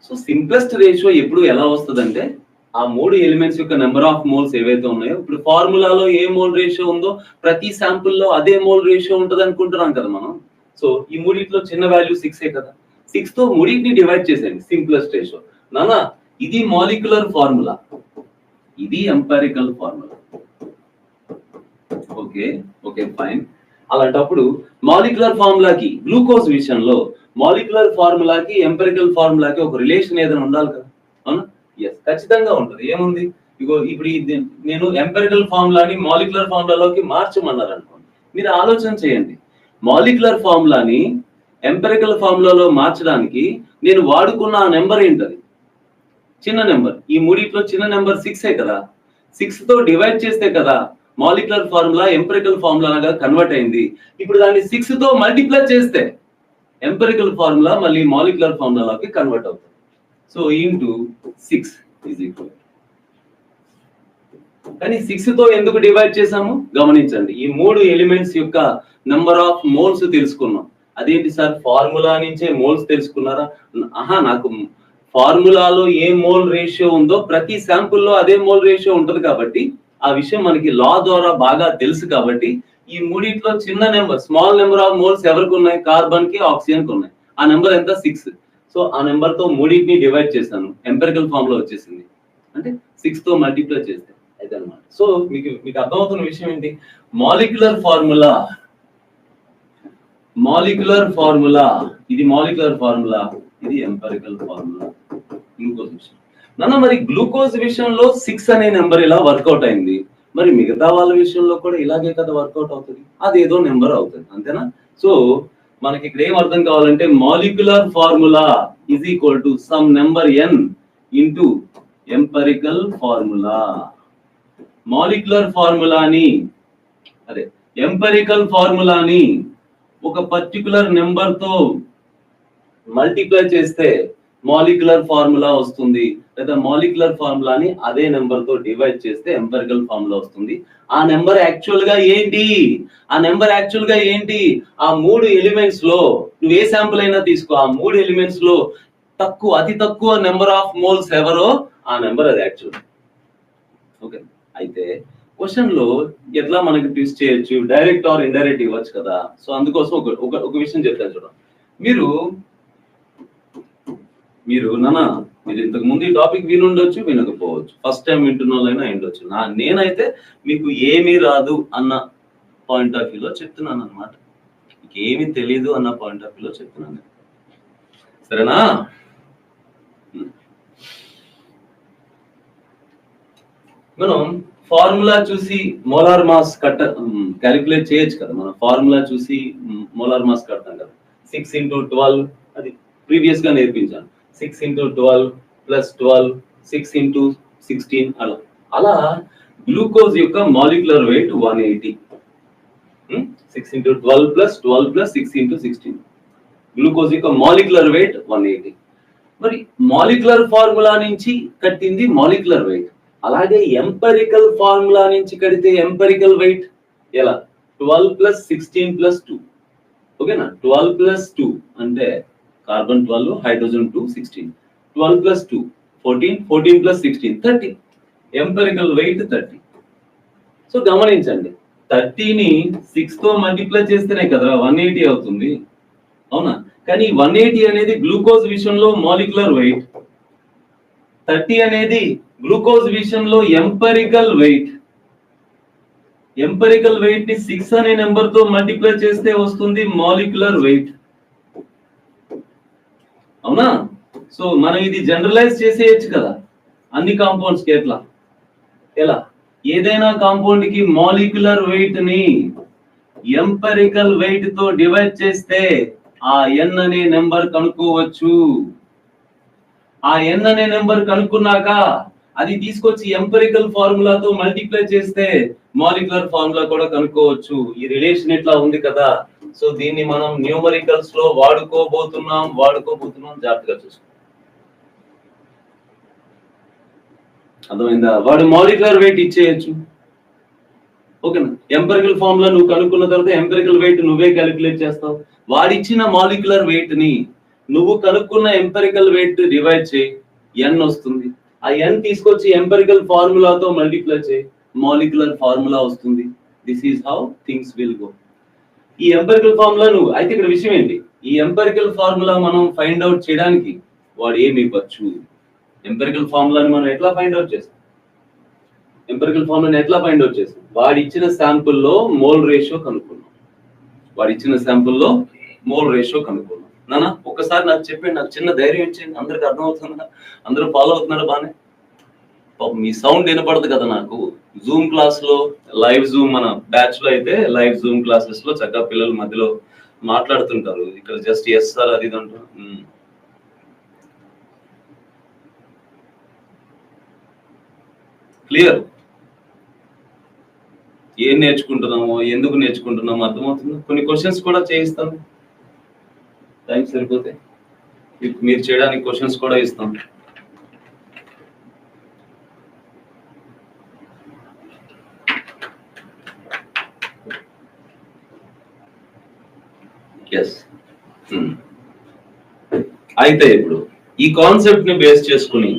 So simplest ratio ఎప్పుడు ఎలా వస్తుందంటే ఆ మూడు ఎలిమెంట్స్ యొక్క నెంబర్ ఆఫ్ మోల్స్ ఏవైతే ఉన్నాయో, ఇప్పుడు ఫార్ములాలో ఏ మోల్ రేషియో ఉందో ప్రతి శాంపుల్ లో అదే మోల్ రేషియో ఉంటుంది అనుకుంటున్నాం కదా మనం. సో ఈ మూడిట్లో చిన్న వాల్యూ 6 కదా, 6 తో మూడింటిని డివైడ్ చేసేయండి, సింప్లెస్ట్ రేషియో. నానా ఇది మాలిక్యులర్ ఫార్ములా, ఇది ఎంపెరికల్ ఫార్ములా. Okay fine. అలాంటప్పుడు మాలిక్యులర్ ఫార్ములాకి, గ్లూకోజ్ విషయంలో మాలిక్యులర్ ఫార్ములాకి ఎంపెరికల్ ఫార్ములాకి ఒక రిలేషన్ ఏదైనా ఉండాలి కదా, అవునా? ఎస్, ఖచ్చితంగా ఉంటుంది. ఏముంది, ఇప్పుడు నేను ఎంపెరికల్ ఫార్ములాని మాలిక్యులర్ ఫార్ములాలోకి మార్చమన్నారు అనుకోండి, మీరు ఆలోచన చేయండి. మాలిక్యులర్ ఫార్ములాని ఎంపెరికల్ ఫార్ములాలో మార్చడానికి నేను వాడుకున్న ఆ నెంబర్ ఏంటది? చిన్న నెంబర్. ఈ మూడిట్లో చిన్న నెంబర్ 6 కదా, 6 తో డివైడ్ చేస్తే కదా మాలిక్యులర్ ఫార్ములా ఎంపెరికల్ ఫార్ములాగా కన్వర్ట్ అయింది. ఇప్పుడు దాన్ని 6 తో మల్టిప్లై చేస్తే ఎంపెరికల్ ఫార్ములా మళ్ళీ మాలిక్యులర్ ఫార్ములాకి కన్వర్ట్ అవుతుంది. So into 6 is equal. కానీ 6 తో ఎందుకు డివైడ్ చేసాము గమనించండి. ఈ మూడు ఎలిమెంట్స్ యొక్క నెంబర్ ఆఫ్ మోల్స్ తెలుసుకున్నాం. అదేంటి సార్, ఫార్ములా నుంచే మోల్స్ తెలుసుకున్నారా? నాకు ఫార్ములాలో ఏ మోల్ రేషియో ఉందో ప్రతి శాంపుల్లో అదే మోల్ రేషియో ఉంటుంది కాబట్టి ఆ విషయం మనకి లా ద్వారా బాగా తెలుసు కాబట్టి ఈ మూడిట్లో చిన్న number, small number of moles ఎవరికి ఉన్నాయి? కార్బన్ కి, ఆక్సిజన్ కి ఉన్నాయి. ఆ నెంబర్ ఎంత? 6. సో ఆ నెంబర్ తో మూడింటిని డివైడ్ చేశాను, ఎంపెరికల్ ఫామ్ లో వచ్చేసింది. అంటే 6 తో మల్టిప్లై చేస్తే అయితే అన్నమాట. సో మీకు అర్థమవుతున్న విషయం ఏంటి? మాలిక్యులర్ ఫార్ములా, ఇది మాలిక్యులర్ ఫార్ములా, ఇది ఎంపెరికల్ ఫార్ములా. గ్లూకోజ్ విషయం మరి గ్లూకోజ్ విషయంలో 6 అనే నెంబర్ ఇలా వర్కౌట్ అయింది, మరి మిగతా వాళ్ళ విషయంలో కూడా ఇలాగే కదా వర్కౌట్ అవుతుంది, అదేదో నెంబర్ అవుతుంది, అంతేనా? సో మనకి ఇక్కడ ఏం అర్థం కావాలంటే molecular formula is equal to some number n into empirical formula. Molecular ఫార్ములాని అదే ఎంపెరికల్ ఫార్ములాని ఒక పర్టికులర్ నెంబర్ తో మల్టిప్లై చేస్తే మాలిక్యులర్ ఫార్ములా వస్తుంది, లేదా మాలిక్యులర్ ఫార్ములాని అదే నెంబర్ తో డివైడ్ చేస్తే ఎంపెరికల్ ఫార్ములా వస్తుంది. ఆ నెంబర్ యాక్చువల్ గా ఏంటి? ఆ 3 ఎలిమెంట్స్ లో నువ్వు ఏ శాంపుల్ అయినా తీసుకో, ఆ 3 ఎలిమెంట్స్ లో అతి తక్కువ నెంబర్ ఆఫ్ మోల్స్ ఎవరో ఆ నెంబర్ అది యాక్చువల్. ఓకే, అయితే క్వశ్చన్ లో ఎట్లా మనకి ట్విస్ట్ చేయొచ్చు, డైరెక్ట్ ఆర్ ఇండైరెక్ట్ ఇవ్వచ్చు కదా. సో అందుకోసం ఒక విషయం చెప్తాను చూడండి. మీరు ఇంతకు ముందు ఈ టాపిక్ వినుండొచ్చు, వినకపోవచ్చు, ఫస్ట్ టైం వింటున్న వాళ్ళైనా ఉండొచ్చు. నేనైతే మీకు ఏమీ రాదు అన్న పాయింట్ ఆఫ్ వ్యూలో చెప్తున్నాను అనమాట. మీకు ఏమీ తెలీదు అన్న పాయింట్ ఆఫ్ వ్యూలో చెప్తున్నాను, సరేనా? మనం ఫార్ములా చూసి మోలార్ మాస్ క్యాలిక్యులేట్ చేయొచ్చు కదా. మనం ఫార్ములా చూసి మోలార్ మాస్ కడతాం కదా. 6 × 12 అది ప్రీవియస్ గా నేర్పించాను. 6 × 12 + 12 6 × 16 అలా గ్లూకోజ్ యొక్క మాలిక్యులర్ వెయిట్ 180. 6 × 12 + 12 + 6 × 16 గ్లూకోజ్ యొక్క మాలిక్యులర్ వెయిట్ 180. మరి మాలిక్యులర్ ఫార్ములా నుంచి కట్టింది మాలిక్యులర్ వెయిట్. అలాగే ఎంపెరికల్ ఫార్ములా నుంచి కడితే ఎంపెరికల్ వెయిట్ ఎలా? 12 + 16 + 2. ఓకేనా? 12 + 2 అంటే carbon 12, hydrogen 2, 16. 12 + 2 14, 14 + 16 30. Empirical weight 30. So గమనించండి, 30ని 6 తో మల్టిప్లై చేస్తేనే కదా 180 అవుతుంది, అవునా? కానీ 180 అనేది గ్లూకోజ్ విషయంలో మాలిక్యులర్ వెయిట్, 30 అనేది గ్లూకోజ్ విషయంలో ఎంపెరికల్ వెయిట్. ఎంపెరికల్ వెయిట్ ని 6 అనే నెంబర్ తో మల్టిప్లై చేస్తే వస్తుంది మాలిక్యులర్ వెయిట్, అవునా? సో మనం ఇది జనరలైజ్ చేసేయచ్చు కదా అన్ని కాంపౌండ్స్ కి. ఎలా? ఏదైనా కాంపౌండ్ కి మాలిక్యులర్ వెయిట్ ని ఎంపెరికల్ వెయిట్ తో డివైడ్ చేస్తే ఆ n అనే నెంబర్ కనుక్కోవచ్చు. ఆ n అనే నెంబర్ కనుక్కున్నాక అది తీసుకొచ్చి ఎంపెరికల్ ఫార్ములాతో మల్టిప్లై చేస్తే మాలిక్యులర్ ఫార్ములా కూడా కనుక్కోవచ్చు. ఈ రిలేషన్ ఇట్లా ఉంది కదా. సో దీన్ని మనం న్యూమరికల్స్ లో వాడుకోబోతున్నాం. జాగ్రత్తగా చూసుకో, అర్థమైందా? వాడు మాలిక్యులర్ వెయిట్ ఇచ్చేయచ్చు, ఓకేనా? ఎంపెరికల్ ఫార్ములా నువ్వు కనుక్కున్న తర్వాత ఎంపెరికల్ వెయిట్ నువ్వే క్యాలిక్యులేట్ చేస్తావు. వాడిచ్చిన మాలిక్యులర్ వెయిట్ ని నువ్వు కనుక్కున్న ఎంపెరికల్ వెయిట్ డివైడ్ చేయి, n వస్తుంది. ఆ n తీసుకొచ్చి ఎంపెరికల్ ఫార్ములాతో మల్టిప్లై చేయి, మాలిక్యులర్ ఫార్ములా వస్తుంది. This is how things will go. ఈ ఎంపెరికల్ ఫార్ములా అయితే ఇక్కడ విషయం ఏంటి? ఈ ఎంపెరికల్ ఫార్ములా మనం ఫైండ్ అవుట్ చేయడానికి వాడు ఏమి ఇవ్వచ్చు? ఎంపెరికల్ ఫార్ములాని మనం ఎట్లా ఫైండ్ అవుట్ చేస్తాం? వాడి ఇచ్చిన శాంపుల్లో మోల్ రేషియో కనుక్కున్నాం. నాన్న ఒక్కసారి నాకు చెప్పండి, నాకు చిన్న ధైర్యం ఇచ్చేయండి. అందరికి అర్థమవుతుందా? అందరూ ఫాలో అవుతున్నారు బానే? మీ సౌండ్ వినపడదు కదా నాకు. జూమ్ క్లాస్ లో, లైవ్ జూమ్ మన బ్యాచ్ లో అయితే లైవ్ జూమ్ క్లాసెస్ లో చక్కగా పిల్లల మధ్యలో మాట్లాడుతుంటారు. ఇక్కడ జస్ట్ ఎస్ సార్ అది అంటారు. క్లియర్? ఏం నేర్చుకుంటున్నామో, ఎందుకు నేర్చుకుంటున్నామో అర్థమవుతుంది. కొన్ని క్వశ్చన్స్ కూడా చేయిస్తాను, టైం సరిపోతే మీరు చేయడానికి క్వశ్చన్స్ కూడా ఇస్తాం. అయితే ఇప్పుడు ఈ కాన్సెప్ట్ ని బేస్ చేసుకుని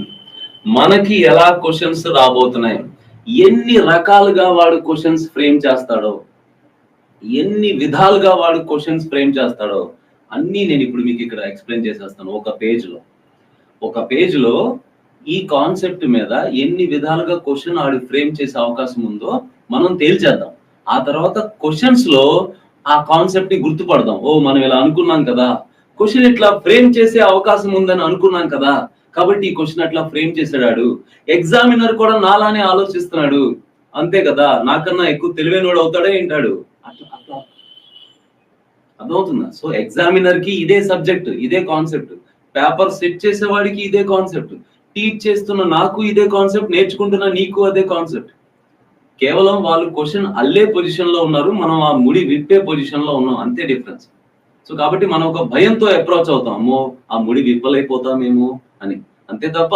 మనకి ఎలా క్వశ్చన్స్ రాబోతున్నాయి, ఎన్ని రకాలుగా వాడు క్వశ్చన్స్ ఫ్రేమ్ చేస్తాడో, ఎన్ని విధాలుగా వాడు క్వశ్చన్స్ ఫ్రేమ్ చేస్తాడో అన్ని నేను ఇప్పుడు మీకు ఇక్కడ ఎక్స్ప్లెయిన్ చేసేస్తాను. ఒక పేజ్ లో ఈ కాన్సెప్ట్ మీద ఎన్ని విధాలుగా క్వశ్చన్ ఆడు ఫ్రేమ్ చేసే అవకాశం ఉందో మనం తేల్చేద్దాం. ఆ తర్వాత క్వశ్చన్స్ లో ఆ కాన్సెప్ట్ ని గుర్తుపడదాం. ఓ మనం ఇలా అనుకున్నాం కదా, క్వశ్చన్ ఇట్లా ఫ్రేమ్ చేసే అవకాశం ఉందని అనుకున్నాం కదా, కాబట్టి ఈ క్వశ్చన్ అట్లా ఫ్రేమ్ చేసాడు. ఎగ్జామినర్ కూడా నాలానే ఆలోచిస్తున్నాడు, అంతే కదా, నాకన్నా ఎక్కువ తెలివైనోడు అవుతాడే ఏంటాడు, అట్లా అర్థమవుతుందా? సో ఎగ్జామినర్ కి ఇదే సబ్జెక్ట్, ఇదే కాన్సెప్ట్. పేపర్ సెట్ చేసేవాడికి ఇదే కాన్సెప్ట్. టీచ్ చేస్తున్న నాకు ఇదే కాన్సెప్ట్, నేర్చుకుంటున్న నీకు అదే కాన్సెప్ట్. కేవలం వాళ్ళు క్వశ్చన్ అల్లే పొజిషన్ లో ఉన్నారు, మనం ఆ ముడి విప్పే పొజిషన్ లో ఉన్నాం, అంతే డిఫరెన్స్. సో కాబట్టి మనం ఒక భయంతో అప్రోచ్ అవుతాం, అమ్మో ఆ ముడి విప్పలైపోతామేమో అని, అంతే తప్ప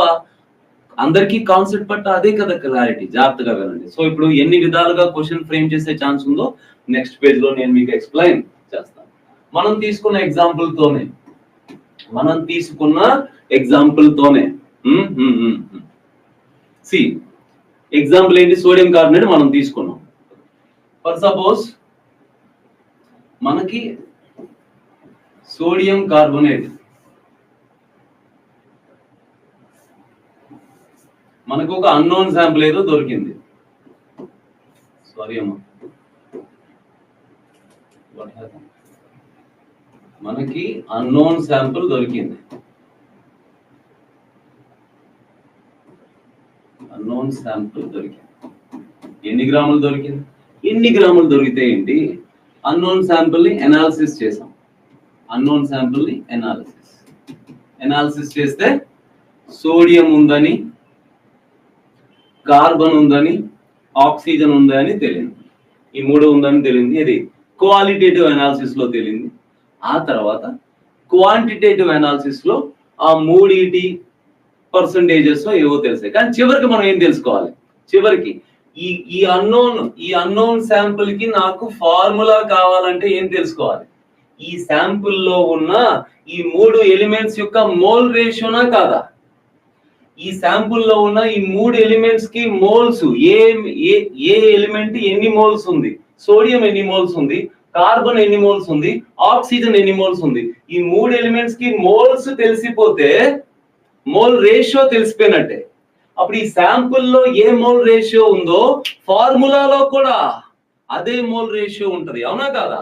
అందరికీ కాన్సెప్ట్ పట్ల అదే కదా క్లారిటీ. జాగ్రత్తగా వినండి. సో ఇప్పుడు ఎన్ని విధాలుగా క్వశ్చన్ ఫ్రేమ్ చేసే ఛాన్స్ ఉందో నెక్స్ట్ పేజ్ లో నేను మీకు ఎక్స్ప్లెయిన్ చేస్తాను. మనం తీసుకున్న ఎగ్జాంపుల్ తోనే సి ఎగ్జాంపుల్ ఏంటి, సోడియం కార్బోనేట్ మనం తీసుకున్నాం. ఫర్ సపోజ్ మనకి సోడియం కార్బోనేట్ మనకు ఒక అన్నోన్ శాంపుల్ ఏదో దొరికింది. సారీ అమ్మా, మనకి అన్నోన్ శాంపుల్ దొరికింది. అన్నోన్ శాంపుల్ దొరికింది. ఎన్ని గ్రాములు దొరికింది? ఎన్ని గ్రాములు దొరికితే ఏంటి, అన్నోన్ శాంపుల్ ని ఎనాలిసిస్ చేసాం. అన్నోన్ శాంపుల్ ని ఎనాలిసిస్ చేస్తే సోడియం ఉందని, కార్బన్ ఉందని, ఆక్సిజన్ ఉందని తెలియంది. ఈ మూడు ఉందని తెలియంది. ఇది క్వాలిటేటివ్ అనాలిసిస్ లో తెలియంది. ఆ తర్వాత క్వాంటిటేటివ్ అనాలిసిస్ లో ఆ మూడిటి పర్సంటేజెస్ ఏవో తెలిసాయి. కానీ చివరికి మనం ఏం తెలుసుకోవాలి, చివరికి ఈ అన్నోన్ శాంపుల్ కి నాకు ఫార్ములా కావాలంటే ఏం తెలుసుకోవాలి, ఈ శాంపుల్ లో ఉన్న ఈ మూడు ఎలిమెంట్స్ యొక్క మోల్ రేషియోనా కాదా, ఈ శాంపుల్ లో ఉన్న ఈ మూడు ఎలిమెంట్స్ కి మోల్స్, ఏ ఎలిమెంట్ ఎన్ని మోల్స్ ఉంది, సోడియం ఎన్ని మోల్స్ ఉంది, కార్బన్ ఎన్ని మోల్స్ ఉంది, ఆక్సిజన్ ఎన్ని మోల్స్ ఉంది, ఈ మూడు ఎలిమెంట్స్ కి మోల్స్ తెలిసిపోతే మోల్ రేషియో తెలిసిపోయినట్టే. అప్పుడు ఈ శాంపుల్ లో ఏ మోల్ రేషియో ఉందో ఫార్ములాలో కూడా అదే మోల్ రేషియో ఉంటది, అవునా కాదా?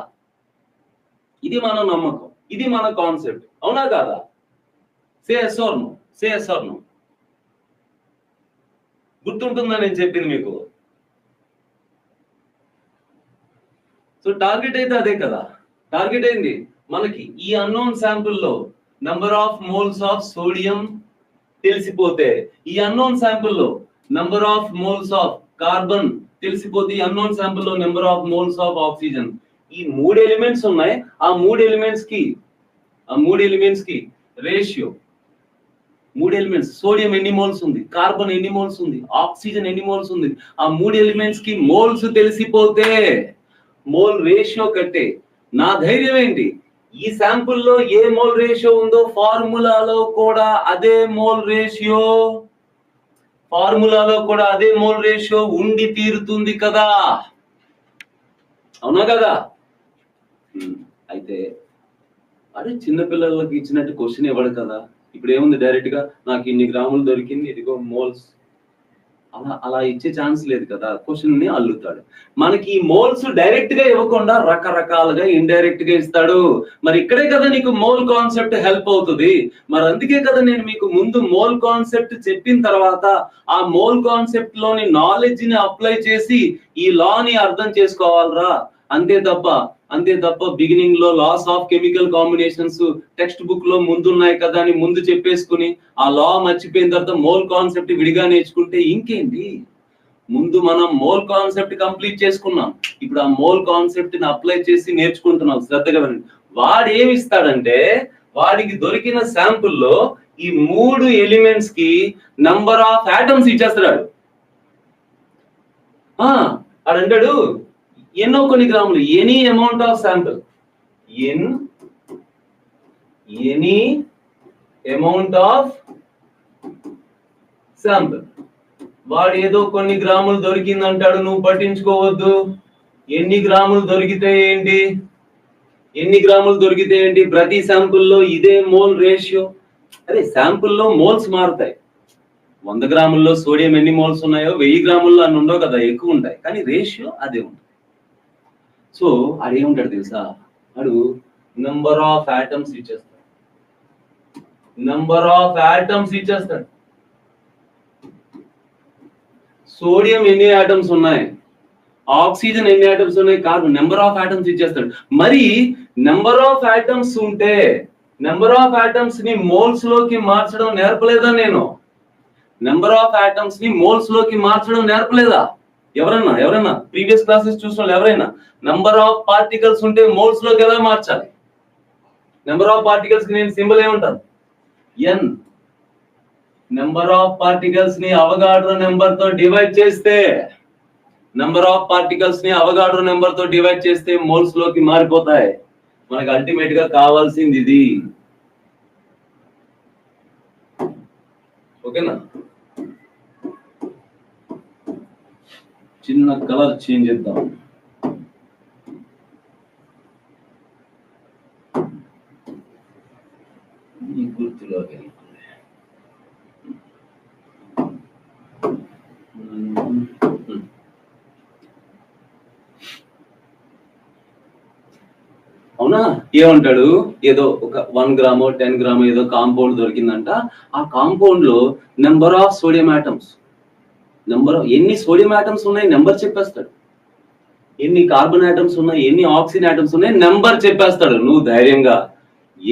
ఇది మన నమ్మకం, ఇది మన కాన్సెప్ట్, అవునా కాదా? Say yes or no. గుర్తుంటుందా నేను చెప్పింది మీకు? సో టార్గెట్ అయితే అదే కదా. టార్గెట్ ఏంది మనకి, ఈ అన్నోన్ శాంపుల్ లో number of moles of sodium తెలిసిపోతే, ఈ అన్నోన్ శాంపుల్ లో number of moles of carbon తెలిసిపోతే, ఈ అన్నోన్ శాంపుల్ లో number of moles of oxygen, ఈ మూడు ఎలిమెంట్స్ ఉన్నాయి. ఆ మూడు ఎలిమెంట్స్ కి రేషియో, మూడు ఎలిమెంట్స్, సోడియం ఎన్ని మోల్స్ ఉంది, కార్బన్ ఎన్ని మోల్స్ ఉంది, ఆక్సిజన్ ఎన్ని మోల్స్ ఉంది, ఆ మూడు ఎలిమెంట్స్ కి మోల్స్ తెలిసిపోతే మోల్ రేషియో కట్టే నా ధైర్యం ఏంటి, ఈ శాంపుల్ లో ఏ మోల్ రేషియో ఉందో ఫార్ములాలో కూడా అదే మోల్ రేషియో ఉండి తీరుతుంది కదా, అవునా కదా? అయితే అదే చిన్నపిల్లలకి ఇచ్చినట్టు క్వశ్చన్ ఇవ్వడు కదా. ఇప్పుడు ఏముంది, డైరెక్ట్ గా నాకు ఇన్ని గ్రాములు దొరికింది, ఇదిగో మోల్స్, అలా ఇచ్చే ఛాన్స్ లేదు కదా. క్వశ్చన్ ని అల్లుతాడు. మనకి ఈ మోల్స్ డైరెక్ట్ గా ఇవ్వకుండా రకరకాలుగా ఇండైరెక్ట్ గా ఇస్తాడు. మరి ఇక్కడే కదా నీకు మోల్ కాన్సెప్ట్ హెల్ప్ అవుతుంది. మరి అందుకే కదా నేను మీకు ముందు మోల్ కాన్సెప్ట్ చెప్పిన తర్వాత ఆ మోల్ కాన్సెప్ట్ లోని నాలెడ్జ్ ని అప్లై చేసి ఈ లా ని అర్థం చేసుకోవాలరా. అంతే తప్ప బిగినింగ్ లో laws of chemical combinations textbook లో ముందున్నాయి కదా అని ముందు చెప్పేసుకుని ఆ లా మర్చిపోయిన తర్వాత మోల్ కాన్సెప్ట్ విడిగా నేర్చుకుంటే ఇంకేంటి. ముందు మనం మోల్ కాన్సెప్ట్ కంప్లీట్ చేసుకున్నాం, ఇప్పుడు ఆ మోల్ కాన్సెప్ట్ ని అప్లై చేసి నేర్చుకుంటున్నాం. శ్రద్ధగా వినండి. వాడు ఏమి ఇస్తాడంటే, వాడికి దొరికిన శాంపుల్ లో ఈ మూడు ఎలిమెంట్స్ కి నంబర్ ఆఫ్ ఆటమ్స్ ఇచ్చేస్తాడు. అడంటాడు ఎన్నో కొన్ని గ్రాములు, any amount of sample, any amount of sample. వాడు ఏదో కొన్ని గ్రాములు దొరికింది అంటాడు, నువ్వు పట్టించుకోవద్దు. ఎన్ని గ్రాములు దొరికితే ఏంటి, ప్రతి శాంపుల్లో ఇదే మోల్ రేషియో. అదే శాంపుల్లో మోల్స్ మారుతాయి. 100 గ్రాముల్లో సోడియం ఎన్ని మోల్స్ ఉన్నాయో 1000 గ్రాముల్లో అన్ని ఉండవు కదా, ఎక్కువ ఉంటాయి. కానీ రేషియో అదే ఉంటుంది. సో అదేముంటాడు తెలుసా, అడు నంబర్ ఆఫ్ ఆటమ్స్ ఇచ్చేస్తాడు. సోడియం ఎన్ని ఆటమ్స్ ఉన్నాయి, ఆక్సిజన్ ఎన్ని ఆటమ్స్ ఉన్నాయి, కార్బన్ నెంబర్ ఆఫ్ ఆటమ్స్ ఇచ్చేస్తాడు. మరి నెంబర్ ఆఫ్ ఆటమ్స్ ఉంటే నెంబర్ ఆఫ్ ఆటమ్స్ ని మోల్స్ లోకి మార్చడం నేర్పలేదా నేను? నెంబర్ ఆఫ్ ఆటమ్స్ ని మోల్స్ లోకి మార్చడం నేర్పలేదా? ఎవరన్నా ప్రీవియస్ క్లాసెస్ చూసిన వాళ్ళు ఎవరైనా నెంబర్ ఆఫ్ పార్టికల్స్ ఉంటే మోల్స్ లోకి ఎలా మార్చాలి? నెంబర్ ఆఫ్ పార్టికల్స్ కి నేను సింబల్ ఏమంటాను? ఎన్. నెంబర్ ఆఫ్ పార్టికల్స్ ని అవగాడ్రో నెంబర్ తో డివైడ్ చేస్తే మోల్స్ లోకి మారిపోతాయి. మనకు అల్టిమేట్ గా కావాల్సింది ఇది. ఓకేనా? చిన్న కలర్ చేంజ్ చేద్దాం. ఈ గుర్తులోకి అవునా? ఏమంటాడు? ఏదో ఒక 1 గ్రామో 10 గ్రామో ఏదో కాంపౌండ్ దొరికిందంట. ఆ కాంపౌండ్ లో నెంబర్ ఆఫ్ సోడియం ఆటమ్స్, ఎన్ని సోడియం ఆటమ్స్ ఉన్నాయి నెంబర్ చెప్పేస్తాడు. ఎన్ని కార్బన్ ఆటమ్స్ ఉన్నాయి, ఎన్ని ఆక్సిజన్ ఆటమ్స్ ఉన్నాయి నెంబర్ చెప్పేస్తాడు. నువ్వు ధైర్యంగా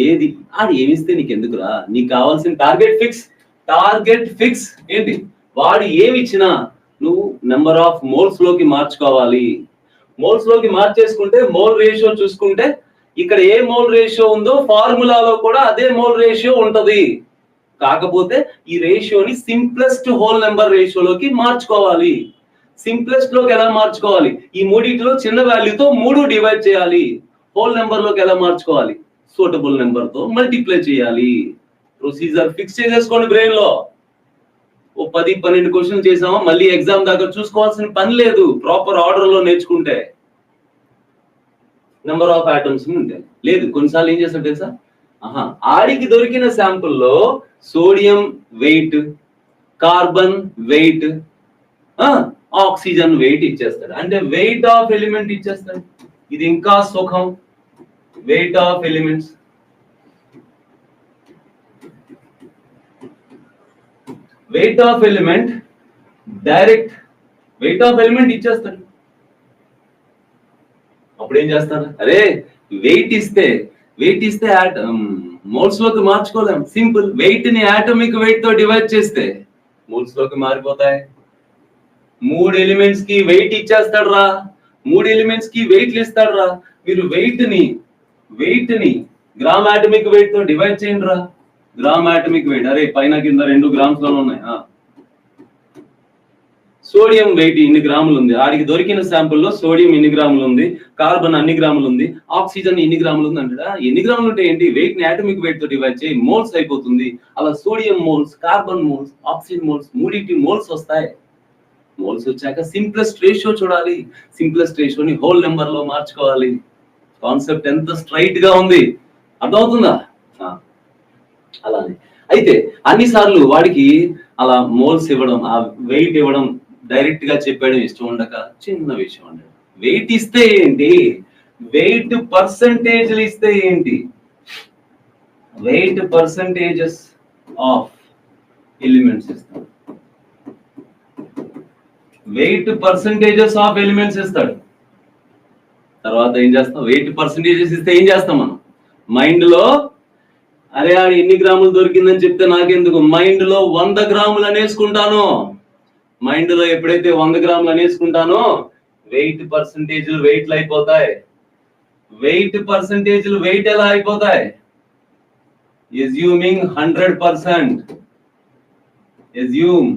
ఏది ఆడు ఏమిస్తే నీకు ఎందుకురా? నీకు కావాల్సిన టార్గెట్ ఫిక్స్ ఏంటి? వాడు ఏమి ఇచ్చినా నువ్వు నెంబర్ ఆఫ్ మోల్స్ లోకి మార్చుకోవాలి. మోల్స్ లోకి మార్చేసుకుంటే మోల్ రేషియో చూసుకుంటే ఇక్కడ ఏ మోల్ రేషియో ఉందో ఫార్ములాలో కూడా అదే మోల్ రేషియో ఉంటది. కాకపోతే ఈ రేషియోని సింప్లెస్ట్ హోల్ నెంబర్ రేషియోలోకి మార్చుకోవాలి. సింప్లెస్ట్ లోకి ఎలా మార్చుకోవాలి? ఈ మూడిటిలో చిన్న వాల్యూతో 3 డివైడ్ చేయాలి. హోల్ నెంబర్ లోకి ఎలా మార్చుకోవాలి? సూటబుల్ నెంబర్ తో మల్టిప్లై చేయాలి. ప్రొసీజర్ ఫిక్స్ చేసేసుకోండి బ్రెయిన్ లో. ఓ 10-12 క్వశ్చన్ చేసామా మళ్ళీ ఎగ్జామ్ దాకా చూసుకోవాల్సిన పని లేదు. ప్రాపర్ ఆర్డర్ లో నేర్చుకుంటే నెంబర్ ఆఫ్ ఆటమ్స్ ఉంటాయి. లేదు కొన్నిసార్లు ఏం చేస్తాడు తెలుసా? ఆడికి దొరికిన శాంపుల్లో sodium weight, carbon weight, oxygen weight ఇచ్చేస్తాడు. అంటే వెయిట్ ఆఫ్ ఎలిమెంట్ ఇచ్చేస్తాడు. ఇది ఇంకా సుఖం. Weight of elements, direct weight of element ఇచ్చేస్తాడు. అప్పుడు ఏం చేస్తారు? అరే వెయిట్ ఇస్తే మోల్స్ లోకి మార్చుకోలేం. సింపుల్. వెయిట్ ని ఆటమిక్ వెయిట్ తో డివైడ్ చేస్తే మోల్స్ లోకి మారిపోతాయి. 3 ఎలిమెంట్స్ కి వెయిట్ ఇచ్చేస్తాడు రా. 3 ఎలిమెంట్స్ కి వెయిట్లు ఇస్తాడు రా. మీరు వెయిట్ ని గ్రామ్ ఆటమిక్ వెయిట్ తో డివైడ్ చేయండి రా. గ్రామ్ ఆటమిక్ వెయిట్, అరే పైన కింద 2 గ్రామ్స్ లో ఉన్నాయి. సోడియం వెయిట్ ఇన్ని గ్రాములు ఉంది. ఆడికి దొరికిన శాంపుల్లో సోడియం ఇన్ని గ్రాములు ఉంది, కార్బన్ అన్ని గ్రాములు ఉంది, ఆక్సిజన్ ఇన్ని గ్రాములు ఉంది అంటాడా? ఎన్ని గ్రాములు ఉంటే ఏంటి? వెయిట్ ని ఆటమిక్ వెయిట్ తో డివైడ్ చేయి, మోల్స్ అయిపోతుంది. అలా sodium moles, carbon moles, oxygen moles, మూడింటి మోల్స్ వస్తాయి. మోల్స్ వచ్చాక సింప్లెస్ట్ రేషియో చూడాలి. సింప్లెస్ట్ రేషియోని హోల్ నెంబర్ లో మార్చుకోవాలి. కాన్సెప్ట్ ఎంత స్ట్రైట్ గా ఉంది, అర్థమవుతుందా? అలానే అయితే అన్నిసార్లు వాడికి అలా మోల్స్ ఇవ్వడం, ఆ వెయిట్ ఇవ్వడం డైరెక్ట్ గా చెప్పడం ఇష్టం ఉండక చిన్న విషయం అండి. వెయిట్ ఇస్తే ఏంటి, వెయిట్ పర్సంటేజ్లు ఇస్తే ఏంటి? వెయిట్ పర్సంటేజెస్ ఆఫ్ ఎలిమెంట్స్ ఇస్తాడు. వెయిట్ పర్సంటేజెస్ ఆఫ్ ఎలిమెంట్స్ ఇస్తాడు. తర్వాత ఏం చేస్తాం? వెయిట్ పర్సంటేజెస్ ఇస్తే ఏం చేస్తాం మనం? మైండ్ లో అరే ఆడు ఎన్ని గ్రాములు దొరికిందని చెప్తే నాకెందుకు, మైండ్ లో 100 గ్రాములు అనేసుకుంటాను. మైండ్ లో ఎప్పుడైతే 100 గ్రాములు అనేసుకుంటానో వెయిట్ పర్సంటేజ్లు వెయిట్లు అయిపోతాయి. వెయిట్ పర్సంటేజ్లు వెయిట్ ఎలా అయిపోతాయి? ఎస్యూమింగ్ 100%. ఎస్యూమ్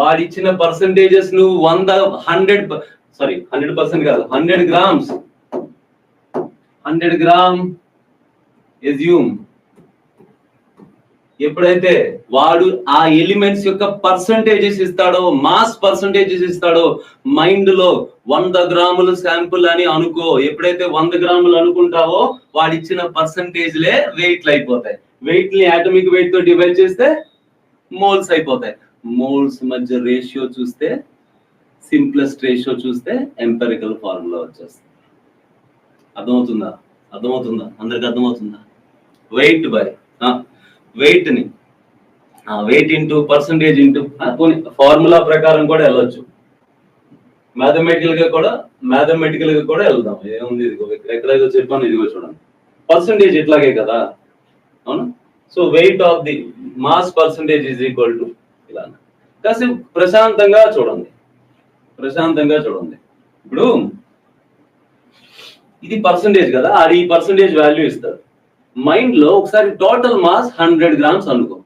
వాడిచ్చిన పర్సంటేజెస్ నువ్వు 100% కాదు, 100 గ్రామ్స్, 100 గ్రామ్ ఎస్యూమ్. ఎప్పుడైతే వాడు ఆ ఎలిమెంట్స్ యొక్క పర్సంటేజెస్ ఇస్తాడో, మాస్ పర్సంటేజెస్ ఇస్తాడో, మైండ్ లో 100 గ్రాముల శాంపుల్ అని అనుకో. ఎప్పుడైతే 100 గ్రాములు అనుకుంటావో వాడిచ్చిన పర్సంటేజ్లే వెయిట్లు అయిపోతాయి. వెయిట్ ని ఆటమిక్ వెయిట్ తో డివైడ్ చేస్తే మోల్స్ అయిపోతాయి. మోల్స్ మధ్య రేషియో చూస్తే, సింప్లెస్ట్ రేషియో చూస్తే ఎంపెరికల్ ఫార్ములా వచ్చేస్తుంది. అర్థమవుతుందా? అందరికి అర్థమవుతుందా? వెయిట్ బై వెయిట్ ని weight into percentage into formula ప్రకారం కూడా వెళ్ళొచ్చు. మ్యాథమెటికల్ గా కూడా వెళ్దాం. ఏముంది, ఇదిగో ఎక్కడైతే చెప్పాను, ఇదిగో చూడండి. పర్సంటేజ్ ఇట్లాగే కదా, అవును. So weight of the mass percentage is equal to ఇలా. కాసేపు ప్రశాంతంగా చూడండి, ప్రశాంతంగా చూడండి. ఇప్పుడు ఇది పర్సంటేజ్ కదా, అది ఈ పర్సంటేజ్ వాల్యూ ఇస్తాడు. మైండ్ లో ఒకసారి టోటల్ మాస్ 100 grams అనుకో,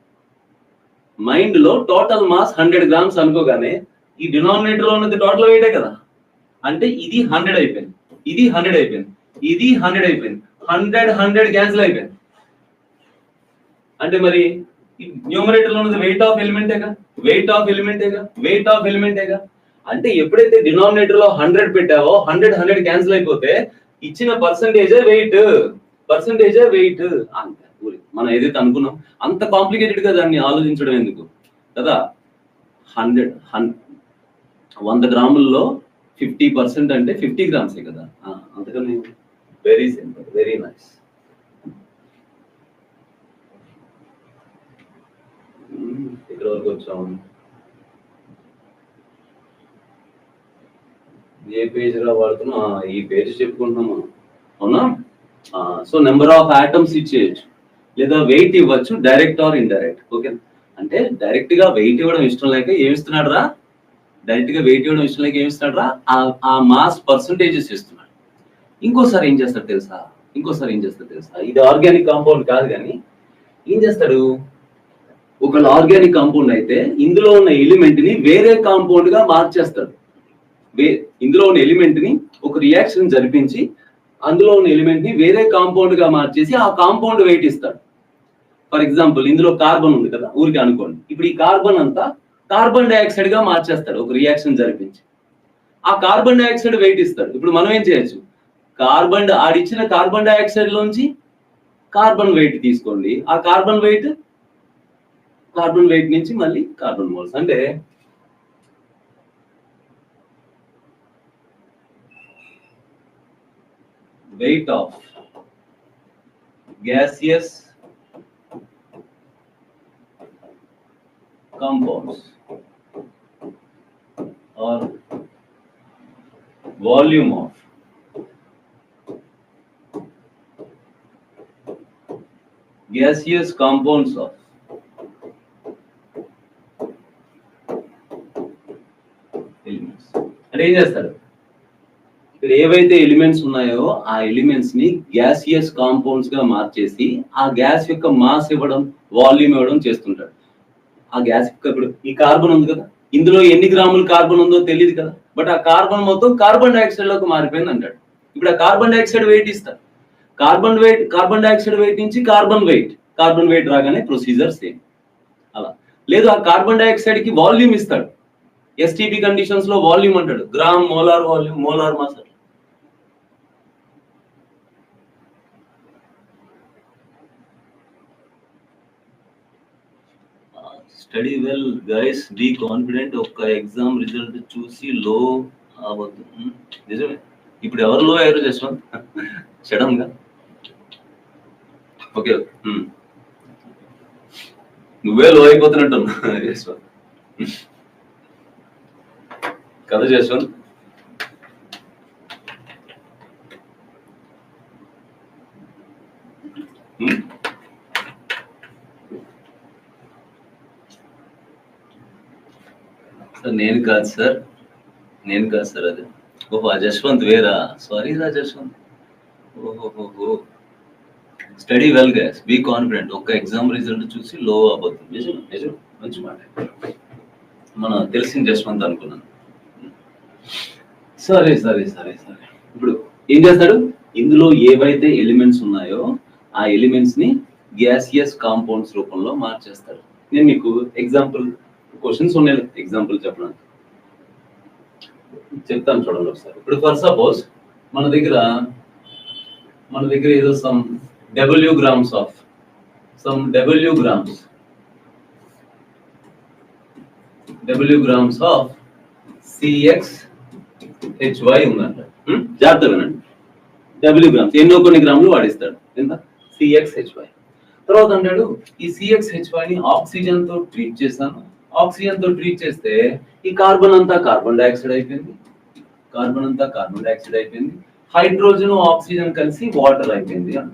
మైండ్ లో టోటల్ మాస్ 100 grams అనుకోగానే ఈ డినామినేటర్ లో ఉన్నది టోటల్ వెయిటే కదా, అంటే ఇది 100 అయిపోయింది, ఇది 100 అయిపోయింది, ఇది 100 అయిపోయింది, 100 క్యాన్సిల్ అయిపోయింది. అంటే మరి న్యూమరేటర్ లో ఉన్నది వెయిట్ ఆఫ్ ఎలిమెంటేగా, వెయిట్ ఆఫ్ ఎలిమెంటేగా, వెయిట్ ఆఫ్ ఎలిమెంటేగా. అంటే ఎప్పుడైతే డినామినేటర్ లో 100 పెట్టావో 100 క్యాన్సిల్ అయిపోతే ఇచ్చిన పర్సంటేజే వెయిట్, పర్సంటేజే వెయిట్. అంతే, మనం ఏదైతే అనుకున్నాం అంత కాంప్లికేటెడ్ గా దాన్ని ఆలోచించడం ఎందుకు కదా. 100 గ్రాముల్లో 50% అంటే 50 grams కదా, అందుకని వెరీ సింపుల్, వెరీ నైస్. ఇక్కడ వరకు వచ్చాము. ఏ పేజ్ గా వాడుతున్నా, ఈ పేజ్ చెప్పుకుంటున్నాము అవునా. సో నెంబర్ ఆఫ్ ఆటమ్స్ ఇచ్చేయచ్చు, లేదా వెయిట్ ఇవ్వచ్చు, డైరెక్ట్ ఆర్ ఇండైరెక్ట్. ఓకే, అంటే డైరెక్ట్ గా వెయిట్ ఇవ్వడం ఇష్టం లేక ఏమిస్తున్నాడు రా, డైరెక్ట్ గా వెయిట్ ఇవ్వడం ఇష్టం లేక ఏమిస్తున్నాడు రా, ఆ మాస్ పర్సంటేజెస్ ఇస్తున్నాడు. ఇంకోసారి ఏం చేస్తాడు తెలుసా, ఇంకోసారి ఏం చేస్తాడు తెలుసా, ఇది ఆర్గానిక్ కాంపౌండ్ కాదు కానీ ఏం చేస్తాడు, ఒక ఆర్గానిక్ కాంపౌండ్ అయితే ఇందులో ఉన్న ఎలిమెంట్ ని వేరే కాంపౌండ్ గా మార్చేస్తాడు. ఇందులో ఉన్న ఎలిమెంట్ ని ఒక రియాక్షన్ జరిపించి అందులో ఉన్న ఎలిమెంట్ ని వేరే కాంపౌండ్ గా మార్చేసి ఆ కాంపౌండ్ వెయిట్ ఇస్తాడు. ఫర్ ఎగ్జాంపుల్ ఇందులో కార్బన్ ఉంది కదా, ఊరికి అనుకోండి. ఇప్పుడు ఈ కార్బన్ అంతా కార్బన్ డైఆక్సైడ్ గా మార్చేస్తాడు ఒక రియాక్షన్ జరిపించి, ఆ కార్బన్ డైఆక్సైడ్ వెయిట్ ఇస్తాడు. ఇప్పుడు మనం ఏం చేయొచ్చు, ఆడిచ్చిన కార్బన్ డైఆక్సైడ్ లోంచి కార్బన్ వెయిట్ తీసుకోండి, ఆ కార్బన్ వెయిట్ నుంచి మళ్ళీ కార్బన్ మోల్స్. అంటే weight of gaseous compounds or volume of gaseous compounds of elements. అంటే ఏం చేస్తాడు, ఇక్కడ ఏవైతే ఎలిమెంట్స్ ఉన్నాయో ఆ ఎలిమెంట్స్ ని గ్యాసియస్ కాంపౌండ్స్ గా మార్చేసి ఆ గ్యాస్ యొక్క మాస్ ఇవ్వడం, వాల్యూమ్ ఇవ్వడం చేస్తుంటాడు. ఆ గ్యాస్ యొక్క, ఇప్పుడు ఈ కార్బన్ ఉంది కదా, ఇందులో ఎన్ని గ్రాములు కార్బన్ ఉందో తెలియదు కదా, బట్ ఆ కార్బన్ మొత్తం కార్బన్ డైఆక్సైడ్ లోకి మారిపోయింది అంటాడు. ఇప్పుడు ఆ కార్బన్ డైఆక్సైడ్ వెయిట్ ఇస్తాడు, కార్బన్ డైఆక్సైడ్ వెయిట్ నుంచి కార్బన్ వెయిట్ రాగానే ప్రొసీజర్ సేమ్. అలా లేదు, ఆ కార్బన్ డైఆక్సైడ్ కి వాల్యూమ్ ఇస్తాడు, ఎస్టీపీ కండిషన్స్ లో వాల్యూమ్ అంటాడు, gram, molar volume, molar mass. Study well guys, be confident. ఒక ఎగ్జామ్ రిజల్ట్ చూసి లో అవ్వద్దు. నిజమే, ఇప్పుడు ఎవరు లో అయ్యారు జస్వంత్ సడన్ గా? ఓకే, నువ్వే లో అయిపోతున్నట్టు జస్వంత్ కదా జస్వంత్. నేను కాదు సార్ అది. ఓహో, జస్వంత్ వేరా, సారీ రా జస్వంత్. ఓహో, study well guys, be confident. ఒక్క ఎగ్జామ్ రిజల్ట్ చూసి లో అవ్వద్దు. నిజం, మంచి మాట. మన తెలిసిన జస్వంత్ అనుకున్నాను. సరే. ఇప్పుడు ఏం చేస్తాడు, ఇందులో ఏవైతే ఎలిమెంట్స్ ఉన్నాయో ఆ ఎలిమెంట్స్ ని గ్యాసియస్ కాంపౌండ్స్ రూపంలో మార్చేస్తాడు. నేను మీకు ఎగ్జాంపుల్ క్వశ్చన్స్ ఉన్నాయి, ఎగ్జాంపుల్ చెప్పడానికి చెప్తాను చూడండి ఒకసారి. ఇప్పుడు ఫర్ సపోజ్ మన దగ్గర ఏదో some W grams of CXHY ఉందంట. జాగ్రత్త వినండి, W గ్రామ్స్ ఎన్నో కొన్ని గ్రాములు వాడిస్తాడు, ఎంత CXHY. తర్వాత అంటాడు ఈ CXHY ని ఆక్సిజన్ తో ట్రీట్ చేశాను, ఆక్సిజన్ తో ట్రీట్ చేస్తే ఈ కార్బన్ అంతా కార్బన్ డైఆక్సైడ్ అయిపోయింది, హైడ్రోజన్ ఆక్సిజన్ కలిసి వాటర్ అయిపోయింది అంట.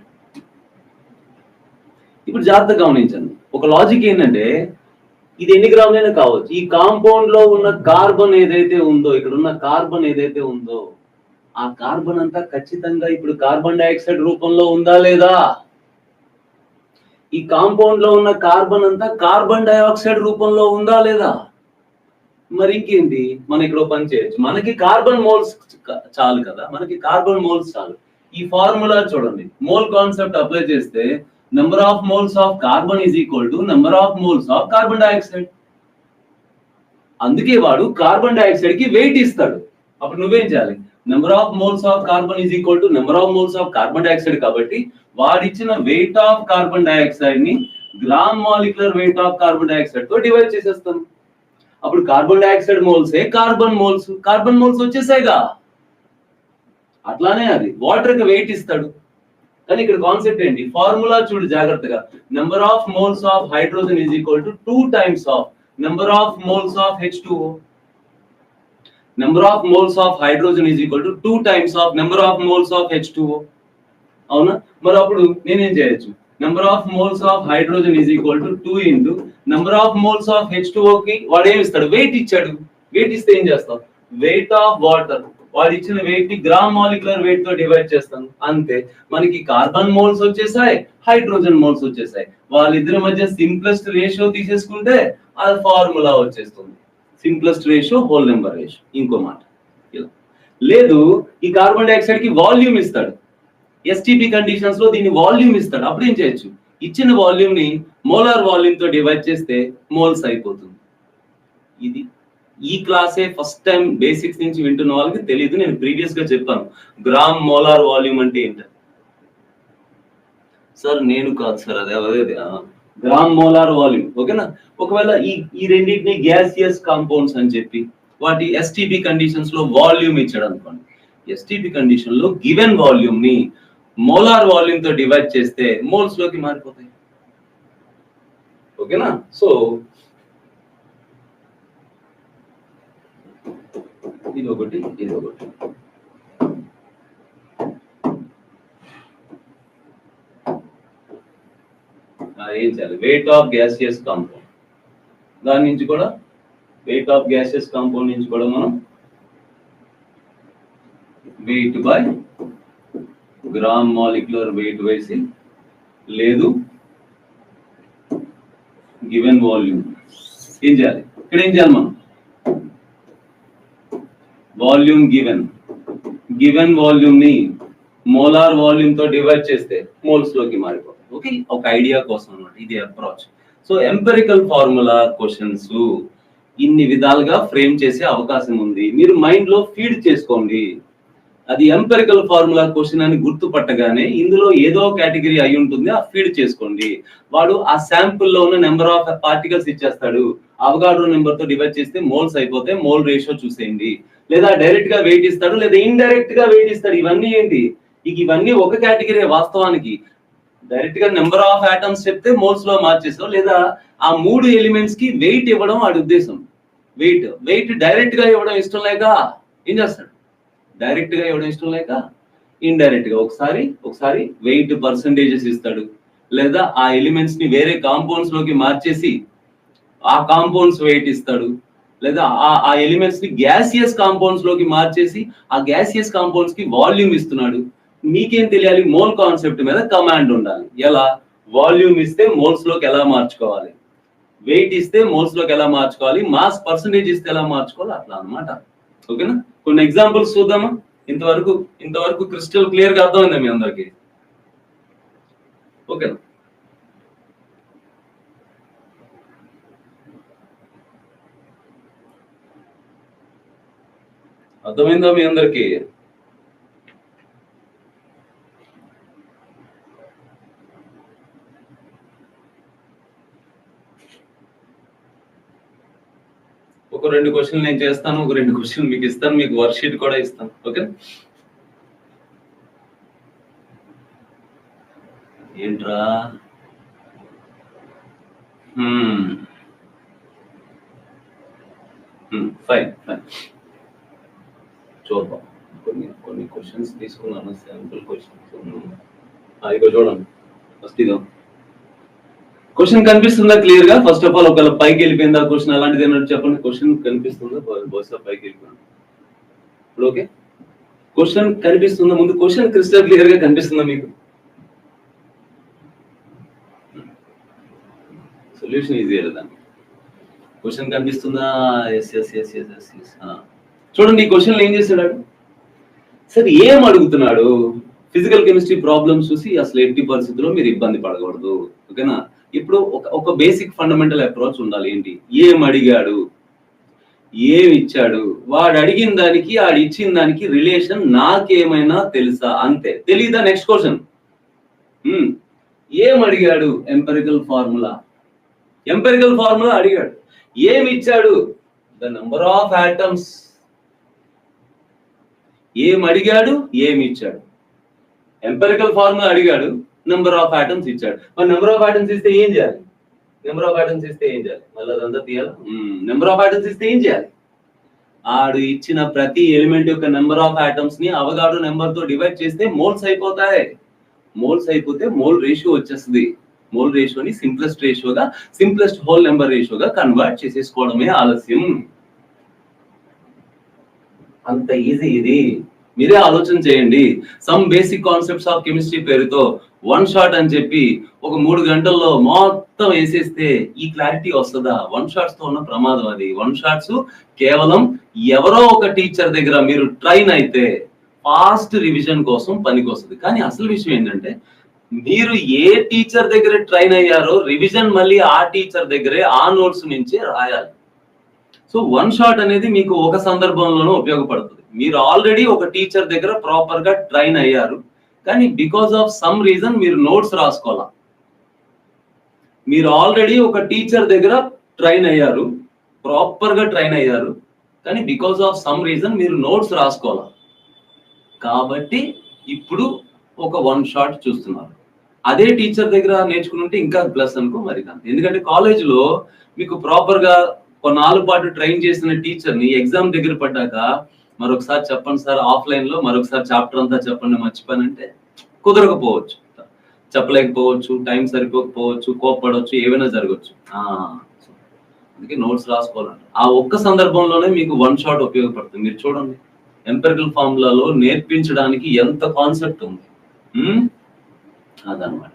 ఇప్పుడు జాగ్రత్తగా గమనించండి. ఒక లాజిక్ ఏంటంటే ఇది ఎన్ని గ్రాములైనా కావచ్చు. ఈ కాంపౌండ్ లో ఉన్న కార్బన్ ఏదైతే ఉందో, ఇక్కడ ఉన్న కార్బన్ ఏదైతే ఉందో, ఆ కార్బన్ అంతా ఖచ్చితంగా ఇప్పుడు కార్బన్ డైఆక్సైడ్ రూపంలో ఉందా లేదా? ఈ కాంపౌండ్ లో ఉన్న కార్బన్ అంతా కార్బన్ డైఆక్సైడ్ రూపంలో ఉందా లేదా? మరి ఇంకేంటి, మనం ఇక్కడ పని చేయొచ్చు. మనకి కార్బన్ మోల్స్ చాలు కదా, మనకి కార్బన్ మోల్స్ చాలు. ఈ ఫార్ములా చూడండి, మోల్ కాన్సెప్ట్ అప్లై చేస్తే number of moles of carbon is equal to number of moles of carbon dioxide. అందుకే వాడు కార్బన్ డైఆక్సైడ్ కి వెయిట్ ఇస్తాడు. అప్పుడు నువ్వేం చేయాలి, number of moles of carbon is equal to number of moles of carbon dioxide. కాబట్టి వాడిచ్చిన వెయిట్ ఆఫ్ కార్బన్ డైఆక్సైడ్ ని gram molecular wait of carbon dioxide తో డివైడ్ చేసేస్తాను. అప్పుడు కార్బన్ డైఆక్సైడ్ మోల్సే కార్బన్ మోల్స్ వచ్చేసాయిగా. అట్లానే అది వాటర్ కి వెయిట్ ఇస్తాడు. కానీ ఇక్కడ కాన్సెప్ట్ ఏంటి, ఫార్ములా చూడు జాగ్రత్తగా. Number of moles of hydrogen is equal to 2 times of number of moles of H2O. Number of moles of hydrogen is equal to 2 times of number of moles of H2O. అవునా? మరి అప్పుడు నేనేం చేయొచ్చు, number of moles of hydrogen is equal to 2 into number of moles of H2O కి వాడు ఏమి ఇస్తాడు, వెయిట్ ఇచ్చాడు. వెయిట్ ఇస్తే ఏం చేస్తాం, వెయిట్ ఆఫ్ వాటర్, వాడు ఇచ్చిన వెయిట్ ని గ్రామ్ మాలిక్యులర్ వెయిట్ తో డివైడ్ చేస్తాను. అంతే, మనకి కార్బన్ మోల్స్ వచ్చేసాయి, హైడ్రోజన్ మోల్స్ వచ్చేసాయి. వాళ్ళిద్దరి మధ్య సింప్లెస్ట్ రేషియో తీసేసుకుంటే ఆ ఫార్ములా వచ్చేస్తుంది. Simplest ratio, whole number ratio. ఇంకో మాట లేదు, ఈ కార్బన్ డైఆక్సైడ్ కి వాల్యూమ్ ఇస్తాడు. ఎస్టీపీ కండిషన్స్ లో దీన్ని వాల్యూమ్ ఇస్తాడు. అప్పుడు ఏం చేయొచ్చు, ఇచ్చిన వాల్యూమ్ ని మోలార్ వాల్యూమ్ తో డివైడ్ చేస్తే మోల్స్ అయిపోతుంది. ఇది ఈ క్లాసే ఫస్ట్ టైం బేసిక్స్ నుంచి వింటున్న వాళ్ళకి తెలియదు. నేను ప్రీవియస్ గా చెప్పాను గ్రామ్ మోలార్ వాల్యూమ్ అంటే ఏంటి సార్. నేను కాదు సార్, అదే గ్రామ్ మోలార్ వాల్యూమ్. ఓకేనా? ఒకవేళ ఈ రెండింటిని గ్యాసియస్ కాంపౌండ్స్ అని చెప్పి వాటి ఎస్టీపీ కండిషన్స్ లో వాల్యూమ్ ఇచ్చాడు అనుకోండి. ఎస్టీపీ కండిషన్ లో గివెన్ వాల్యూమ్ ని మోలార్ వాల్యూమ్ తో డివైడ్ చేస్తే మోల్స్ లోకి మారిపోతాయి. ఓకేనా? సో ఇది ఒకటి. ఏం చేయాలి, వెయిట్ ఆఫ్ గ్యాసియస్ కాంపౌండ్, దాని నుంచి కూడా వెయిట్ ఆఫ్ గ్యాసియస్ కాంపౌండ్ నుంచి కూడా మనం weight by gram molecular wait వేసి, లేదు గివెన్ వాల్యూమ్. ఏం చేయాలి, ఇక్కడ ఏం చేయాలి మనం, వాల్యూమ్ గివెన్ వాల్యూమ్ ని మోలార్ వాల్యూమ్ తో డివైడ్ చేస్తే మోల్స్ లోకి మారిపోతుంది. ఓకే, ఒక ఐడియా కోసం అన్నమాట ఇది approach. So empirical formula questions ఇన్ని విధాలుగా ఫ్రేమ్ చేసే అవకాశం ఉంది. మీరు మైండ్ లో ఫీడ్ చేసుకోండి. అది ఎంపెరికల్ ఫార్ములా క్వశ్చన్ అని గుర్తుపట్టగానే ఇందులో ఏదో కేటగిరీ అయి ఉంటుంది, ఆ ఫీడ్ చేసుకోండి. వాడు ఆ శాంపుల్ లో ఉన్న నెంబర్ ఆఫ్ పార్టికల్స్ ఇచ్చేస్తాడు, అవగాడ్రో నెంబర్ తో డివైడ్ చేస్తే మోల్స్ అయిపోతే మోల్ రేషియో చూసేయండి. లేదా డైరెక్ట్ గా వెయిట్ ఇస్తాడు, లేదా ఇండైరెక్ట్ గా వెయిట్ ఇస్తాడు. ఇవన్నీ ఏంటి, ఇవన్నీ ఒక కేటగిరీ. వాస్తవానికి డైరెక్ట్ గా నెంబర్ ఆఫ్ ఆటమ్స్ చెప్తే మోల్స్ లో మార్చేస్తాం, లేదా ఆ 3 ఎలిమెంట్స్ కి వెయిట్ ఇవ్వడం వాడి ఉద్దేశం. వెయిట్ డైరెక్ట్ గా ఇవ్వడం ఇష్టం లేక ఏం చేస్తాడు, డైరెక్ట్ గా ఇవ్వడం ఇష్టం లేక ఇండైరెక్ట్ గా ఒకసారి వెయిట్ పర్సంటేజెస్ ఇస్తాడు, లేదా ఆ ఎలిమెంట్స్ ని వేరే కాంపౌండ్స్ లోకి మార్చేసి ఆ కాంపౌండ్స్ వెయిట్ ఇస్తాడు, లేదా ఆ ఎలిమెంట్స్ ని గ్యాసియస్ కాంపౌండ్స్ లోకి మార్చేసి ఆ గ్యాసియస్ కాంపౌండ్స్ కి వాల్యూమ్ ఇస్తున్నాడు. మీకేం తెలియాలి, మోల్ కాన్సెప్ట్ మీద కమాండ్ ఉండాలి. ఎలా, వాల్యూమ్ ఇస్తే మోల్స్ లోకి ఎలా మార్చుకోవాలి, వెయిట్ ఇస్తే మోల్స్ లోకి ఎలా మార్చుకోవాలి, మాస్ పర్సంటేజ్ ఇస్తే ఎలా మార్చుకోవాలి, అట్లా అన్నమాట. ఓకేనా? కొన్ని ఎగ్జాంపుల్స్ చూద్దామా? ఇంతవరకు క్రిస్టల్ క్లియర్ గా అర్థమైందా మీ అందరికి? ఓకేనా? అర్థమైందా మీ అందరికి? ఒక 2 క్వశ్చన్లు నేను చేస్తాను, ఒక 2 క్వశ్చన్లు మీకు ఇస్తాను, మీకు వర్క్ షీట్ కూడా ఇస్తాను. ఓకే? ఏంట్రా? ఫైన్. చూద్దాం. కొన్ని క్వశ్చన్స్ తీసుకున్నాను, శాంపుల్ క్వశ్చన్స్. ఇదిగో చూడండి, ఫస్ట్ ఇదో క్వశ్చన్ కనిపిస్తుందా క్లియర్ గా? ఫస్ట్ ఆఫ్ ఆల్ ఒకవేళ పైకి వెళ్ళిపోయిందా క్వశ్చన్ అలాంటిది ఏమన్నా చెప్పండి. క్వశ్చన్ కనిపిస్తుందా? బహుశా పైకి వెళ్ళిపోయింది. ఇప్పుడు ఓకే, క్వశ్చన్ కనిపిస్తుందా? ముందు క్వశ్చన్ క్రిస్టల్ క్లియర్ గా కనిపిస్తుందా మీకు? సొల్యూషన్ ఈజీ దాన్ని. క్వశ్చన్ కనిపిస్తుందా? Yes yes yes yes yes yes. చూడండి ఈ క్వశ్చన్ ఏం చేస్తున్నాడు సార్, ఏం అడుగుతున్నాడు? ఫిజికల్ కెమిస్ట్రీ ప్రాబ్లమ్స్ చూసి అసలు ఎట్టి పరిస్థితుల్లో మీరు ఇబ్బంది పడకూడదు. ఓకేనా? ఇప్పుడు ఒక బేసిక్ ఫండమెంటల్ అప్రోచ్ ఉండాలి. ఏంటి? ఏం అడిగాడు, ఏం ఇచ్చాడు, వాడు అడిగిన దానికి ఆడు ఇచ్చిన దానికి రిలేషన్ నాకేమైనా తెలుసా? అంతే. తెలీదా? Next question. ఏం అడిగాడు? Empirical formula. ఎంపెరికల్ ఫార్ములా అడిగాడు. ఏమి ఇచ్చాడు? The number of atoms. ఏం అడిగాడు, ఏమి ఇచ్చాడు? ఎంపెరికల్ ఫార్ములా అడిగాడు, నెంబర్ ఆఫ్ ఆటమ్స్ ఇచ్చాడు. మరి నెంబర్ ఆఫ్ ఆటమ్స్ ఇస్తే ఏం చేయాలి? నెంబర్ ఆఫ్ ఆటమ్స్ ఇస్తే ఏం చేయాలి? మళ్ళీ అదంతా తీయాలి. నెంబర్ ఆఫ్ ఆటమ్స్ ఇస్తే ఏం చేయాలి? ఆడు ఇచ్చిన ప్రతి ఎలిమెంట్ యొక్క నెంబర్ ఆఫ్ ఆటమ్స్ ని అవగాడో నెంబర్ తో డివైడ్ చేస్తే మోల్స్ అయిపోతాయి. మోల్స్ అయిపోతే మోల్ రేషియో వచ్చేస్తుంది. మోల్ రేషియోని సింప్లెస్ట్ హోల్ నెంబర్ రేషియోగా కన్వర్ట్ చేసేసుకోవడమే ఆలస్యం. అంత ఈజీ ఇది. మీరే ఆలోచన చేయండి. Some basic concepts of chemistry పేరుతో వన్ షాట్ అని చెప్పి ఒక 3 గంటల్లో మొత్తం వేసేస్తే ఈ క్లారిటీ వస్తుందా? వన్ షాట్స్ తో ఉన్న ప్రమాదం అది. వన్ షాట్స్ కేవలం ఎవరో ఒక టీచర్ దగ్గర మీరు ట్రైన్ అయితే ఫాస్ట్ రివిజన్ కోసం పనికి వస్తుంది. కానీ అసలు విషయం ఏంటంటే, మీరు ఏ టీచర్ దగ్గర ట్రైన్ అయ్యారో రివిజన్ మళ్ళీ ఆ టీచర్ దగ్గరే ఆ నోట్స్ నుంచే రాయాలి. సో వన్ షాట్ అనేది మీకు ఒక సందర్భంలోనూ ఉపయోగపడుతుంది. మీరు ఆల్రెడీ ఒక టీచర్ దగ్గర ప్రాపర్ గా ట్రైన్ అయ్యారు, కానీ బికాస్ ఆఫ్ సమ్ రీజన్ మీరు నోట్స్ రాసుకోవాలా. మీరు ఆల్రెడీ ఒక టీచర్ దగ్గర ట్రైన్ అయ్యారు, ప్రాపర్ గా ట్రైన్ అయ్యారు, కానీ బికాస్ ఆఫ్ సమ్ రీజన్ మీరు నోట్స్ రాసుకోవాలా. కాబట్టి ఇప్పుడు ఒక వన్ షాట్ చూస్తున్నారు. అదే టీచర్ దగ్గర నేర్చుకుంటే ఇంకా ప్లస్ అనుకో మరి. ఎందుకంటే కాలేజీలో మీకు ప్రాపర్ గా కొన్నాళ్ళ పాటు ట్రైన్ చేసిన టీచర్ ని ఎగ్జామ్ దగ్గర పడ్డాక మరొకసారి చెప్పండి సార్ ఆఫ్లైన్ లో, మరొకసారి చాప్టర్ అంతా చెప్పండి మర్చిపోయానంటే కుదరకపోవచ్చు, చెప్పలేకపోవచ్చు, టైం సరిపోకపోవచ్చు, కోప్పడవచ్చు, ఏమైనా జరగచ్చు. అందుకే నోట్స్ రాసుకోవాలంటే ఆ ఒక్క సందర్భంలోనే మీకు వన్ షాట్ ఉపయోగపడుతుంది. మీరు చూడండి ఎంపెరికల్ ఫార్ములాలో నేర్పించడానికి ఎంత కాన్సెప్ట్ ఉంది. అదనమాట.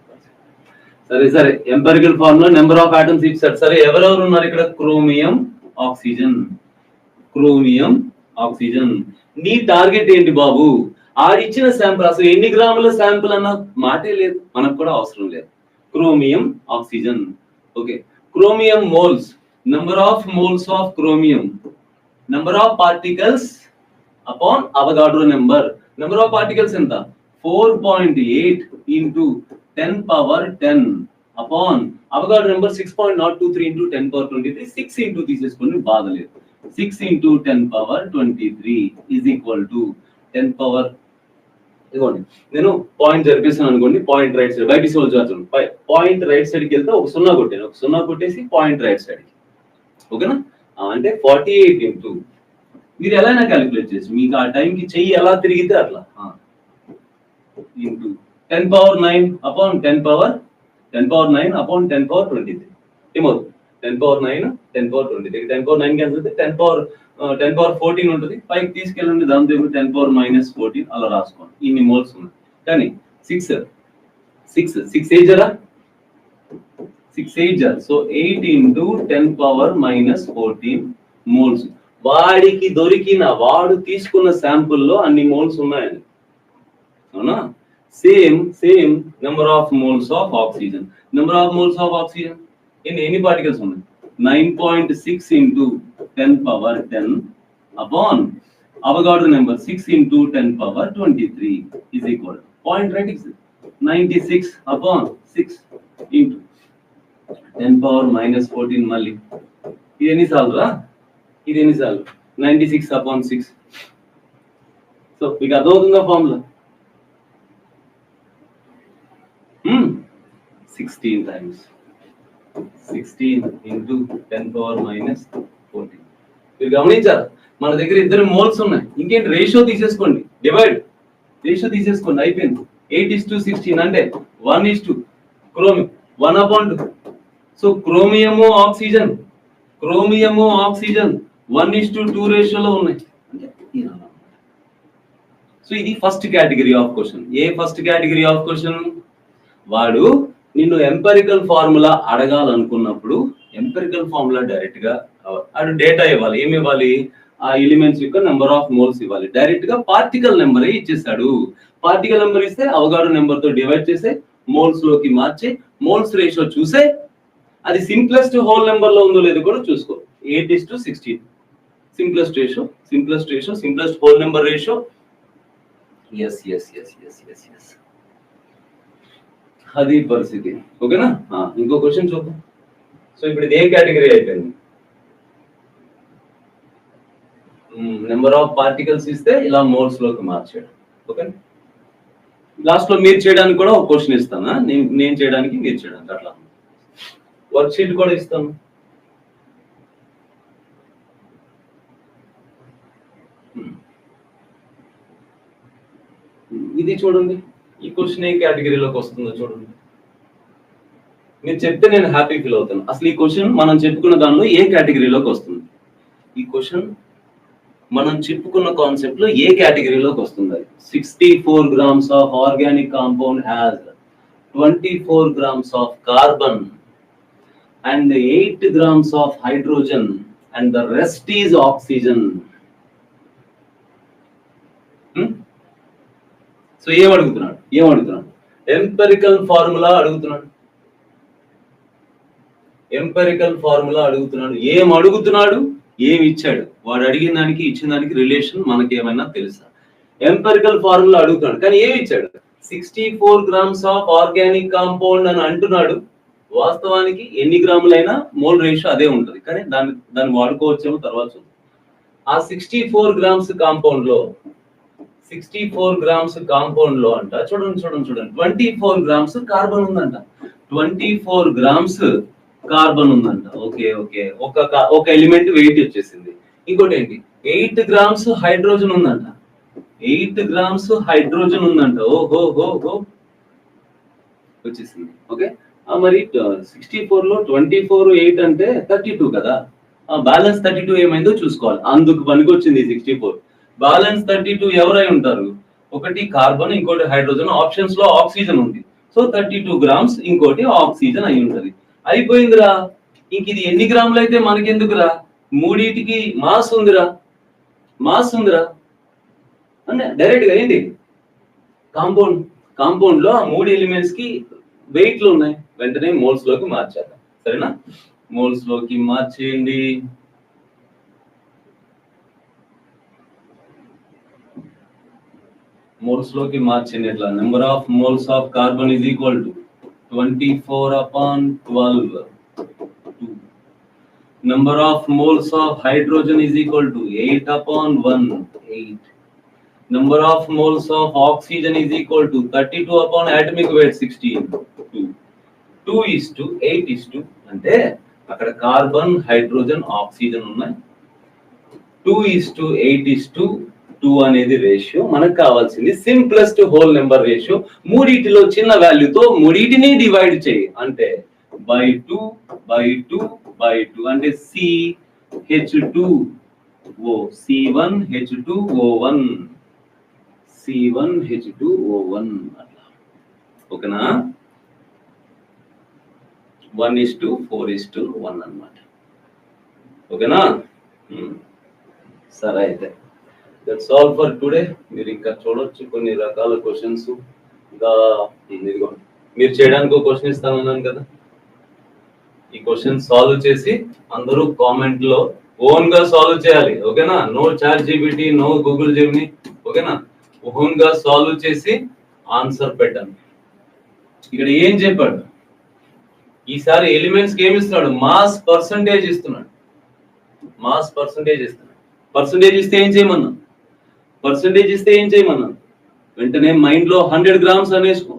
సరే empirical formula number of atoms ఇచ్చారు. సరే ఎవరెవరు ఉన్నారు ఇక్కడ? Chromium, oxygen. Chromium, oxygen. నీ టార్గెట్ ఏంటి బాబు? ఆడిచ్చిన శాంపుల్ అసలు ఎన్ని గ్రాముల శాంపుల్ అన్న మాటే లేదు, మనకు కూడా అవసరం లేదు. Chromium, oxygen. Okay, chromium moles. Number of moles of chromium, number of particles upon Avogadro number. Number of particles ఎంత? 4.8 into 10 power 10 upon Avogadro number 6.023 into 10 power 23. 6 into తీసేసుకోండి, బాధ లేదు. 6 into 10 power 23 is equal to 10 power. ఇదిగోండి నేను పాయింట్ జరిపిస్తాను అనుకోండి. పాయింట్ రైట్ సైడ్ బయట చూడండి. పాయింట్ రైట్ సైడ్కి వెళ్తే ఒక 0 కొట్టాను, ఒక 0 కొట్టేసి పాయింట్ రైట్ సైడ్కి. ఓకేనా? అంటే 48 into మీరు ఎలా అయినా క్యాలిక్యులేట్ చేసి మీకు ఆ టైంకి చెయ్యి ఎలా తిరిగితే అట్లా into 10 power 9 upon 10 power 9 upon 10 power 23. ఏమవుతుంది? 10 power 9 10 power 23. 10 power 9 క్యాన్సిల్ అయితే 10 power 14 ఉంటుంది. పైకి తీసుకెళ్ళండి, దాని దగ్గర 10 power -14 అలా రాసుకోండి. ఇన్ని మోల్స్ ఉన్నాయి. కానీ 6 8 జరా 6 8 జరా. So 8 into 10 power -14 moles. వాడికి దొరికిన, వాడు తీసుకున్న శాంపుల్లో అన్ని మోల్స్ ఉన్నాయని. అవునా? Same number of moles of oxygen. Number of moles of oxygen ఎన్ని పార్టికల్స్ ఉన్నాయి? 9.6 into 10 power 10 upon Avogadro number 6 into 10 power 23 is equal to point right 96 upon 6 into 10 power -14. మళ్ళీ ఇది ఎన్నిసార్లు రా? ఇది ఎన్నిసార్లు? 96 upon 6. సో మీకు అర్థమవుతుందా ఫార్ములా? 16 times 16 into 10 power -14. మీరు గమనించారు మన దగ్గర ఇద్దరు మోల్స్ ఉన్నాయి. ఇంకేంటి? రేషియో తీసేసుకోండి, డివైడ్ రేషియో తీసేసుకోండి, అయిపోయింది. 8:16 అంటే 1:2 క్రోమియం 1/2 సో క్రోమియము ఆక్సిజన్ 1:2 రేషియోలో ఉన్నాయి అంటే సో ఇది ఫస్ట్ కేటగిరీ ఆఫ్ క్వశ్చన్. ఏ ఫస్ట్ కేటగిరీ ఆఫ్ క్వశ్చన్? వాడు నిన్ను ఎంపెరికల్ ఫార్ములా అడగాలనుకున్నప్పుడు ఎంపెరికల్ ఫార్ములా డైరెక్ట్ గా వాడు డేటా ఇవ్వాలి. ఏమి ఇవ్వాలి? ఆ ఎలిమెంట్స్ యొక్క నెంబర్ ఆఫ్ మోల్స్ ఇవ్వాలి. డైరెక్ట్ గా పార్టికల్ నెంబరే ఇచ్చేస్తాడు. పార్టికల్ నెంబర్ ఇస్తే అవగాడో నెంబర్ తో డివైడ్ చేసే మోల్స్ లోకి మార్చి మోల్స్ రేషియో చూసే అది సింప్లెస్ట్ హోల్ నెంబర్ లో ఉందో లేదో కూడా చూసుకో. 8:16 simplest ratio simplest whole number ratio. Yes అది పరిస్థితి. ఓకేనా? ఇంకో క్వశ్చన్ చూద్దాం. సో ఇప్పుడు ఇది ఏ కేటగిరీ అయిపోయింది? నెంబర్ ఆఫ్ పార్టికల్స్ ఇస్తే ఇలా మోల్స్ లోకి మార్చేయడం. ఓకే, లాస్ట్ లో మీరు చేయడానికి కూడా ఒక క్వశ్చన్ ఇస్తానా? నేను చేయడానికి మీరు చేయడానికి అట్లా వర్క్ షీట్ కూడా ఇస్తాను. ఇది చూడండి, ఈ క్వశ్చన్ ఏ కేటగిరీలోకి వస్తుందో చూడండి. మీరు చెప్తే నేను హ్యాపీ ఫీల్ అవుతాను. అసలు ఈ క్వశ్చన్ మనం చెప్పుకున్న దానిలో ఏ కేటగిరీలోకి వస్తుంది? ఈ క్వశ్చన్ మనం చెప్పుకున్న కాన్సెప్ట్ లో ఏ కేటగిరీలోకి వస్తుంది? 64 grams of organic compound has 24 grams of carbon and 8 grams of hydrogen and the rest is oxygen. So ఏం అడుగుతున్నాడు? ఎంపెరికల్ ఫార్ములా అడుగుతున్నాడు. ఏం అడుగుతున్నాడు? ఏమి ఇచ్చాడు? వాడు అడిగిన దానికి ఇచ్చిన దానికి రిలేషన్ మనకి ఏమైనా తెలుసా? ఎంపెరికల్ ఫార్ములా అడుగుతున్నాడు కానీ ఏమి ఇచ్చాడు? 64 grams ఆఫ్ ఆర్గానిక్ కాంపౌండ్ అని అంటున్నాడు. వాస్తవానికి ఎన్ని గ్రాములైనా మోల్ రేషియో అదే ఉంటది, కానీ దాన్ని వాడుకోవచ్చేమో తర్వాత. ఆ 64 grams కాంపౌండ్ లో అంట చూడండి 24 grams కార్బన్ ఉందంట. 24 grams కార్బన్ ఉందంట. ఓకే, ఒక ఎలిమెంట్ వెయిట్ వచ్చేసింది. ఇంకోటి ఏంటి? 8 grams హైడ్రోజన్ ఉందంట. 8 grams హైడ్రోజన్ ఉందంట. ఓహో వచ్చేసింది. ఓకే, మరి 64 లో 24 8 అంటే 32 కదా. బ్యాలెన్స్ 32 ఏమైందో చూసుకోవాలి. అందుకు పనికి వచ్చింది 64. బ్యాలెన్స్ 32 ఎవరై ఉంటారు? ఒకటి కార్బన్, ఇంకోటి హైడ్రోజన్. ఆప్షన్స్ లో ఆక్సిజన్ ఉంది. సో 32 grams, ఇంకోటి ఆక్సిజన్ అయి ఉంటది. అయిపోయిందిరా. ఇంక ఇది ఎన్ని గ్రాములు అయితే మనకెందుకురా? మూడింటికి మాస్ ఉందిరా అంటే డైరెక్ట్ గా ఏంటి? కాంపౌండ్ లో ఆ 3 ఎలిమెంట్స్ కి వెయిట్లు ఉన్నాయి. వెంటనే మోల్స్ లోకి మార్చాలి. సరేనా? మోల్స్ లోకి మార్చేయండి. ఎట్లా? Number of moles of carbon is equal to 24/12. Number of moles of hydrogen is equal to 8/1, 8. Number of moles of oxygen is equal to 32 upon atomic weight 16. 2:8 అంటే అక్కడ కార్బన్, హైడ్రోజన్, ఆక్సిజన్ ఉన్నాయి. 2:8:2 అనేది రేషియో. మనకు కావాల్సింది సింప్లెస్ట్ హోల్ నెంబర్ రేషియో. మూడిటిలో చిన్న వాల్యూతో మూడిటిని డివైడ్ చేయి అంటే by 2 అంటే CH2O, C1H2O1, C1H2O1 అట్లా. ఓకేనా? 1:4:1 అన్నమాట. ఓకేనా? సరే, అయితే దట్స్ ఆల్ ఫర్ టుడే. మీరు ఇంకా చూడొచ్చు కొన్ని రకాల క్వశ్చన్స్. ఇంకా ఇదిగోండి, మీరు చేయడానికి ఒక క్వశ్చన్ ఇస్తానన్నాను కదా. ఈ క్వశ్చన్ సాల్వ్ చేసి అందరూ కామెంట్ లో ఓన్ గా సాల్వ్ చేయాలి. ఓకేనా? No chat GPT, no Google Gemini. ఓకేనా? ఓన్ గా సాల్వ్ చేసి ఆన్సర్ పెట్టండి. ఇక్కడ ఏం చెప్పాడు? ఈసారి ఎలిమెంట్స్ కి ఏమి ఇస్తున్నాడు? మాస్ పర్సంటేజ్ ఇస్తున్నాడు. పర్సంటేజ్ ఇస్తే ఏం చేయమన్నా? వెంటనే మైండ్ లో 100 grams అనేసుకో.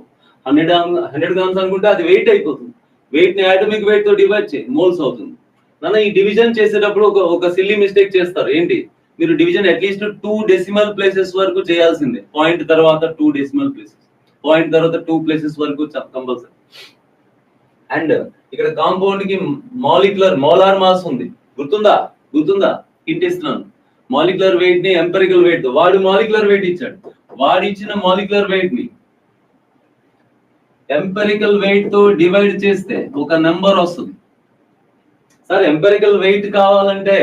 100 grams అనుకుంటే అది వెయిట్ అయిపోతుంది. వెయిట్ ని అటామిక్ వెయిట్ తో డివైడ్ చేయి, మోల్స్ అవుతుంది. నాన్న ఈ డివిజన్ చేసేటప్పుడు ఒక సిల్లీ మిస్టేక్ చేస్తారు. ఏంటి? మీరు డివిజన్ అట్లీస్ట్ 2 decimal ప్లేసెస్ వరకు చేయాల్సిందే. పాయింట్ తర్వాత 2 decimal ప్లేసెస్, పాయింట్ తర్వాత 2 places వరకు కంపల్సరీ. అండ్ ఇక్కడ కాంపౌండ్ కి మోలార్ మాస్ ఉంది, గుర్తుందా హింట్ ఇస్తున్నాను. మాలిక్యులర్ వెయిట్ ని ఎంపెరికల్ వెయిట్ తో, వాడు మాలిక్యులర్ వెయిట్ ఇచ్చాడు, వాడు ఇచ్చిన మాలిక్యులర్ వెయిట్ ని ఎంపెరికల్ వెయిట్ తో డివైడ్ చేస్తే ఒక నెంబర్ వస్తుంది. సార్ ఎంపెరికల్ వెయిట్ కావాలంటే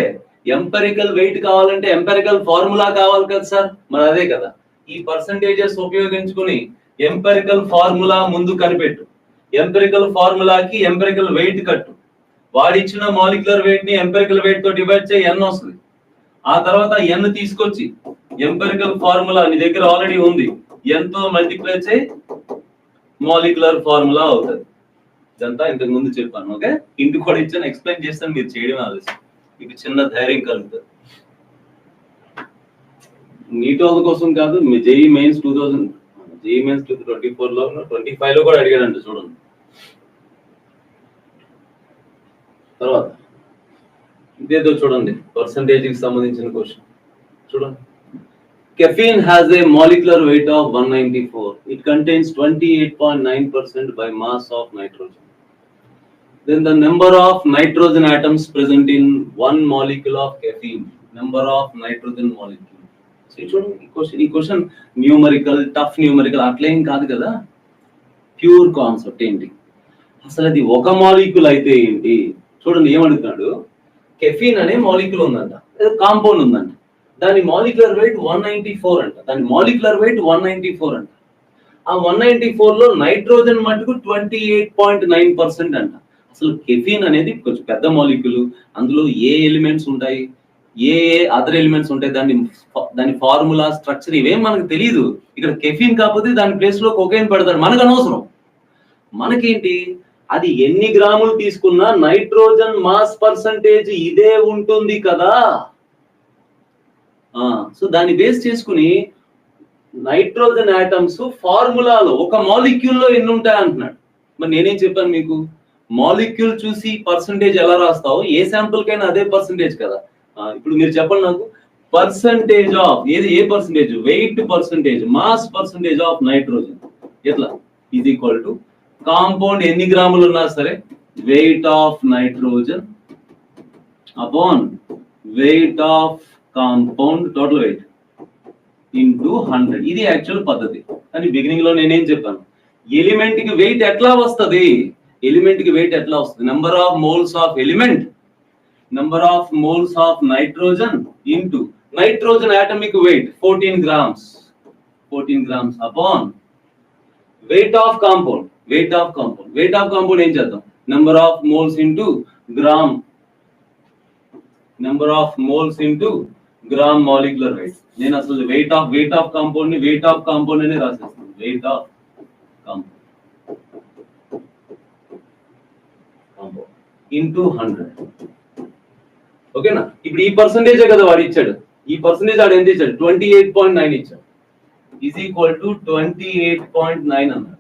ఎంపెరికల్ ఫార్ములా కావాలి కదా సార్. మరి అదే కదా, ఈ పర్సంటేజెస్ ఉపయోగించుకుని ఎంపెరికల్ ఫార్ములా ముందు కనిపెట్టు, ఎంపెరికల్ ఫార్ములాకి ఎంపెరికల్ వెయిట్ కట్టు, వాడిచ్చిన మాలిక్యులర్ వెయిట్ ని ఎంపెరికల్ వెయిట్ తో డివైడ్ చేయి, n వస్తుంది. ఆ తర్వాత n తీసుకొచ్చి ఎంపెరికల్ ఫార్ములా నీ దగ్గర ఆల్రెడీ ఉంది, n తో మల్టిప్లై చేయి, మాలిక్యులర్ ఫార్ములా అవుతుంది. ఇదంతా ఇంతకు ముందు చెప్పాను. ఓకే, ఇంటికి కూడా ఇచ్చాను, ఎక్స్ప్లెయిన్ చేస్తాను, మీరు చేయడం ఆలస్యం, మీకు చిన్న ధైర్యం కలుగుతుంది. నీట్ వాళ్ళ కోసం కాదు, మీ జేఈ మెయిన్స్ 2024 లో 25 లో కూడా అడిగాడంట, చూడండి. తర్వాత ఇదేదో చూడండి, పర్సంటేజ్ కి సంబంధించిన క్వశ్చన్ చూడండి. Caffeine has a molecular weight of 194. It contains 28.9% by mass of nitrogen. Then the number of nitrogen atoms present in one molecule of caffeine. Number of nitrogen molecule. So ఈ క్వశ్చన్ న్యూమరికల్, టఫ్ న్యూమరికల్ అట్లేం కాదు కదా, ప్యూర్ కాన్సెప్ట్. ఏంటి అసలు అది ఒక మాలిక్యూల్ అయితే ఏంటి చూడండి. ఏమడుగుతున్నాడు, కెఫీన్ అనే మాలిక్యూల్ ఉందంట, కాంపౌండ్ ఉందంట, దాని మాలిక్యులర్ వెయిట్ 194 అంట, ఆ 194 లో నైట్రోజన్ మటుకు 28.9% అంట. అసలు కెఫీన్ అనేది కొంచెం పెద్ద మాలిక్యూల్, అందులో ఏ ఎలిమెంట్స్ ఉంటాయి, ఏ అదర్ ఎలిమెంట్స్ ఉంటాయి, దాని ఫార్ములా, స్ట్రక్చర్ ఇవేం మనకు తెలియదు. ఇక్కడ కెఫీన్ కాకపోతే దాని ప్లేస్ లో కొకైన్ పెడతారు, మనకు అనవసరం. మనకేంటి, అది ఎన్ని గ్రాములు తీసుకున్నా నైట్రోజన్ మాస్ పర్సంటేజ్ ఇదే ఉంటుంది కదా. సో దాన్ని బేస్ చేసుకుని నైట్రోజన్ ఆటమ్స్ ఫార్ములాలో ఒక మాలిక్యూల్ లో ఎన్ని ఉంటాయి అంటున్నాడు. మరి నేనేం చెప్పాను మీకు, మాలిక్యూల్ చూసి పర్సంటేజ్ ఎలా రాస్తావు, ఏ శాంపుల్ కైనా అదే పర్సంటేజ్ కదా. ఇప్పుడు మీరు చెప్పండి నాకు, percentage of a percentage, weight percentage, mass percentage of nitrogen ఎట్లా ఈజ్ ఈక్వల్ టు కాంపౌండ్ ఎన్ని గ్రాములు ఉన్నా సరే weight of nitrogen upon weight of compound total weight into 100. ఇది యాక్చువల్ పద్ధతి. కానీ బిగినింగ్ లో నేనేం చెప్పాను, ఎలిమెంట్ కి వెయిట్ ఎట్లా వస్తుంది, number of moles of element, number of moles of nitrogen into nitrogen atomic weight 14 grams upon weight of compound ఏం చేద్దాం, number of moles into gram, gram molecular weight. నేను అసలు వెయిట్ ఆఫ్ కాంపౌండ్ ని వెయిట్ ఆఫ్ కాంపౌండ్ అనే రాసేస్తాను, వెయిట్ ఆఫ్ కాంపౌండ్ ఇంటూ 100. ఓకేనా. ఇప్పుడు ఈ పర్సంటేజ్ కదా వాడు ఇచ్చాడు, ఈ పర్సంటేజ్ వాడు ఎంత ఇచ్చాడు, 28.9 ఇచ్చాడు, ఈజ్ ఈక్వల్ టు 28.9 అన్నాడు.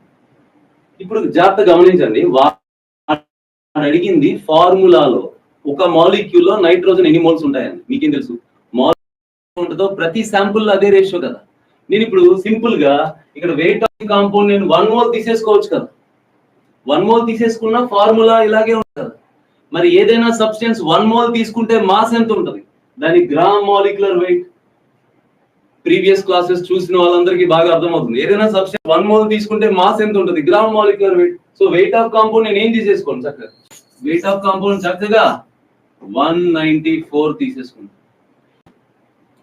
ఇప్పుడు జాగ్రత్త గమనించండి, వాడు అడిగింది ఫార్ములాలో ఒక మాలిక్యూల్ లో నైట్రోజన్ ఎన్ని మోల్స్ ఉంటాయని. మీకేం తెలుసు, ఉంటుందో ప్రతి శాంపుల్ అదే రేషియో కదా. నేను ఇప్పుడు సింపుల్ గా ఇక్కడ వెయిట్ ఆఫ్ కాంపౌండ్ నేను 1 మోల్ తీసేసుకోవచ్చు కదా, 1 మోల్ తీసేసుకున్న ఫార్ములా ఇలాగే ఉంటుంది. మరి ఏదైనా సబ్స్టెన్స్ 1 మోల్ తీసుకుంటే మాస్ ఎంత ఉంటుంది, దాని gram molecular wait. Previous classes చూసిన వాళ్ళందరికీ బాగా అర్థమవుతుంది. ఏదైనా సబ్స్టెన్స్ 1 మోల్ తీసుకుంటే మాస్ ఎంత ఉంటుంది, gram molecular wait. So wait of compound నేను ఏం తీసేసుకోండి చక్కగా, వెయిట్ ఆఫ్ కాంపౌండ్ చక్కగా 194 తీసేసుకుంటాం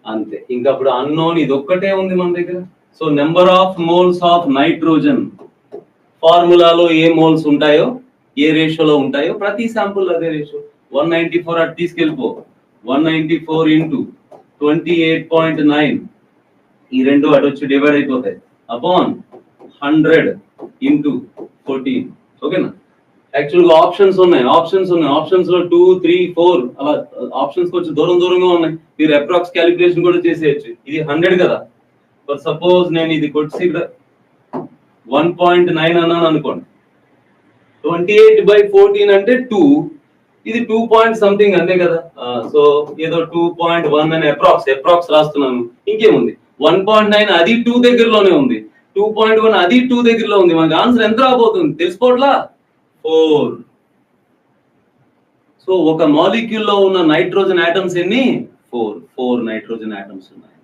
అంతే. ఇంకా అప్పుడు అన్నోన్ ఇది ఒక్కటే ఉంది మన దగ్గర. So number of moles of nitrogen ఫార్ములాలో ఏ మోల్స్ ఉంటాయో, ఏ రేషియోలో ఉంటాయో ప్రతి శాంపుల్ అదే రేషియో. 194 అటు తీసుకెళ్ళిపో, 194 ఇంటూ 28.9, ఈ రెండు అటు వచ్చి డివైడ్ అయిపోతాయి అపాన్ 100 ఇంటూ 14. ఓకేనా. యాక్చువల్గా ఆప్షన్స్ ఉన్నాయి, ఆప్షన్స్ లో 2, 3, 4 అలా ఆప్షన్స్ కొంచెం దూరంగా ఉన్నాయి. మీరు అప్రాక్స్ క్యాలిక్యులేషన్ కూడా చేసేయచ్చు. ఇది 100 కదా, ఫర్ సపోజ్ నేను ఇది కొట్టి ఇక్కడ 1.9 అన్నాను అనుకోండి, 28/14 అంటే 2, ఇది 2 పాయింట్ సంథింగ్ అంతే కదా. సో ఏదో 2.1 అని అప్రాక్స్ రాస్తున్నాను. ఇంకేముంది, 1.9 అది 2 దగ్గరలోనే ఉంది, 2.1 అది 2 దగ్గరలో ఉంది. మనకి ఆన్సర్ ఎంత రాబోతుంది తెలిసిపోట్లా, 4. సో ఒక మాలిక్యూల్ లో ఉన్న నైట్రోజన్ ఆటమ్స్ ఎన్ని? 4 నైట్రోజన్ ఆటమ్స్ ఉన్నాయి.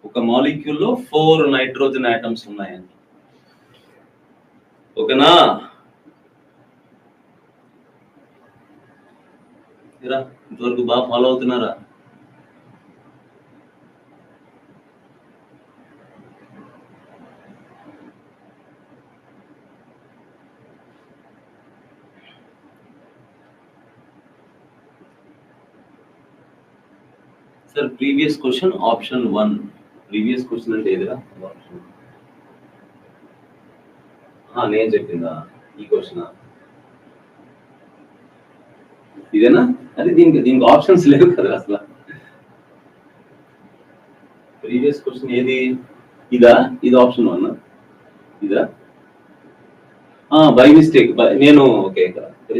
ఒక మాలిక్యూల్ లో 4 నైట్రోజన్ ఆటమ్స్ ఉన్నాయండి. ఓకేనా? ఇంతవరకు బాగా ఫాలో అవుతున్నారా? Sir previous question option 1. Previous question అంటే ఏదిరా? నేను చెప్పిందా ఈ క్వశ్చన్? ఇదేనా? అది దీనికి ఆప్షన్స్ లేవు కదా అసలు. ప్రీవియస్ క్వశ్చన్ ఏది? ఇదా? ఇది ఆప్షన్ 1. ఇదా? By mistake. నేను ఓకే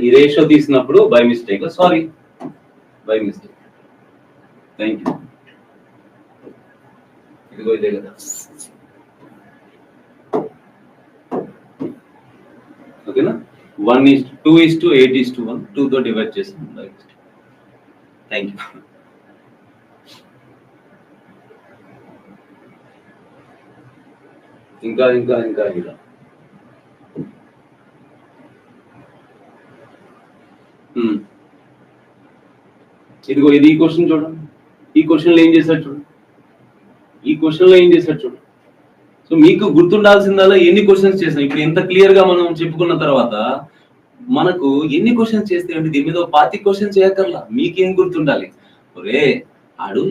ఈ రేషియో తీసినప్పుడు by mistake. Sorry, by mistake. Thank you. ఇదిగో ఇదే కదా. ఓకేనా? 1:2:8:1 2తో డివైడ్ చేసాం. Thank you. ఇంకా ఇంకా ఇంకా ఇలా ఇదిగో ఇది. ఈ క్వశ్చన్ చూడండి. ఈ క్వశ్చన్ లో ఏం చేశాడు చూడండి. సో మీకు గుర్తుండాల్సిందల్లా ఎన్ని క్వశ్చన్స్ చేసాం. ఇప్పుడు ఎంత క్లియర్ గా మనం చెప్పుకున్న తర్వాత మనకు ఎన్ని క్వశ్చన్స్ చేస్తే అంటే దీని మీద 25 క్వశ్చన్ చేయక్కర్లా. మీకేం గుర్తుండాలి? ఒరే ఆడు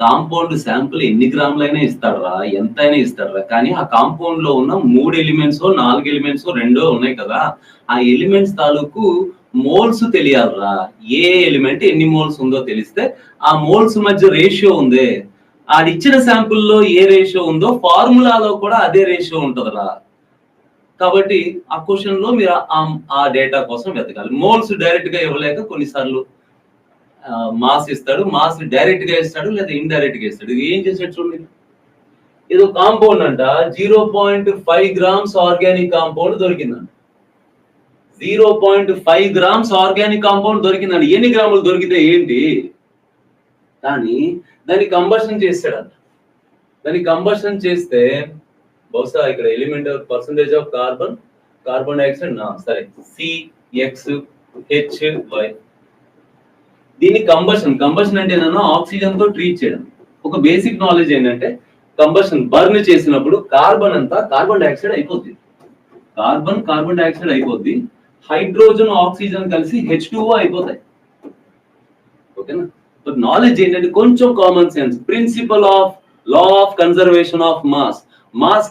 కాంపౌండ్ శాంపుల్ ఎన్ని గ్రాములైనా ఇస్తాడురా, ఎంతైనా ఇస్తాడురా, కానీ ఆ కాంపౌండ్ లో ఉన్న 3 ఎలిమెంట్స్ 4 ఎలిమెంట్స్ 2 ఉన్నాయి కదా, ఆ ఎలిమెంట్స్ తాలూకు మోల్స్ తెలియాలరా. ఏ ఎలిమెంట్ ఎన్ని మోల్స్ ఉందో తెలిస్తే ఆ మోల్స్ మధ్య రేషియో ఉందే, ఆడిచ్చిన శాంపుల్లో ఏ రేషియో ఉందో ఫార్ములాలో కూడా అదే రేషియో ఉంటుందిరా. కాబట్టి ఆ క్వశ్చన్ లో మీరు ఆ డేటా కోసం వెతకాలి. మోల్స్ డైరెక్ట్ గా ఇవ్వలేక కొన్నిసార్లు మాస్ ఇస్తాడు, మాస్ డైరెక్ట్ గా ఇస్తాడు లేదా ఇండైరెక్ట్ గా ఇస్తాడు. ఏం చేసాడు చూడండి. ఏదో కాంపౌండ్ అంట 0.5 grams ఆర్గానిక్ కాంపౌండ్ దొరికిందంట. 0.5 grams ఆర్గానిక్ కాంపౌండ్ దొరికిందండి. ఎన్ని గ్రాములు దొరికితే ఏంటి? కానీ దాన్ని కంబషన్ చేస్తాడంట. దాన్ని కంబషన్ చేస్తే బహుశా ఇక్కడ element percentage of carbon dioxide సరే CXHY. దీన్ని కంబషన్ అంటే ఏంటన్నా ఆక్సిజన్ తో ట్రీట్ చేయడం. ఒక బేసిక్ నాలెడ్జ్ ఏంటంటే కంబషన్ బర్న్ చేసినప్పుడు కార్బన్ అంతా కార్బన్ డైఆక్సైడ్ అయిపోద్ది. కార్బన్ డైఆక్సైడ్ అయిపోద్ది. హైడ్రోజన్ ఆక్సిజన్ కలిసి H2O అయిపోతాయి. ఓకేనా? బట్ నాలెడ్జ్ ఏంటంటే కొంచెం common sense. Principle of law of conservation of mass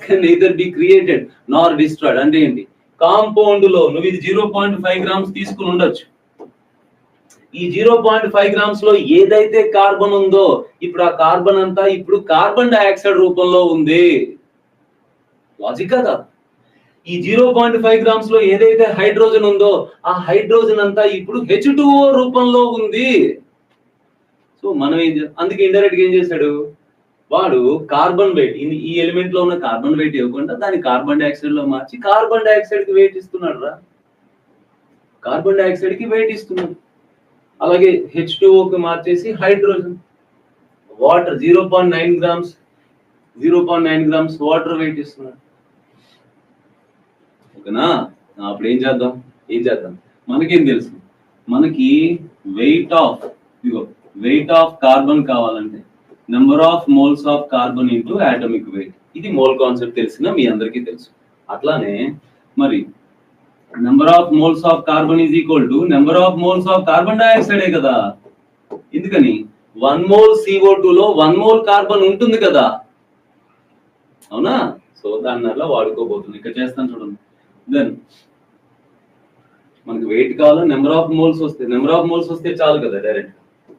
can neither be created nor destroyed. అంటే ఏంటి? కాంపౌండ్ లో నువ్వు ఇది 0.5 grams తీసుకుని ఉండొచ్చు. ఈ 0.5 grams లో ఏదైతే కార్బన్ ఉందో ఇప్పుడు ఆ కార్బన్ అంతా ఇప్పుడు కార్బన్ డైఆక్సైడ్ రూపంలో ఉంది. లాజిక్ కదా? ఈ 0.5 grams లో ఏదైతే హైడ్రోజన్ ఉందో ఆ హైడ్రోజన్ అంతా ఇప్పుడు H2O రూపంలో ఉంది. సో మనం అందుకే ఇండైరెక్ట్ గా ఏం చేశాడు వాడు? కార్బన్ వెయిట్, ఈ ఎలిమెంట్ లో ఉన్న కార్బన్ వెయిట్ ఇవ్వకుండా దాన్ని కార్బన్ డైఆక్సైడ్ లో మార్చి కార్బన్ డైఆక్సైడ్ కి వెయిట్ ఇస్తున్నాడు రా. కార్బన్ డైఆక్సైడ్ కి వెయిట్ ఇస్తున్నాడు. అలాగే H2O కి మార్చేసి hydrogen, water 0.9 grams water weight ఇస్తున్నాడు. ఓకేనా? అప్పుడు ఏం చేద్దాం మనకేం తెలుసు? మనకి వెయిట్ ఆఫ్ కార్బన్ కావాలంటే number of moles of carbon into atomic weight. ఇది మోల్ కాన్సెప్ట్ తెలిసిన మీ అందరికీ తెలుసు. అట్లానే మరి number of moles of carbon is equal to number of moles of carbon డైఆక్సైడే కదా. ఎందుకని 1 mole CO2 లో 1 mole కార్బన్ ఉంటుంది కదా, అవునా? సో దాన్ని అలా వాడుకోబోతుంది. ఇక్కడ చేస్తాను చూడండి. దెన్ మనకి వెయిట్ కావాలా, నెంబర్ ఆఫ్ మోల్స్ వస్తే చాలు కదా. Direct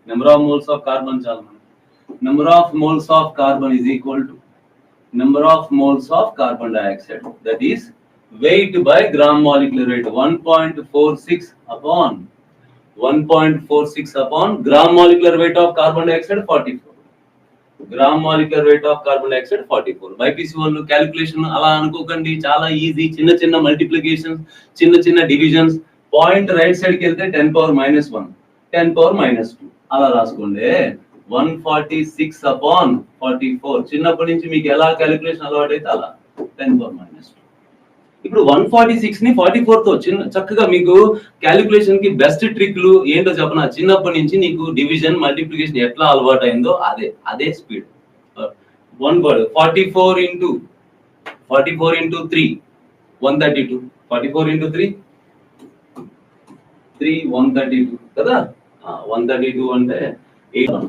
number of moles of carbon చాలు. Number of moles of carbon is equal to number of moles of carbon dioxide, that is weight by gram molecular weight. 1.46 upon gram molecular weight of carbon dioxide 44. Gram molecular weight of carbon dioxide 44. BiPC వాళ్ళు క్యాలిక్యులేషన్ అలా అనుకోకండి, చాలా ఈజీ. చిన్న మల్టిప్లికేషన్స్, చిన్న డివిజన్స్ పాయింట్ రైట్ సైడ్ కి వెళ్తే 10⁻⁻1 10⁻². అలా రాసుకోండి. 146/44. చిన్నప్పటి నుంచి మీకు ఎలా క్యాలిక్యులేషన్ అలవాటు అయితే అలా 10⁻². ఇప్పుడు 146 ని 44 తో చక్కగా మీకు క్యాలిక్యులేషన్ కి బెస్ట్ ట్రిక్లు ఏంటో చెప్పనా? చిన్నప్పటి నుంచి నీకు డివిజన్ మల్టిప్లికేషన్ ఎట్లా అలవాటు అయిందో అదే స్పీడ్. 44 into 3 132. 44 into 3 132 కదా. 132 అంటే 8.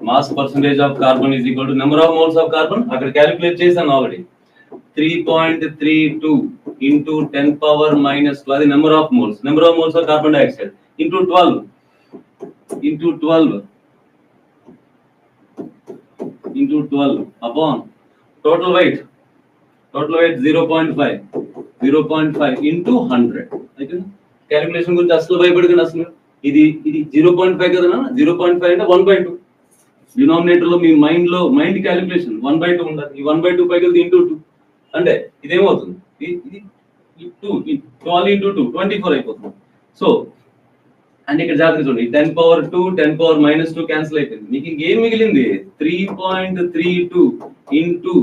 Mass percentage of carbon is equal to number of moles of carbon. అక్కడ క్యాలిక్యులేట్ చేశాను ఆల్రెడీ. 3.32 into 10⁻⁻2 అది number of moles of carbon dioxide into 12 upon total weight 0.5 into 100. అయితే క్యాలిక్యులేషన్ గురించి అసలు భయపడకండి. అసలు ఇది 0.5 కదా. 0.5 అంటే 1/2. డినామినేటర్ లో మీ మైండ్ క్యాలిక్యులేషన్ 1/2 ఉండాలి. ఈ 1/2 పైకి వెళ్తే into 2 అంటే ఇదేమవుతుంది? ఇది 12 into 2 24 అయిపోతుంది. సో అంటే ఇక్కడ జాగ్రత్త చూడండి. 10⁻2 10⁻⁻2 క్యాన్సిల్ అయిపోయింది. మీకు ఇంకేం మిగిలింది? 3.32 into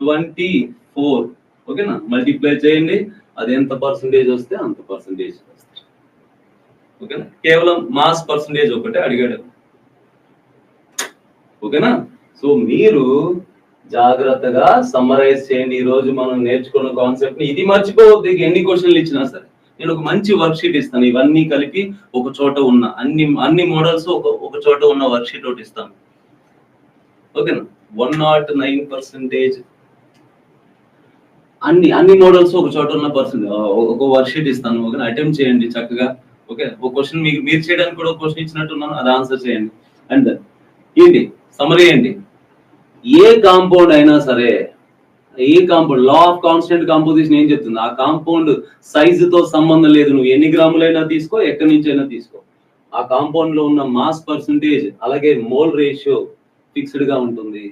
24. ఓకేనా? మల్టిప్లై చేయండి. అది ఎంత పర్సంటేజ్ వస్తే అంత పర్సంటేజ్ వస్తుంది. ఓకేనా? కేవలం మాస్ పర్సంటేజ్ ఒకటే అడిగాడు. ఓకేనా? సో మీరు జాగ్రత్తగా సమ్మరైజ్ చేయండి. ఈ రోజు మనం నేర్చుకున్న కాన్సెప్ట్ ని. ఇది మర్చిపోవద్దు. ఎన్ని క్వశ్చన్లు ఇచ్చినా సరే నేను ఒక మంచి వర్క్ షీట్ ఇస్తాను. ఇవన్నీ కలిపి ఒక చోట ఉన్న అన్ని మోడల్స్ ఒక చోట ఉన్న వర్క్ షీట్ ఒకటి ఇస్తాను. ఓకేనా? 109% అన్ని మోడల్స్ ఒక చోట ఉన్న ఒక వర్క్ షీట్ ఇస్తాను. ఓకేనా? అటెంప్ట్ చేయండి చక్కగా. ఓకే, ఒక క్వశ్చన్ మీరు చేయడానికి కూడా ఒక క్వశ్చన్ ఇచ్చినట్టున్నాను, అది ఆన్సర్ చేయండి. అండ్ ఏంటి సమరీ ఏంటి? ఏ కాంపౌండ్ అయినా సరే, ఏ compound law of constant composition ఏం చెప్తుంది? ఆ కాంపౌండ్ సైజుతో సంబంధం లేదు. నువ్వు ఎన్ని గ్రాములైనా తీసుకో, ఎక్కడి నుంచి అయినా తీసుకో. ఆ కాంపౌండ్ లో ఉన్న మాస్ పర్సంటేజ్ అలాగే మోల్ రేషియో ఫిక్స్డ్ గా ఉంటుంది.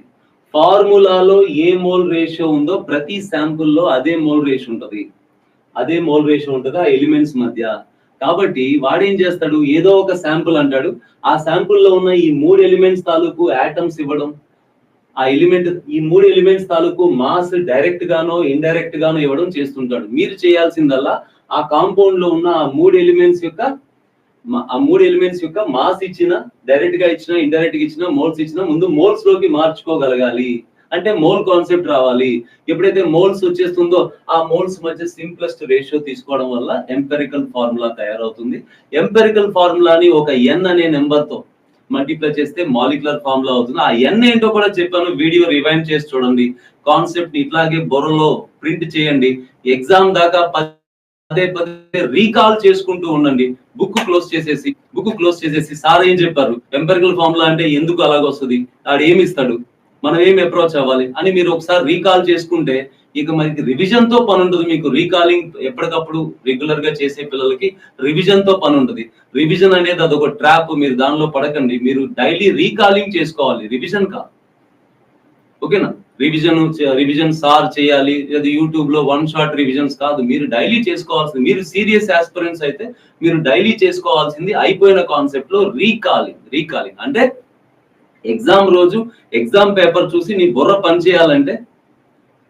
ఫార్ములాలో ఏ మోల్ రేషియో ఉందో ప్రతి శాంపుల్లో అదే మోల్ రేషియో ఉంటుంది. ఆ ఎలిమెంట్స్ మధ్య. కాబట్టి వాడేం చేస్తాడు? ఏదో ఒక శాంపుల్ అంటాడు. ఆ శాంపుల్ లో ఉన్న ఈ 3 ఎలిమెంట్స్ తాలూకు ఆటమ్స్ ఇవ్వడం, ఈ 3 ఎలిమెంట్స్ తాలూకు మాస్ డైరెక్ట్ గానో ఇండైరెక్ట్ గానో ఇవ్వడం చేస్తుంటాడు. మీరు చేయాల్సిందల్లా ఆ కాంపౌండ్ లో ఉన్న ఆ 3 ఎలిమెంట్స్ యొక్క మాస్ ఇచ్చిన, డైరెక్ట్ గా ఇచ్చిన, ఇండైరెక్ట్ గా ఇచ్చిన, మోల్స్ ఇచ్చిన ముందు మోల్స్ లోకి మార్చుకోగలగాలి. అంటే మోల్ కాన్సెప్ట్ రావాలి. ఎప్పుడైతే మోల్స్ వచ్చేస్తుందో ఆ మోల్స్ మధ్య సింప్లెస్ట్ రేషియో తీసుకోవడం వల్ల ఎంపెరికల్ ఫార్ములా తయారవుతుంది. ఎంపెరికల్ ఫార్ములాని ఒక ఎన్ అనే నెంబర్ తో మల్టిప్లై చేస్తే మాలిక్యులర్ ఫార్ములా అవుతుంది. ఆ ఎన్ ఏంటో కూడా చెప్పాను, వీడియో రివైండ్ చేసి చూడండి. కాన్సెప్ట్ ఇట్లాగే బుర్రలో ప్రింట్ చేయండి. ఎగ్జామ్ దాకా పదే రీకాల్ చేసుకుంటూ ఉండండి. బుక్ క్లోజ్ చేసేసి సార్ ఏం చెప్పారు, ఎంపెరికల్ ఫార్ములా అంటే ఎందుకు అలాగొస్తుంది, ఆడు ఏమి ఇస్తాడు, మనం ఏం అప్రోచ్ అవ్వాలి అని మీరు ఒకసారి రీకాల్ చేసుకుంటే ఇక మనకి రివిజన్ తో పని ఉంటుంది. మీకు రీకాలింగ్ ఎప్పటికప్పుడు రెగ్యులర్ గా చేసే పిల్లలకి రివిజన్ తో పని ఉంటుంది. రివిజన్ అనేది అదొక ట్రాప్, మీరు దానిలో పడకండి. మీరు డైలీ రీకాలింగ్ చేసుకోవాలి, రివిజన్ కాదు. ఓకేనా? రివిజన్ సార్ చేయాలి, అది యూట్యూబ్ లో 1 షాట్ రివిజన్స్ కాదు. మీరు డైలీ చేసుకోవాల్సింది, మీరు సీరియస్ ఆస్పిరెంట్స్ అయితే మీరు డైలీ చేసుకోవాల్సింది అయిపోయిన కాన్సెప్ట్ లో రీకాలింగ్ అంటే ఎగ్జామ్ రోజు ఎగ్జామ్ పేపర్ చూసి నీ బుర్ర పని చేయాలంటే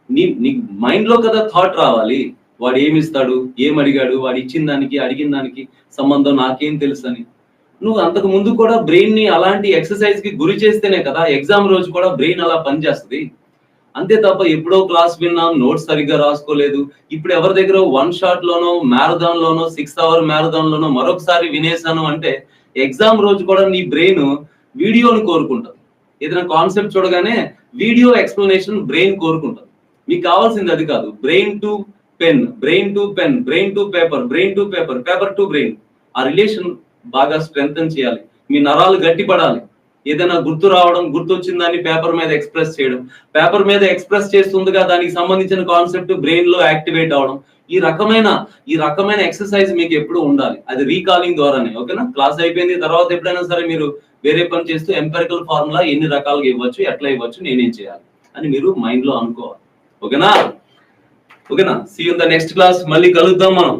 నీ మైండ్ లో కదా థాట్ రావాలి. వాడు ఏమి ఇస్తాడు, ఏం అడిగాడు, వాడు ఇచ్చిన దానికి అడిగిన దానికి సంబంధం నాకేం తెలుసు అని. నువ్వు అంతకు ముందు కూడా బ్రెయిన్ ని అలాంటి ఎక్సర్సైజ్ కి గురి చేస్తేనే కదా ఎగ్జామ్ రోజు కూడా బ్రెయిన్ అలా పనిచేస్తుంది. అంతే తప్ప ఎప్పుడో క్లాస్ విన్నాం, నోట్స్ సరిగ్గా రాసుకోలేదు, ఇప్పుడు ఎవరి దగ్గర 1 షాట్ లోనో మ్యారథాన్ లోనో 6 అవర్ మ్యారథాన్ లోనో మరొకసారి వినేసాను అంటే ఎగ్జామ్ రోజు కూడా నీ బ్రెయిన్ వీడియోని కోరుకుంటుంది. ఏదైనా కాన్సెప్ట్ చూడగానే వీడియో ఎక్స్ప్లెనేషన్ బ్రెయిన్ కోరుకుంటుంది. మీకు కావాల్సింది అది కాదు. Brain to pen, brain to paper, paper to brain. ఆ రిలేషన్ బాగా స్ట్రెంగ్తన్ చేయాలి. మీ నరాలు గట్టిపడాలి. ఏదైనా గుర్తు రావడం, గుర్తొచ్చిన దాన్ని పేపర్ మీద ఎక్స్ప్రెస్ చేయడం, పేపర్ మీద ఎక్స్ప్రెస్ చేస్తుందిగా దానికి సంబంధించిన కాన్సెప్ట్ బ్రెయిన్ లో యాక్టివేట్ అవడం. ఈ రకమైన ఎక్సర్సైజ్ మీకు ఎప్పుడు ఉండాలి. అది రీకాలింగ్ ద్వారానే. ఓకేనా? క్లాస్ అయిపోయింది తర్వాత ఎప్పుడైనా సరే మీరు వేరే పని చేస్తూ ఎంపెరికల్ ఫార్ములా ఎన్ని రకాలుగా ఇవ్వచ్చు, ఎట్లా ఇవ్వచ్చు, నేనేం చేయాలి అని మీరు మైండ్ లో అనుకోవాలి. ఓకేనా? ఓకేనా? See you in the next class. మళ్ళీ కలుద్దాం మనం.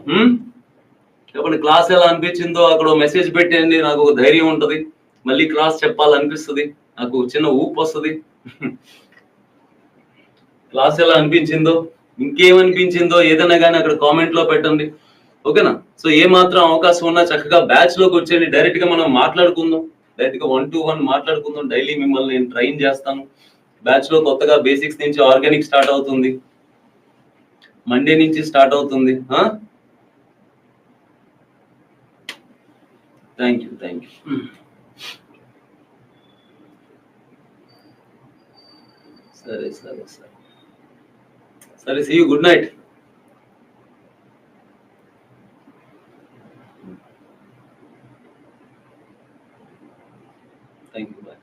చెప్పండి క్లాస్ ఎలా అనిపించిందో అక్కడ మెసేజ్ పెట్టండి, నాకు ఒక ధైర్యం ఉంటది, మళ్ళీ క్లాస్ చెప్పాలనిపిస్తుంది, నాకు చిన్న ఊపు వస్తుంది. క్లాస్ ఎలా అనిపించిందో, ఇంకేమనిపించిందో ఏదైనా కానీ అక్కడ కామెంట్ లో పెట్టండి. ఓకేనా? సో ఏ మాత్రం అవకాశం ఉన్నా చక్కగా బ్యాచ్ లోకి వచ్చేయండి, డైరెక్ట్ గా మనం మాట్లాడుకుందాం, డైరెక్ట్ గా 1-to-1 మాట్లాడుకుందాం. డైలీ మిమ్మల్ని నేను ట్రైన్ చేస్తాను. బ్యాచ్ లో కొత్తగా బేసిక్స్ నుంచి ఆర్గానిక్ స్టార్ట్ అవుతుంది, మండే నుంచి స్టార్ట్ అవుతుంది. Thank you. సరే సరే సరే సరే, see you, good night. Thank you, bye.